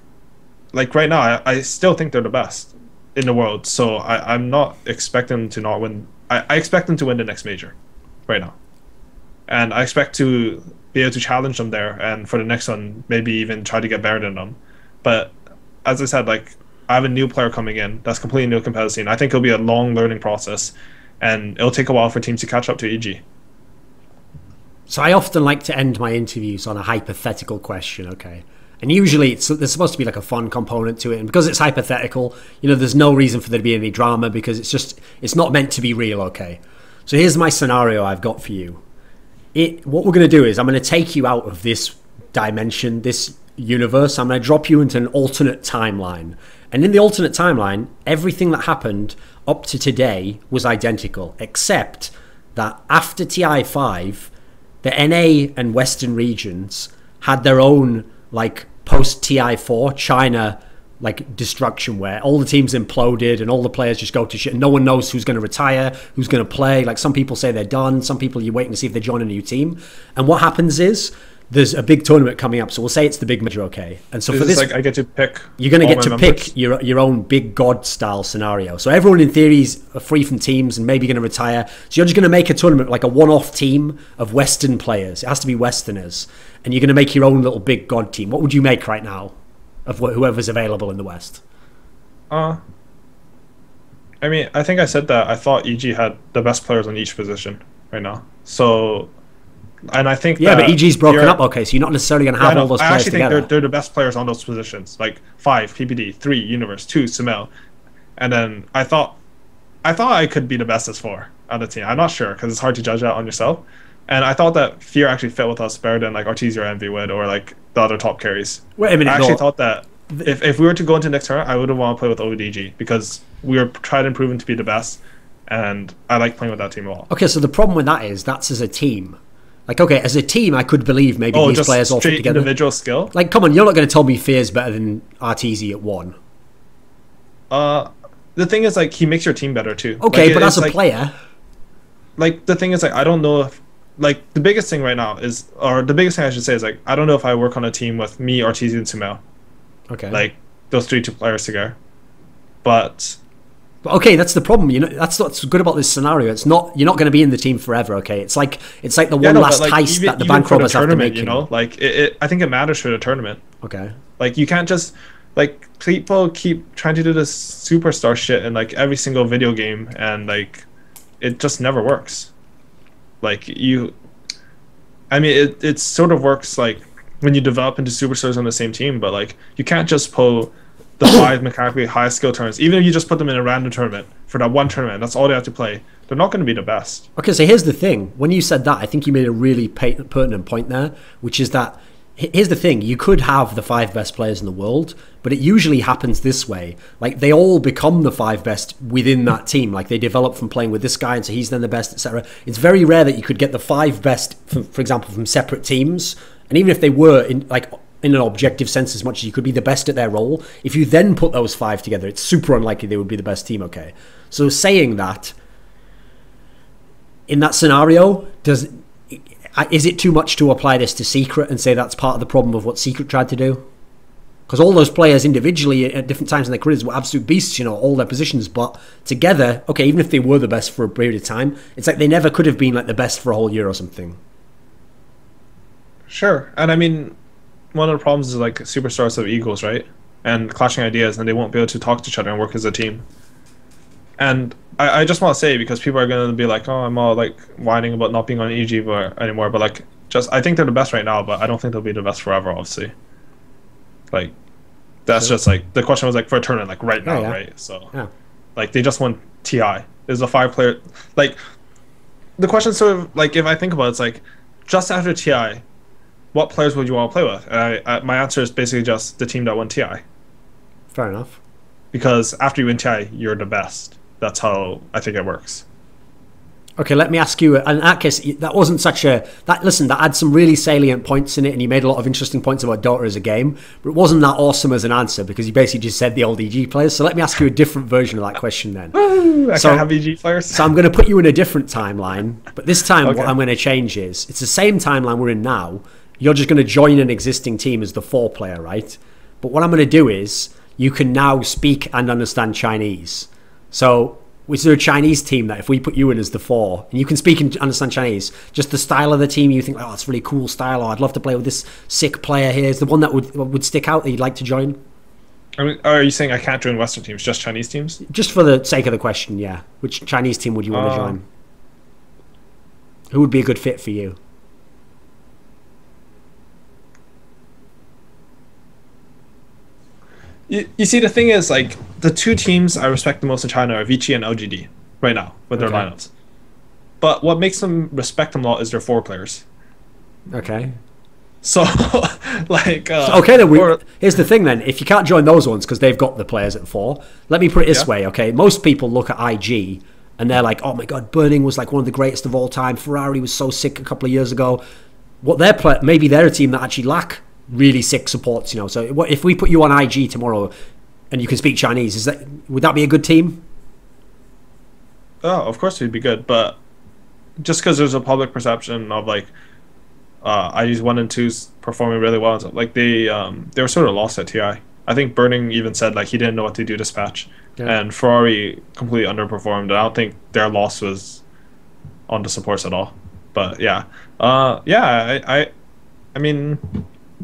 right now. I still think they're the best in the world, so I'm not expecting them to not win. I expect them to win the next major, right now, and I expect to be able to challenge them there, and for the next one, maybe even try to get better than them. But as I said, like I have a new player coming in that's completely new competitive scene. I think it'll be a long learning process, and it'll take a while for teams to catch up to EG. So I often like to end my interviews on a hypothetical question, okay? And usually there's supposed to be like a fun component to it. And because it's hypothetical, you know, there's no reason for there to be any drama because it's not meant to be real, okay? So here's my scenario I've got for you. What we're going to do is I'm going to take you out of this dimension, this universe. I'm going to drop you into an alternate timeline. And in the alternate timeline, everything that happened up to today was identical, except that after TI5, the NA and Western regions had their own like post TI4 China like destruction where all the teams imploded and all the players just go to shit and no one knows who's going to retire, who's going to play. Like some people say they're done, some people you're waiting to see if they join a new team. And what happens is there's a big tournament coming up, so we'll say it's the big major, okay? And so for this, like I get to pick. You're going to get to pick your own big god style scenario. So everyone in theory is free from teams and maybe going to retire. So you're just going to make a tournament like a one-off team of Western players. It has to be Westerners, and you're going to make your own little big god team. What would you make right now of whoever's available in the West? I mean, I think I said that I thought EG had the best players on each position right now. So. And I think but EG's broken up, okay, so you're not necessarily going to have all those players together. I actually think they're the best players on those positions, like 5 PPD, 3 Universe, 2 Sumail, and then I thought I could be the best as 4 on the team. I'm not sure because it's hard to judge that on yourself, and I thought that Fear actually fit with us better than like Arteezy or Envy would, or like the other top carries. Wait a minute, I actually thought that if we were to go into the next tournament, I would want to play with ODG because we were tried and proven to be the best, and I like playing with that team a lot. Okay, so the problem with that is that's as a team. Like, okay, as a team, I could believe maybe these players all fit together. Individual skill? Like, come on, you're not going to tell me Fear's better than Arteezy at 1. The thing is, like, he makes your team better, too. Okay, like, but as a player... Like, the thing is, like, I don't know if... Like, the biggest thing right now is... Or the biggest thing I should say is, like, I don't know if I work on a team with me, Arteezy, and Sumail. Okay. Like, those 2 players together. But okay, that's the problem. You know, that's what's good about this scenario. It's not you're not going to be in the team forever. Okay, it's like the one last heist that the bank robbers have to make. You know, like I think it matters for the tournament. Okay. Like you can't just like people keep trying to do this superstar shit in like every single video game, and like it just never works. Like I mean, it sort of works like when you develop into superstars on the same team, but like you can't just pull the 5 mechanically high skill tournaments. Even if you just put them in a random tournament for that one tournament, that's all they have to play. They're not going to be the best. Okay, so here's the thing. When you said that, I think you made a really pertinent point there, which is that here's the thing. You could have the 5 best players in the world, but it usually happens this way. Like they all become the 5 best within that team. Like they develop from playing with this guy, and so he's then the best, etc. It's very rare that you could get the 5 best, for example, from separate teams. And even if they were in an objective sense as much as you could be the best at their role, if you then put those 5 together, it's super unlikely they would be the best team, okay? So saying that, in that scenario, is it too much to apply this to Secret and say that's part of the problem of what Secret tried to do? Because all those players individually at different times in their careers were absolute beasts, you know, all their positions, but together, okay, even if they were the best for a period of time, it's like they never could have been like the best for a whole year or something. Sure, and I mean, one of the problems is like superstars have egos, right? And clashing ideas, and they won't be able to talk to each other and work as a team. And I just want to say, because people are going to be like, oh, I'm all like whining about not being on EG anymore, but like, I think they're the best right now, but I don't think they'll be the best forever, obviously. Like, that's just like, the question was like for a tournament, like right now, right? So, like, they just won TI. There's a 5-player, like, the question sort of, like, if I think about it, it's like, just after TI, what players would you want to play with? And my answer is basically just the team that won TI. Fair enough. Because after you win TI, you're the best. That's how I think it works. Okay, let me ask you, in that case, that wasn't such a... Listen, that had some really salient points in it, and you made a lot of interesting points about Dota as a game, but it wasn't that awesome as an answer, because you basically just said the old EG players. So let me ask you a different version of that question then. I can't have EG players. So I'm going to put you in a different timeline, but this time Okay. what I'm going to change is, it's the same timeline we're in now. You're just going to join an existing team as the 4-player, right? But what I'm going to do is, you can now speak and understand Chinese. So... is there a Chinese team that if we put you in as the 4 and you can speak and understand Chinese, just the style of the team you think, oh, that's a really cool style, or I'd love to play with this sick player here, is the one that would stick out that you'd like to join? I mean, are you saying I can't join Western teams, just Chinese teams? Just for the sake of the question, yeah. Which Chinese team would you want to join? Who would be a good fit for you? You see, the thing is, like, the two teams I respect the most in China are Vici and LGD right now with their lineups. But what makes them respect them a lot is their 4 players. Okay. So, like... okay, then here's the thing then. If you can't join those ones because they've got the players at 4, let me put it this way, okay? Most people look at IG and they're like, oh my God, Burning was like one of the greatest of all time. Ferrari was so sick a couple of years ago. What they're maybe they're a team that actually lack really sick supports, you know. So if we put you on IG tomorrow and you can speak Chinese, would that be a good team? Oh, of course it'd be good, but just because there's a public perception of like IG's 1 and 2's performing really well, like they were sort of lost at TI. I think Burning even said like he didn't know what to do this patch, and Ferrari completely underperformed. I don't think their loss was on the supports at all. But yeah, I mean.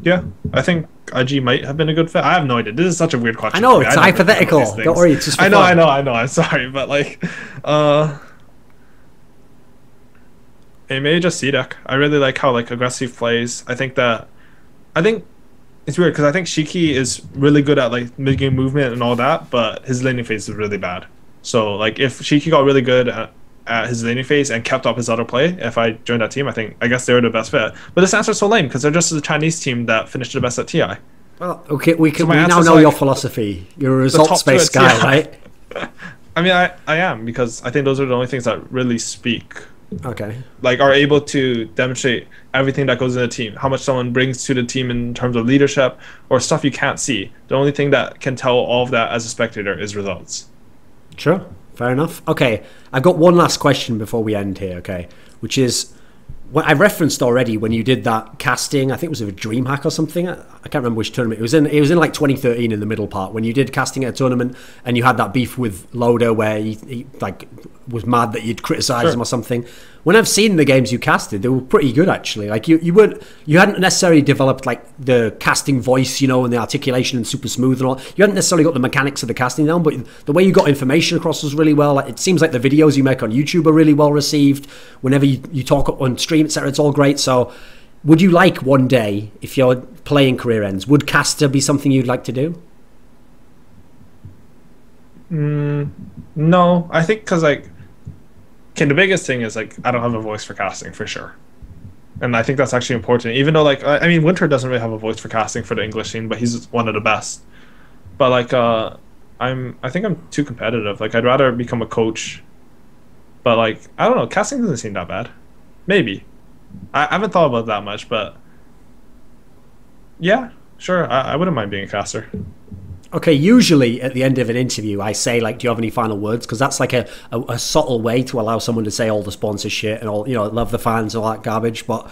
Yeah, I think IG might have been a good fit. I have no idea. This is such a weird question. I know, it's hypothetical. Don't worry, it's just for I know. fun. I'm sorry, but like, hey, maybe just C-Deck. I really like how like aggressive plays. I think it's weird because I think Shiki is really good at like mid-game movement and all that, but his laning phase is really bad. So like, if Shiki got really good at his laning phase and kept up his other play, if I joined that team, I guess they were the best fit. But this answer is so lame because they're just a Chinese team that finished the best at TI. Well, okay, we now know your philosophy. You're a results-based guy, right? I mean, I am, because I think those are the only things that really speak. Okay. Like, are able to demonstrate everything that goes in a team, how much someone brings to the team in terms of leadership or stuff you can't see. The only thing that can tell all of that as a spectator is results. Sure. Fair enough. Okay, I've got one last question before we end here, okay? Which is, what I referenced already when you did that casting, I think it was a DreamHack or something. I can't remember which tournament. It was in like 2013 in the middle part when you did casting at a tournament and you had that beef with Loader where he like was mad that you'd criticise him or something. When I've seen the games you casted, they were pretty good actually. Like you hadn't necessarily developed like the casting voice, you know, and the articulation and super smooth and all. You hadn't necessarily got the mechanics of the casting down, but the way you got information across was really well. Like, it seems like the videos you make on YouTube are really well received. Whenever you talk on stream, etc., it's all great. So, would you like one day, if your playing career ends, would caster be something you'd like to do? No, I think because like. Okay, the biggest thing is like I don't have a voice for casting for sure, and I think that's actually important. Even though like I mean Winter doesn't really have a voice for casting for the English scene, but he's one of the best. But like I think I'm too competitive. Like I'd rather become a coach. But like I don't know, casting doesn't seem that bad. Maybe I haven't thought about that much, but yeah, sure, I wouldn't mind being a caster. Okay, usually at the end of an interview, I say, like, do you have any final words? Because that's like a subtle way to allow someone to say all the sponsor shit and all, you know, love the fans and all that garbage. But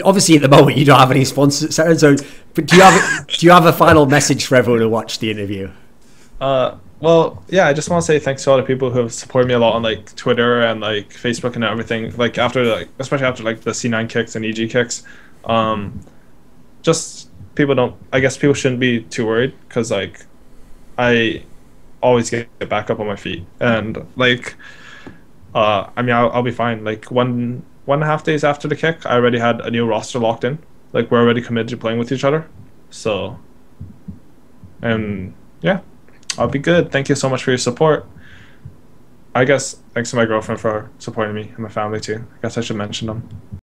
obviously at the moment you don't have any sponsors. So, but do you have a final message for everyone who watched the interview? Well, yeah, I just want to say thanks to all the people who have supported me a lot on like Twitter and like Facebook and everything. Like after like, especially after like the C9 kicks and EG kicks, just. I guess people shouldn't be too worried because like I always get back up on my feet and like I mean I'll be fine. Like one and a half days after the kick I already had a new roster locked in. Like we're already committed to playing with each other, so and yeah, I'll be good. Thank you so much for your support. I guess thanks to my girlfriend for supporting me and my family too. I guess I should mention them.